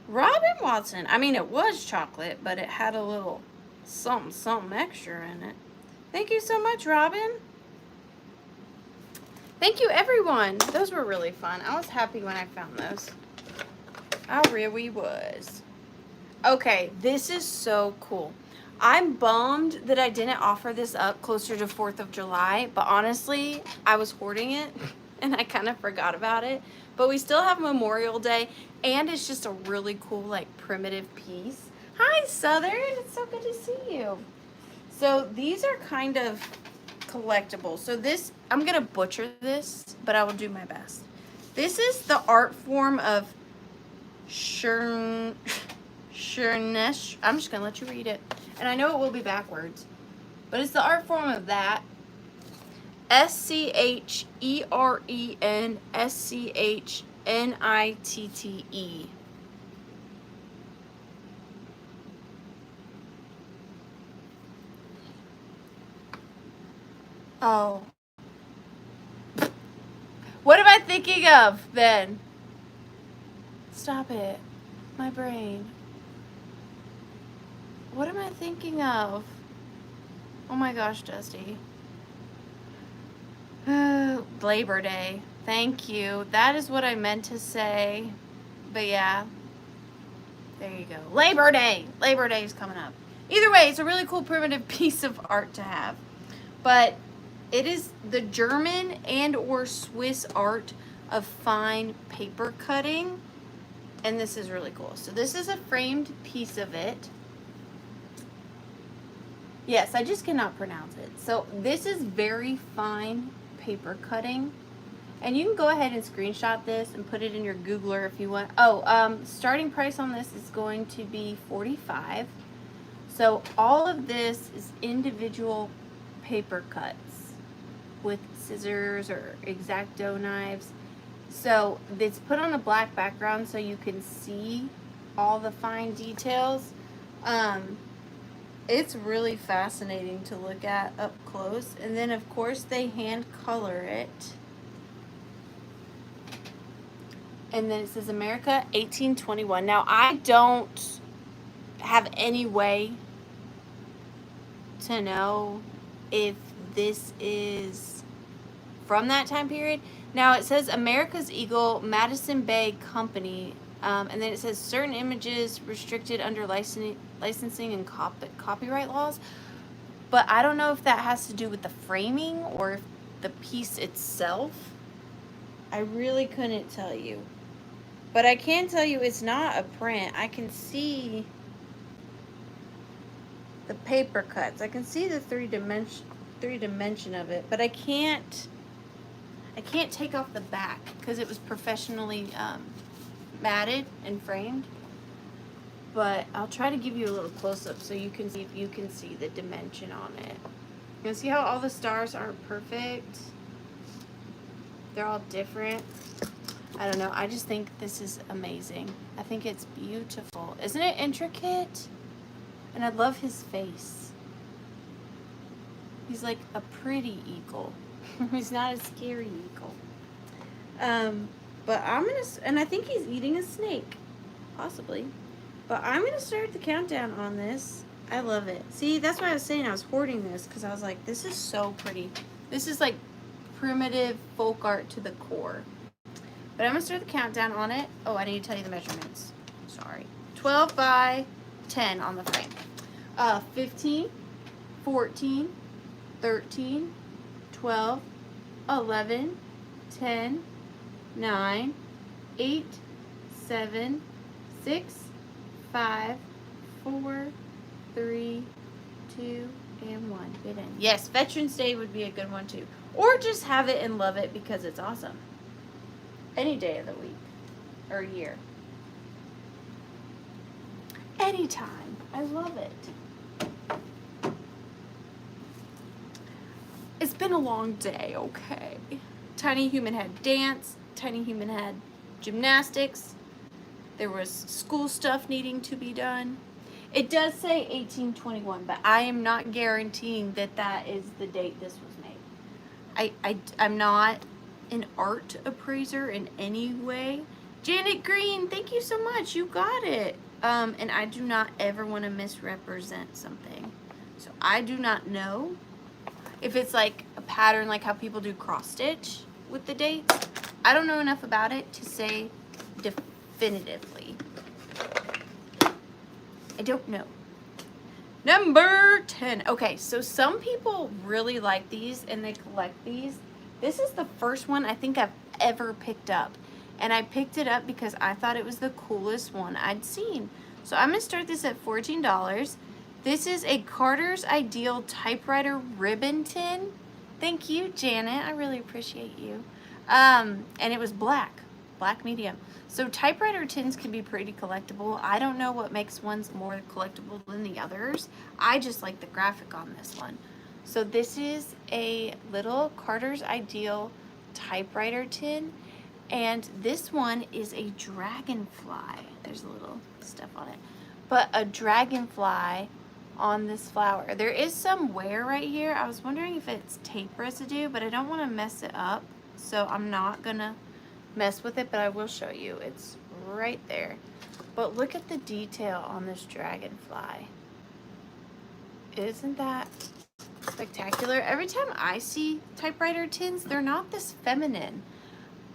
Robin Watson. I mean, it was chocolate, but it had a little something extra in it. Thank you so much, Robin. Thank you, everyone. Those were really fun. I was happy when I found those. I really was. Okay, this is so cool. I'm bummed that I didn't offer this up closer to 4th of July, but honestly, I was hoarding it and I kind of forgot about it. But we still have Memorial Day, and it's just a really cool, like, primitive piece. Hi, Southern. It's so good to see you. So these are kind of collectible. So this, I'm going to butcher this, but I will do my best. This is the art form of Schernesch. I'm just going to let you read it. And I know it will be backwards, but it's the art form of that. SCHERENSCHNITTE. Oh. What am I thinking of then? Stop it. My brain. What am I thinking of? Oh my gosh, Dusty. Labor Day. Thank you. That is what I meant to say. But yeah. There you go. Labor Day. Labor Day is coming up. Either way, it's a really cool primitive piece of art to have. But it is the German and or Swiss art of fine paper cutting. And this is really cool. So this is a framed piece of it. Yes, I just cannot pronounce it. So this is very fine paper cutting. And you can go ahead and screenshot this and put it in your Googler if you want. Oh, starting price on this is going to be $45. So all of this is individual paper cuts with scissors or X-Acto knives. So it's put on a black background so you can see all the fine details. It's really fascinating to look at up close. And then of course they hand color it. And then it says America 1821. Now I don't have any way to know if this is from that time period. Now it says America's Eagle, Madison Bay Company, and then it says certain images restricted under licensing and copyright laws. But I don't know if that has to do with the framing or if the piece itself. I really couldn't tell you. But I can tell you it's not a print. I can see the paper cuts. I can see the three dimension of it, but I can't take off the back because it was professionally matted and framed. But I'll try to give you a little close-up so you can see if you can see the dimension on it. You can see how all the stars aren't perfect. They're all different. I don't know. I just think this is amazing. I think it's beautiful. Isn't it intricate? And I love his face. He's like a pretty eagle. He's not a scary eagle. But I'm gonna, and I think he's eating a snake, possibly. But I'm gonna start the countdown on this. I love it. See, that's why I was saying I was hoarding this, because I was like, this is so pretty. This is like primitive folk art to the core. But I'm gonna start the countdown on it. Oh, I need to tell you the measurements. Sorry. 12 by 10 on the frame. 15, 14, 13, 12, 11, 10, 9, 8, 7, 6, 5, 4, 3, 2, and 1. Good end. Yes, Veterans Day would be a good one too. Or just have it and love it because it's awesome. Any day of the week or year. Anytime. I love it. It's been a long day, okay? Tiny Human had dance. Tiny Human had gymnastics. There was school stuff needing to be done. It does say 1821, but I am not guaranteeing that that is the date this was made. I'm not an art appraiser in any way. Janet Green, thank you so much. You got it. And I do not ever want to misrepresent something. So I do not know if it's like a pattern, like how people do cross stitch with the dates. I don't know enough about it to say definitively. I don't know. Number 10. Okay, so some people really like these and they collect these. This is the first one I think I've ever picked up. And I picked it up because I thought it was the coolest one I'd seen. So I'm going to start this at $14. This is a Carter's Ideal typewriter ribbon tin. Thank you, Janet. I really appreciate you. And it was black medium. So typewriter tins can be pretty collectible. I don't know what makes ones more collectible than the others. I just like the graphic on this one. So this is a little Carter's Ideal typewriter tin. And this one is a dragonfly. There's a little stuff on it. But a dragonfly on this flower. There is some wear right here. I was wondering if it's tape residue, but I don't want to mess it up. So I'm not going to mess with it, but I will show you. It's right there. But look at the detail on this dragonfly. Isn't that spectacular? Every time I see typewriter tins, they're not this feminine.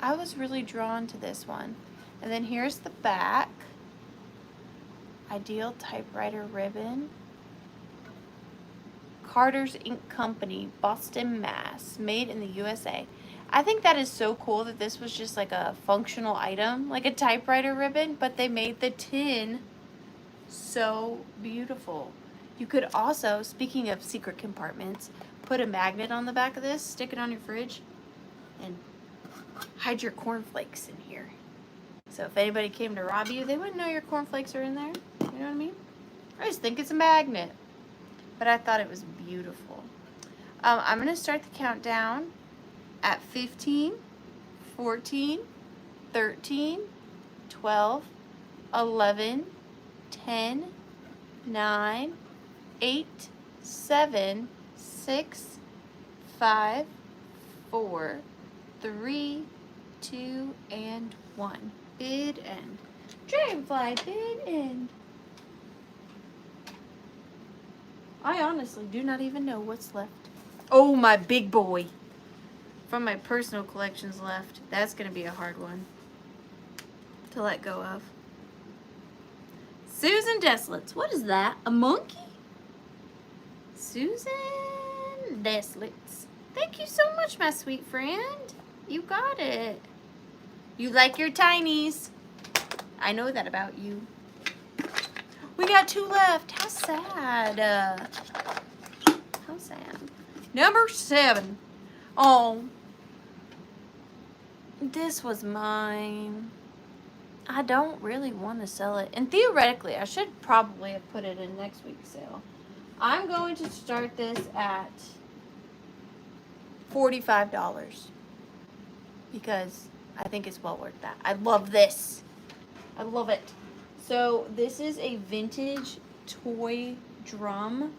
I was really drawn to this one. And then here's the back. Ideal typewriter ribbon. Carter's Ink Company, Boston, Mass. Made in the USA. I think that is so cool that this was just like a functional item, like a typewriter ribbon, but they made the tin so beautiful. You could also, speaking of secret compartments, put a magnet on the back of this, stick it on your fridge, and hide your cornflakes in here. So if anybody came to rob you, they wouldn't know your cornflakes are in there. You know what I mean? I just think it's a magnet. But I thought it was beautiful. I'm going to start the countdown at 15, 14, 13, 12, 11, 10, 9, 8, 7, 6, 5, 4, 3, 2, and 1. Bid end. Dragonfly, bid end. I honestly do not even know what's left. Oh, my big boy. From my personal collections left. That's going to be a hard one to let go of. Susan Deslitz. What is that? A monkey? Susan Deslitz. Thank you so much, my sweet friend. You got it. You like your tinies. I know that about you. We got 2 left. How sad. How sad. Number 7. Oh. This was mine. I don't really want to sell it. And theoretically, I should probably have put it in next week's sale. I'm going to start this at $45. Because I think it's well worth that. I love this. I love it. So this is a vintage toy drum.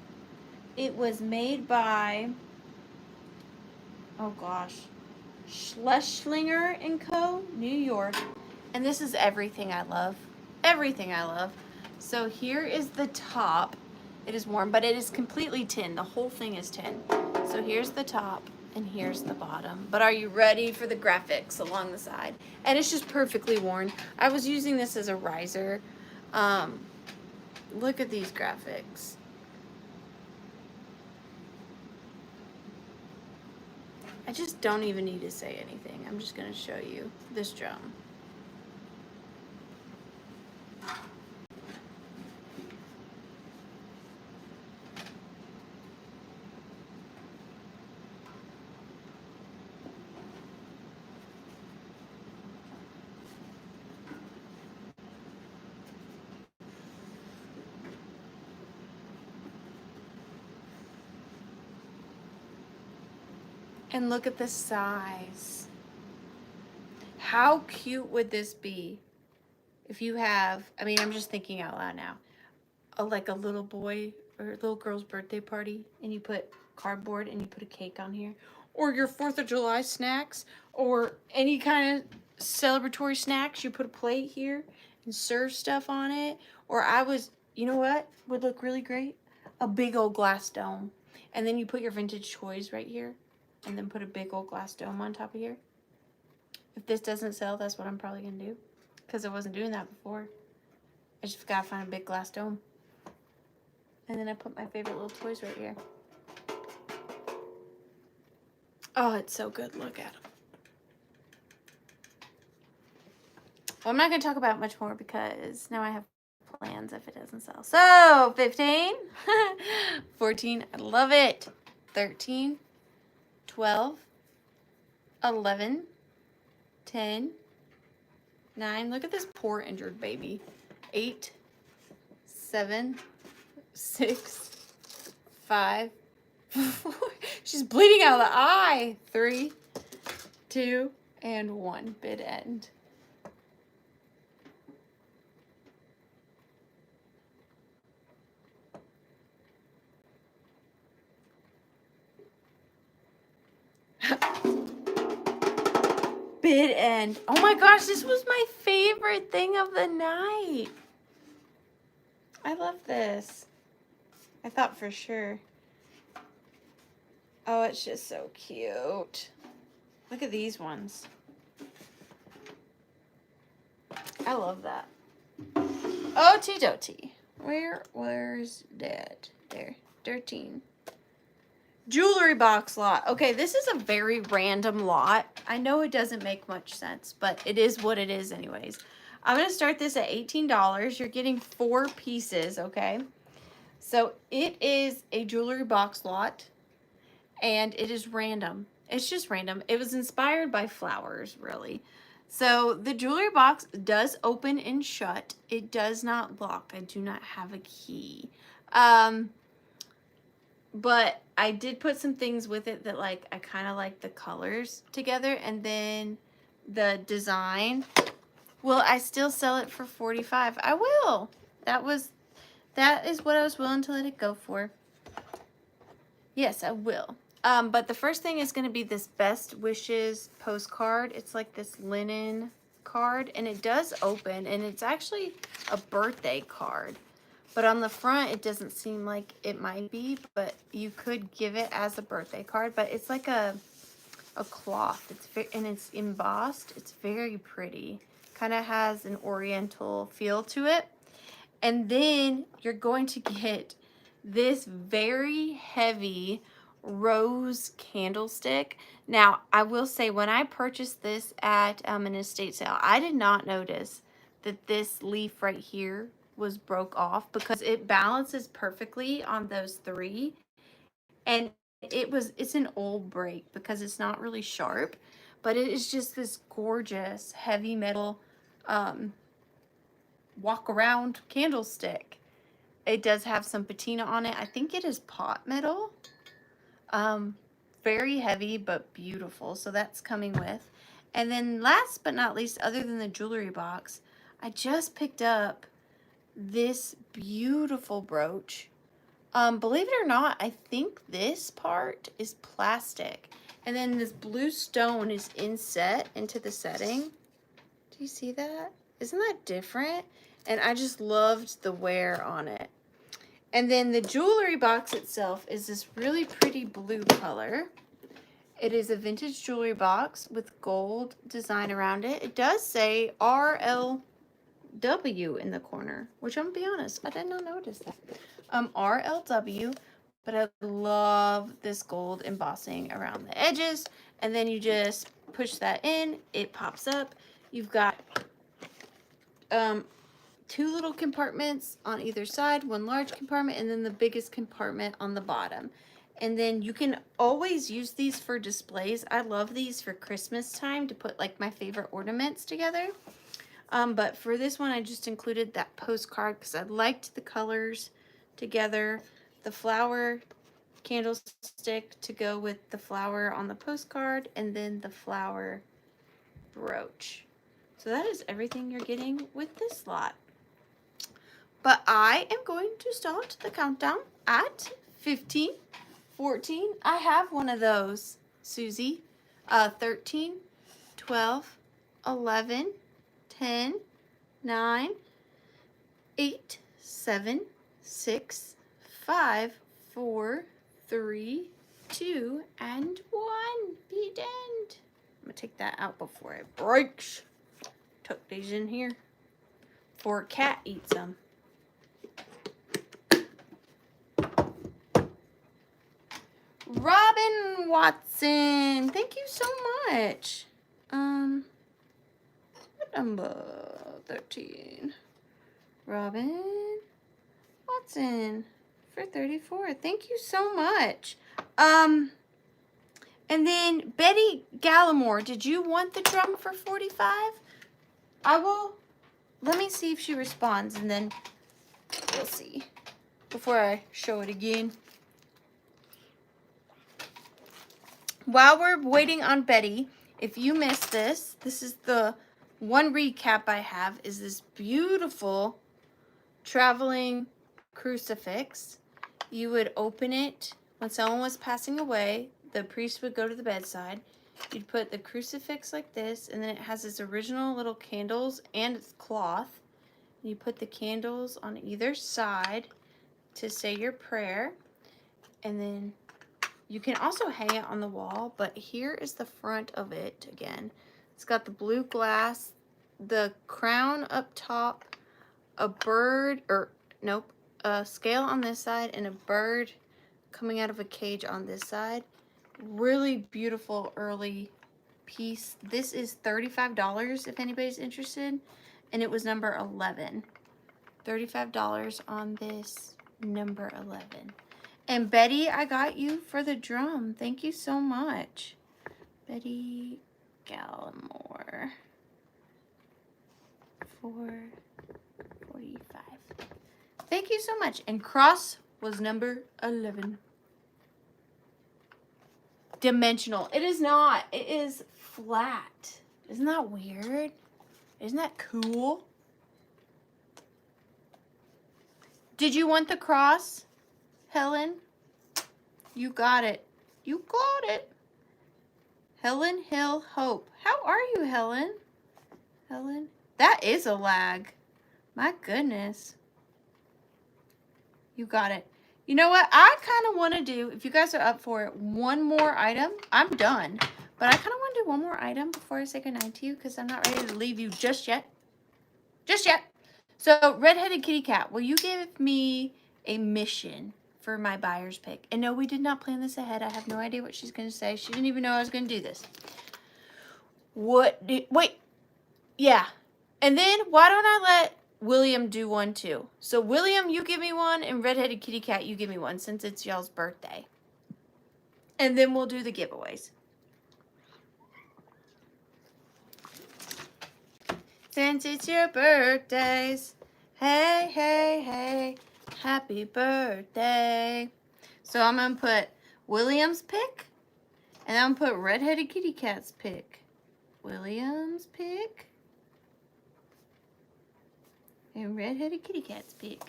It was made by, oh gosh, Schlesinger and Co., New York. And this is everything I love. Everything I love. So here is the top. It is warm, but it is completely tin. The whole thing is tin. So here's the top and here's the bottom. But are you ready for the graphics along the side? And it's just perfectly worn. I was using this as a riser. Look at these graphics. I just don't even need to say anything. I'm just going to show you this drum. And look at the size. How cute would this be if you have, I mean, I'm just thinking out loud now, like a little boy or little girl's birthday party, and you put cardboard and you put a cake on here, or your 4th of July snacks, or any kind of celebratory snacks, you put a plate here and serve stuff on it. Or you know what would look really great? A big old glass dome. And then you put your vintage toys right here, and then put a big old glass dome on top of here. If this doesn't sell, that's what I'm probably gonna do, because I wasn't doing that before. I just gotta find a big glass dome. And then I put my favorite little toys right here. Oh, it's so good. Look at them. Well, I'm not gonna talk about it much more because now I have plans if it doesn't sell. So 15, 14, I love it. 13, 12, 11, 10, 9, look at this poor injured baby. 8, 7, 6, 5, 4. She's bleeding out of the eye. 3, 2, and 1. Bid end. Bid end. Oh my gosh, this was my favorite thing of the night. I love this. I thought for sure. Oh, it's just so cute. Look at these ones. I love that. Okie dokie. Where's Dad? There. 13. Jewelry box lot. Okay, this is a very random lot. I know it doesn't make much sense, but it is what it is anyways. I'm going to start this at $18. You're getting 4 pieces, okay? So it is a jewelry box lot, and it is random. It's just random. It was inspired by flowers, really. So the jewelry box does open and shut. It does not lock. I do not have a key. But I did put some things with it that, like, I kind of like the colors together, and then the design. Will I still sell it for $45? I will. That is what I was willing to let it go for. Yes, I will. But the first thing is going to be this Best Wishes postcard. It's like this linen card, and it does open, and it's actually a birthday card. But on the front, it doesn't seem like it might be, but you could give it as a birthday card. But it's like a cloth. And it's embossed. It's very pretty. Kind of has an oriental feel to it. And then you're going to get this very heavy rose candlestick. Now, I will say, when I purchased this at an estate sale, I did not notice that this leaf right here was broke off, because it balances perfectly on those 3. And it's an old break because it's not really sharp, but it is just this gorgeous heavy metal walk around candlestick. It does have some patina on it. I think it is pot metal. Very heavy but beautiful. So that's coming with. And then last but not least, other than the jewelry box, I just picked up this beautiful brooch. Believe it or not, I think this part is plastic. And then this blue stone is inset into the setting. Do you see that? Isn't that different? And I just loved the wear on it. And then the jewelry box itself is this really pretty blue color. It is a vintage jewelry box with gold design around it. It does say RLW in the corner, which I'm gonna be honest, I did not notice that. RLW, but I love this gold embossing around the edges. And then you just push that in, it pops up. You've got two little compartments on either side, one large compartment, and then the biggest compartment on the bottom. And then you can always use these for displays. I love these for Christmas time to put like my favorite ornaments together. But for this one, I just included that postcard because I liked the colors together. The flower candlestick to go with the flower on the postcard, and then the flower brooch. So that is everything you're getting with this lot. But I am going to start the countdown at 15, 14. I have one of those, Susie. 13, 12, 11, 10, 9, 8, 7, 6, 5, 4, 3, 2, and 1. Be done. I'm going to take that out before it breaks. Tuck these in here before a cat eats them. Robin Watson, thank you so much. What number? 13. Robin Watson for 34. Thank you so much. And then Betty Gallimore, did you want the drum for 45? Let me see if she responds, and then we'll see before I show it again. While we're waiting on Betty, if you missed this, this is the one recap I have, is this beautiful traveling crucifix. You would open it when someone was passing away. The priest would go to the bedside. You'd put the crucifix like this, and then it has its original little candles and its cloth. You put the candles on either side to say your prayer, and then you can also hang it on the wall, but here is the front of it again. It's got the blue glass, the crown up top, a bird, a scale on this side, and a bird coming out of a cage on this side. Really beautiful early piece. This is $35 if anybody's interested, and it was number 11. $35 on this number 11. And Betty, I got you for the drum. Thank you so much. Betty Gallimore for 45. Thank you so much. And cross was number 11. Dimensional. It is not. It is flat. Isn't that weird? Isn't that cool? Did you want the cross, Helen? You got it. You got it. Helen Hill Hope. How are you, Helen? Helen? That is a lag. My goodness. You got it. You know what? I kind of want to do, if you guys are up for it, one more item. I'm done. But I kind of want to do one more item before I say goodnight to you because I'm not ready to leave you just yet. Just yet. So, Redheaded Kitty Cat, will you give me a mission for my buyer's pick? And no, we did not plan this ahead. I have no idea what she's going to say. She didn't even know I was going to do this. Wait. Yeah. And then, why don't I let William do one too? So, William, you give me one, and Redheaded Kitty Cat, you give me one, since it's y'all's birthday. And then we'll do the giveaways. Since it's your birthdays, hey, hey, hey, happy birthday. So I'm going to put William's pick, and I'm going to put Redheaded Kitty Cat's pick. William's pick. And Redheaded Kitty Cat's pick.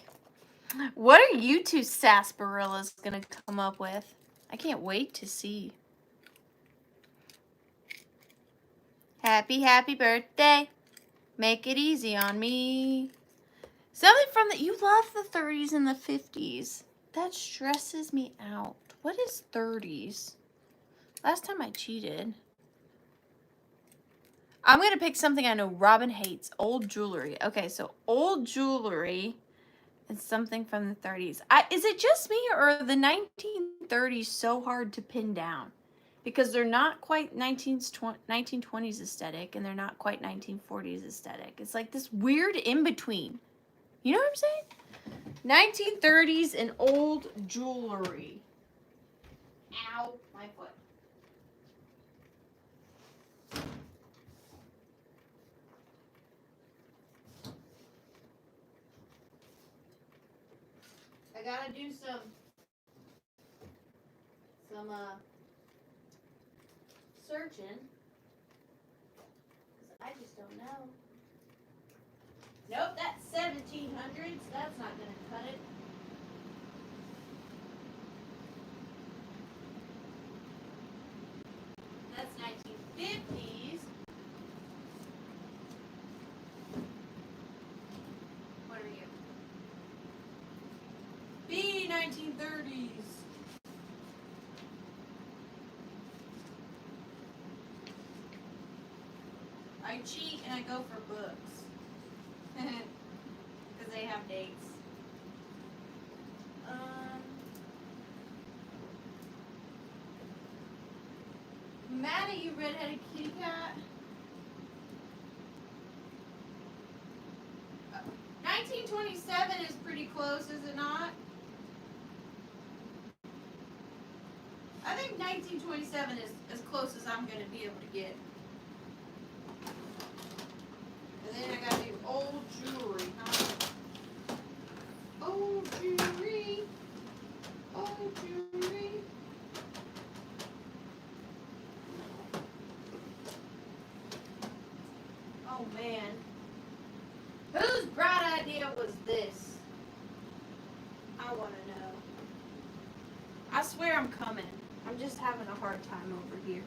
What are you two sarsaparillas gonna come up with? I can't wait to see. Happy birthday. Make it easy on me. Something from the, you love the 30s and the 50s. That stresses me out. What is 30s? Last time I cheated. I'm going to pick something I know Robin hates. Old jewelry. Okay, so old jewelry and something from the 30s. Is it just me, or are the 1930s so hard to pin down? Because they're not quite 1920s aesthetic, and they're not quite 1940s aesthetic. It's like this weird in-between. You know what I'm saying? 1930s and old jewelry. Ow, my foot. I gotta do some searching, because I just don't know. Nope, that's 1700s. That's not gonna cut it. That's 1950s. What are you? B 1930s. I cheat and I go for books. Because they have dates. Mad at you, Redheaded Kitty Cat. 1927 is pretty close, is it not? I think 1927 is as close as I'm going to be able to get. And then I got to do old jewelry, huh? Old jewelry. Old jewelry. Oh, man. Whose bright idea was this? I want to know. I swear I'm coming. I'm just having a hard time over here.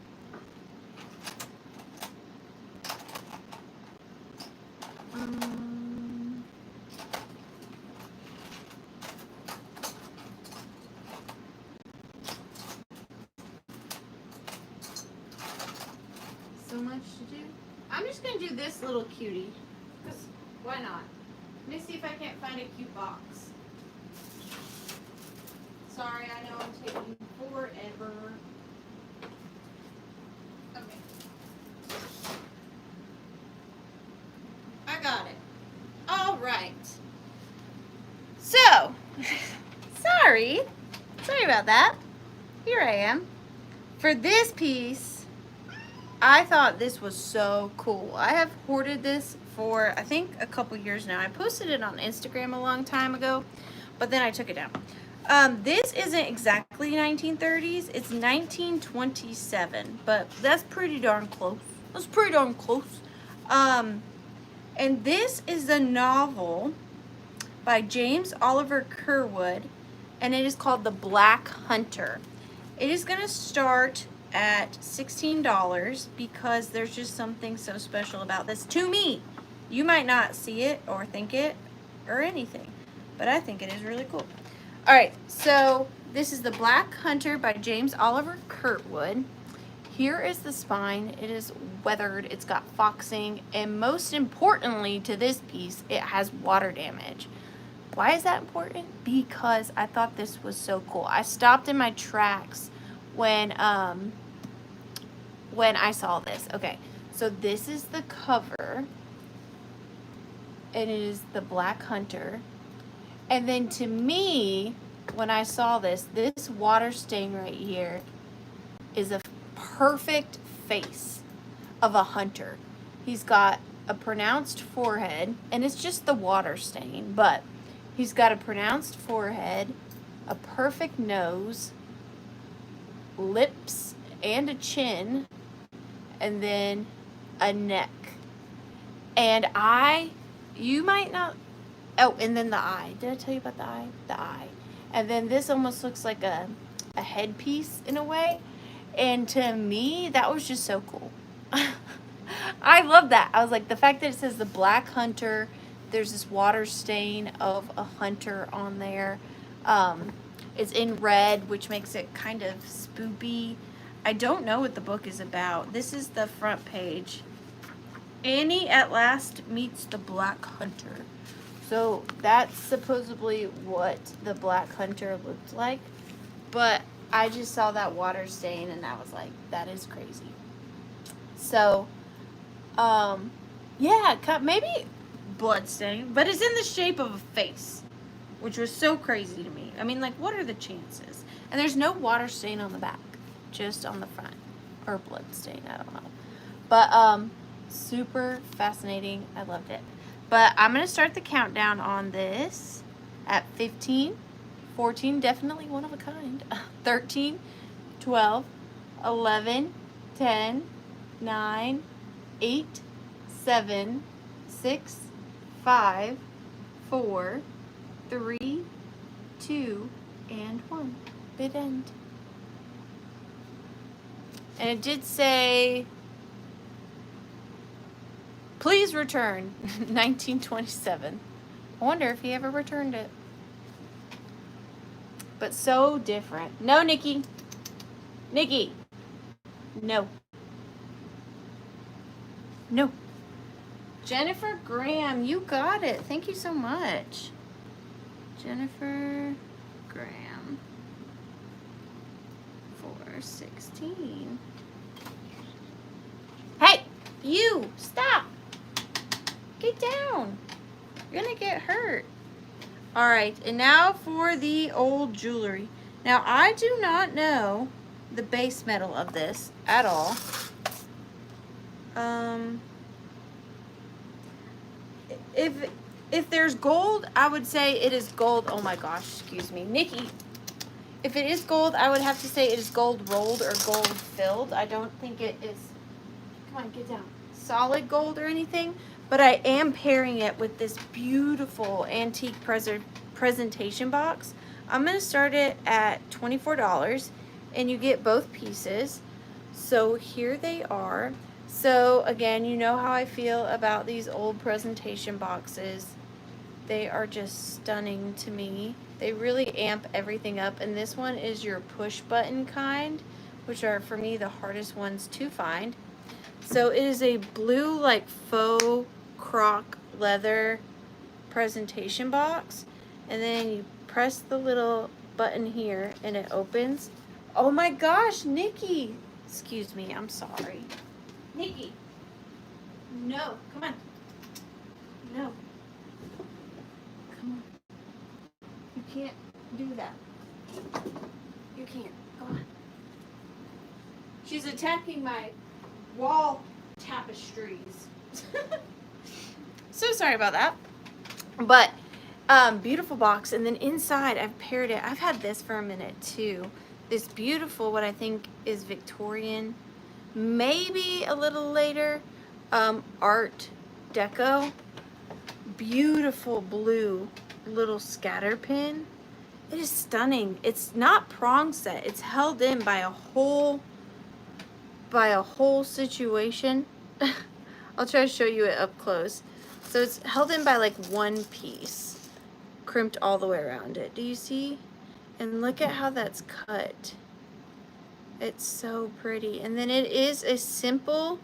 So much to do. I'm just going to do this little cutie. Because why not? Let me see if I can't find a cute box. Sorry, I know I'm taking forever. Okay. I got it. All right. So, sorry about that. Here I am. For this piece, I thought this was so cool. I have hoarded this for, I think, a couple years now. I posted it on Instagram a long time ago, but then I took it down. This isn't exactly 1930s. It's 1927, but that's pretty darn close. That's pretty darn close. And this is a novel by James Oliver Curwood, and it is called The Black Hunter. It is going to start at $16 because there's just something so special about this to me. You might not see it or think it or anything, but I think it is really cool. All right, so this is The Black Hunter by James Oliver Curwood. Here is the spine. It is weathered, it's got foxing, and most importantly to this piece, it has water damage. Why is that important? Because I thought this was so cool. I stopped in my tracks when I saw this. Okay, so this is the cover, and it is The Black Hunter. And then to me, when I saw this water stain right here is a perfect face of a hunter. He's got a pronounced forehead, and it's just the water stain, but he's got a pronounced forehead, a perfect nose, lips, and a chin, and then a neck. And you might not, oh, and then the eye. Did I tell you about the eye? The eye. And then this almost looks like a headpiece in a way. And to me, that was just so cool. I love that. I was like, the fact that it says the Black Hunter, there's this water stain of a hunter on there. It's in red, which makes it kind of spoopy. I don't know what the book is about. This is the front page. Annie at last meets the Black Hunter. So that's supposedly what the Black Hunter looked like. But I just saw that water stain and I was like, that is crazy. So, yeah, maybe blood stain, but it's in the shape of a face, which was so crazy to me. I mean, like, what are the chances? And there's no water stain on the back, just on the front, or blood stain, I don't know. But, super fascinating. I loved it. But I'm going to start the countdown on this at 15, 14, definitely one of a kind, 13, 12, 11, 10, 9, 8, 7, 6, 5, 4, 3, 2, and 1. Bid end. And it did say, please return, 1927. I wonder if he ever returned it. But so different. No, Nikki. Nikki. No. No. Jennifer Graham, you got it. Thank you so much. Jennifer Graham. 416. Hey, you, stop. Get down. You're gonna get hurt. All right, and now for the old jewelry. Now, I do not know the base metal of this at all. If there's gold, I would say it is gold. Oh my gosh, excuse me. Nikki, if it is gold, I would have to say it is gold rolled or gold filled. I don't think it is, come on, get down, solid gold or anything. But I am pairing it with this beautiful antique presentation box. I'm going to start it at $24 and you get both pieces. So here they are. So again, you know how I feel about these old presentation boxes. They are just stunning to me. They really amp everything up. And this one is your push button kind, which are for me the hardest ones to find. So it is a blue like faux croc leather presentation box. And then you press the little button here and it opens. Oh my gosh, Nikki. Excuse me, I'm sorry. Nikki. No, come on. No. Come on. You can't do that. You can't. Go on. She's attacking my wall tapestries. So sorry about that. But beautiful box. And then inside I've paired it. I've had this for a minute too. This beautiful, what I think is Victorian, maybe a little later, art deco. Beautiful blue little scatter pin. It is stunning. It's not prong set. It's held in by a whole situation. I'll try to show you it up close. So it's held in by like one piece, crimped all the way around it. Do you see? And look at how that's cut. It's so pretty. And then it is a simple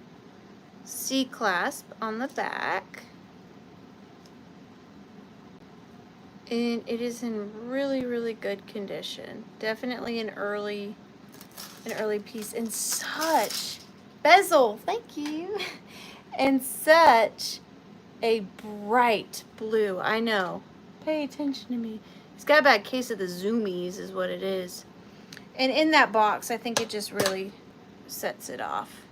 C-clasp on the back. And it is in really, really good condition. Definitely an early piece. And such bezel, thank you. And such a bright blue. I know. Pay attention to me. It's got a bad case of the zoomies is what it is. And in that box, I think it just really sets it off.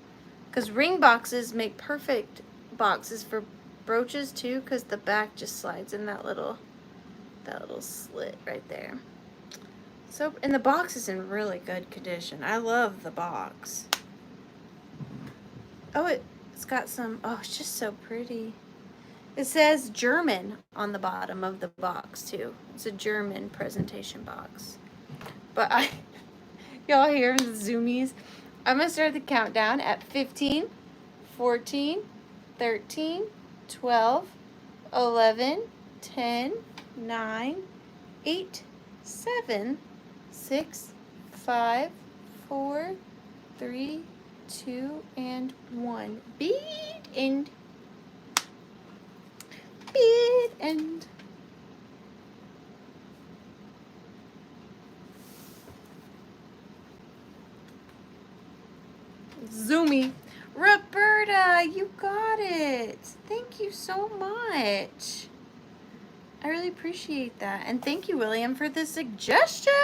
Because ring boxes make perfect boxes for brooches too, because the back just slides in that little slit right there. So, and the box is in really good condition. I love the box. Oh, it It's got some, oh, it's just so pretty. It says German on the bottom of the box too. It's a German presentation box. But y'all hear the zoomies? I'm gonna start the countdown at 15, 14, 13, 12, 11, 10, 9, 8, 7, 6, 5, 4, 3, 2, and 1. Bead end. Bead end. Zoomy. Roberta, you got it. Thank you so much. I really appreciate that. And thank you, William, for the suggestion.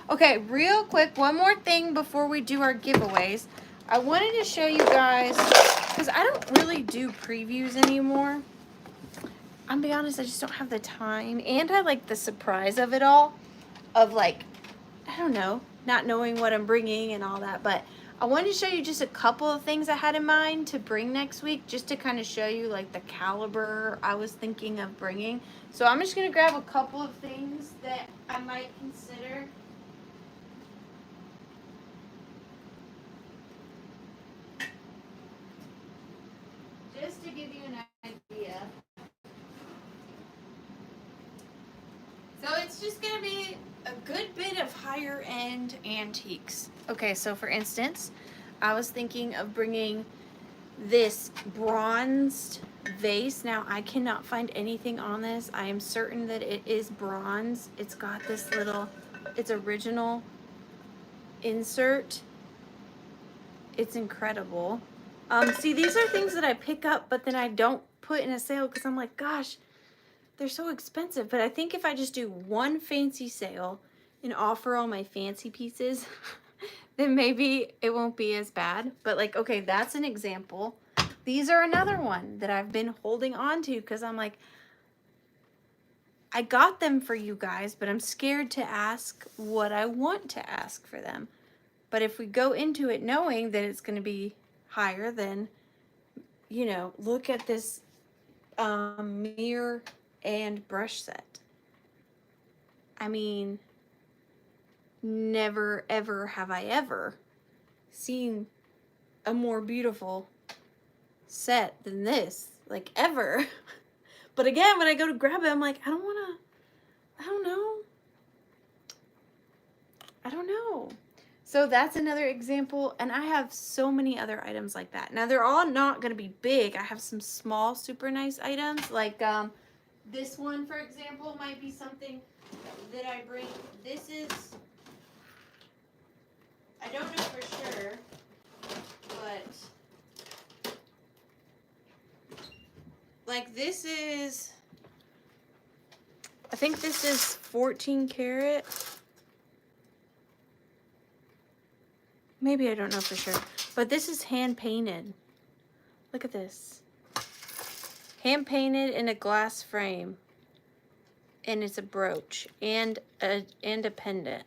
Okay, real quick, one more thing before we do our giveaways. I wanted to show you guys, because I don't really do previews anymore. I'll be honest, I just don't have the time. And I like the surprise of it all. Of like, I don't know, not knowing what I'm bringing and all that. But I wanted to show you just a couple of things I had in mind to bring next week, just to kind of show you like the caliber I was thinking of bringing. So I'm just going to grab a couple of things that I might consider. Just to give you an idea. So it's just going to be a good bit of higher end antiques. Okay, so for instance, I was thinking of bringing this bronzed vase. Now I cannot find anything on this. I am certain that it is bronze. It's got this little, it's original insert. It's incredible. See, these are things that I pick up, but then I don't put in a sale because I'm like, gosh, they're so expensive. But I think if I just do one fancy sale and offer all my fancy pieces, then maybe it won't be as bad. But like, okay, that's an example. These are another one that I've been holding on to because I'm like, I got them for you guys, but I'm scared to ask what I want to ask for them. But if we go into it knowing that it's going to be higher, then, you know, look at this mirror and brush set. I mean, never, ever have I ever seen a more beautiful set than this, like ever. But again, when I go to grab it, I'm like, I don't know. So that's another example, and I have so many other items like that. Now they're all not going to be big. I have some small, super nice items, like this one, for example, might be something that I bring. This is, I don't know for sure, but like this is, I think this is 14 karat. Maybe, I don't know for sure. But this is hand painted. Look at this. Hand painted in a glass frame. And it's a brooch and a pendant.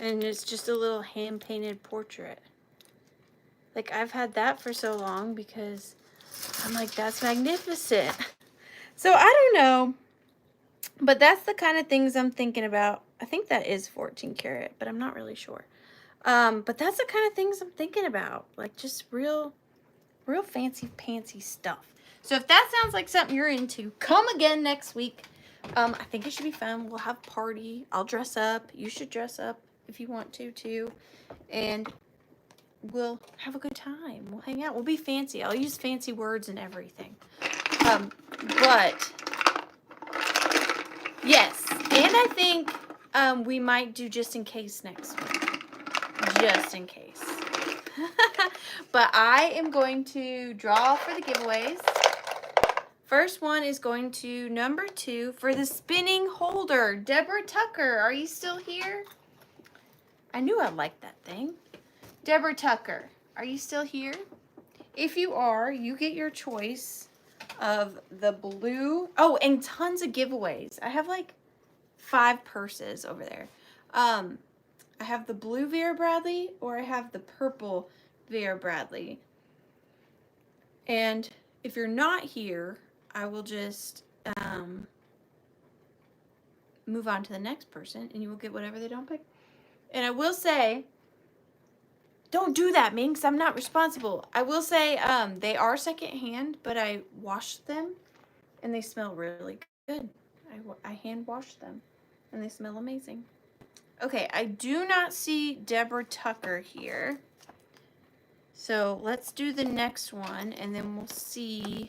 And it's just a little hand painted portrait. Like, I've had that for so long because I'm like, that's magnificent. So I don't know. But that's the kind of things I'm thinking about. I think that is 14 karat, but I'm not really sure. But that's the kind of things I'm thinking about. Like, just real fancy pantsy stuff. So if that sounds like something you're into, come again next week. I think it should be fun. We'll have a party. I'll dress up. You should dress up if you want to too. And we'll have a good time. We'll hang out. We'll be fancy. I'll use fancy words and everything. But yes. And I think we might do just in case next week. Just in case. But I am going to draw for the giveaways. First one is going to number 2 for the spinning holder. Deborah Tucker, are you still here? I knew I liked that thing. Deborah Tucker, are you still here? If you are, you get your choice of the blue. Oh, and tons of giveaways. I have like 5 purses over there. I have the blue Vera Bradley, or I have the purple Vera Bradley. And if you're not here, I will just move on to the next person and you will get whatever they don't pick. And I will say, don't do that, Minx. I'm not responsible. I will say they are secondhand, but I washed them and they smell really good. I hand washed them and they smell amazing. Okay, I do not see Deborah Tucker here. So let's do the next one and then we'll see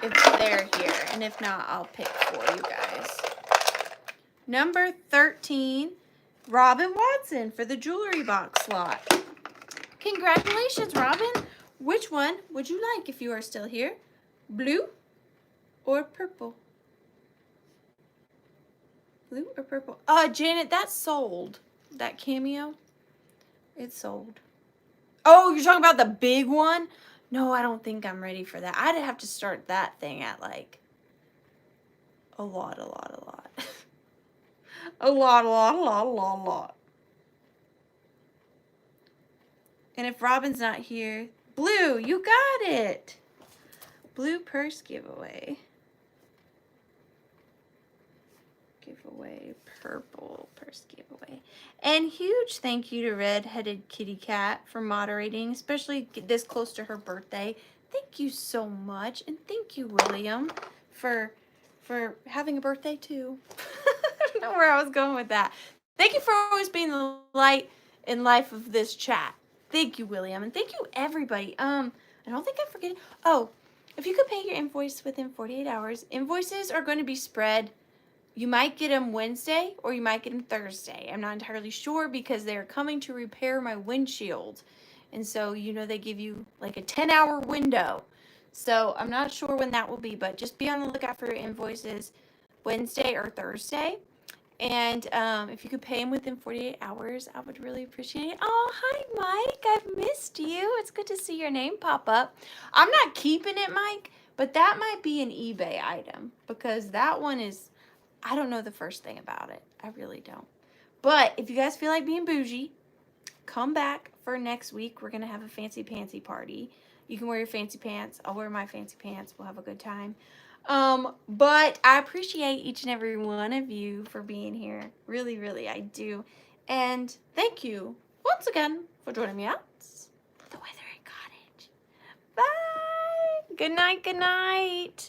if they're here. And if not, I'll pick for you guys. Number 13, Robin Watson for the jewelry box slot. Congratulations, Robin. Which one would you like if you are still here? Blue or purple? Blue or purple? Janet, that's sold. That cameo, it's sold. Oh, you're talking about the big one? No, I don't think I'm ready for that. I'd have to start that thing at like a lot. a lot. And if Robin's not here, Blue, you got it. Blue purse giveaway. Purple purse giveaway. And huge thank you to Red-Headed Kitty Cat for moderating, especially this close to her birthday. Thank you so much. And thank you, William, for having a birthday too. I don't know where I was going with that. Thank you for always being the light in life of this chat. Thank you, William. And thank you, everybody. I don't think I'm forgetting. Oh, if you could pay your invoice within 48 hours, invoices are going to be spread. You might get them Wednesday or you might get them Thursday. I'm not entirely sure because they're coming to repair my windshield. And so, you know, they give you like a 10-hour window. So I'm not sure when that will be, but just be on the lookout for your invoices Wednesday or Thursday. And if you could pay them within 48 hours, I would really appreciate it. Oh, hi, Mike. I've missed you. It's good to see your name pop up. I'm not keeping it, Mike, but that might be an eBay item because that one is... I don't know the first thing about it. I really don't. But if you guys feel like being bougie, come back for next week. We're going to have a fancy pantsy party. You can wear your fancy pants. I'll wear my fancy pants. We'll have a good time. But I appreciate each and every one of you for being here. Really, really, I do. And thank you once again for joining me out for The Withering Cottage. Bye. Good night. Good night.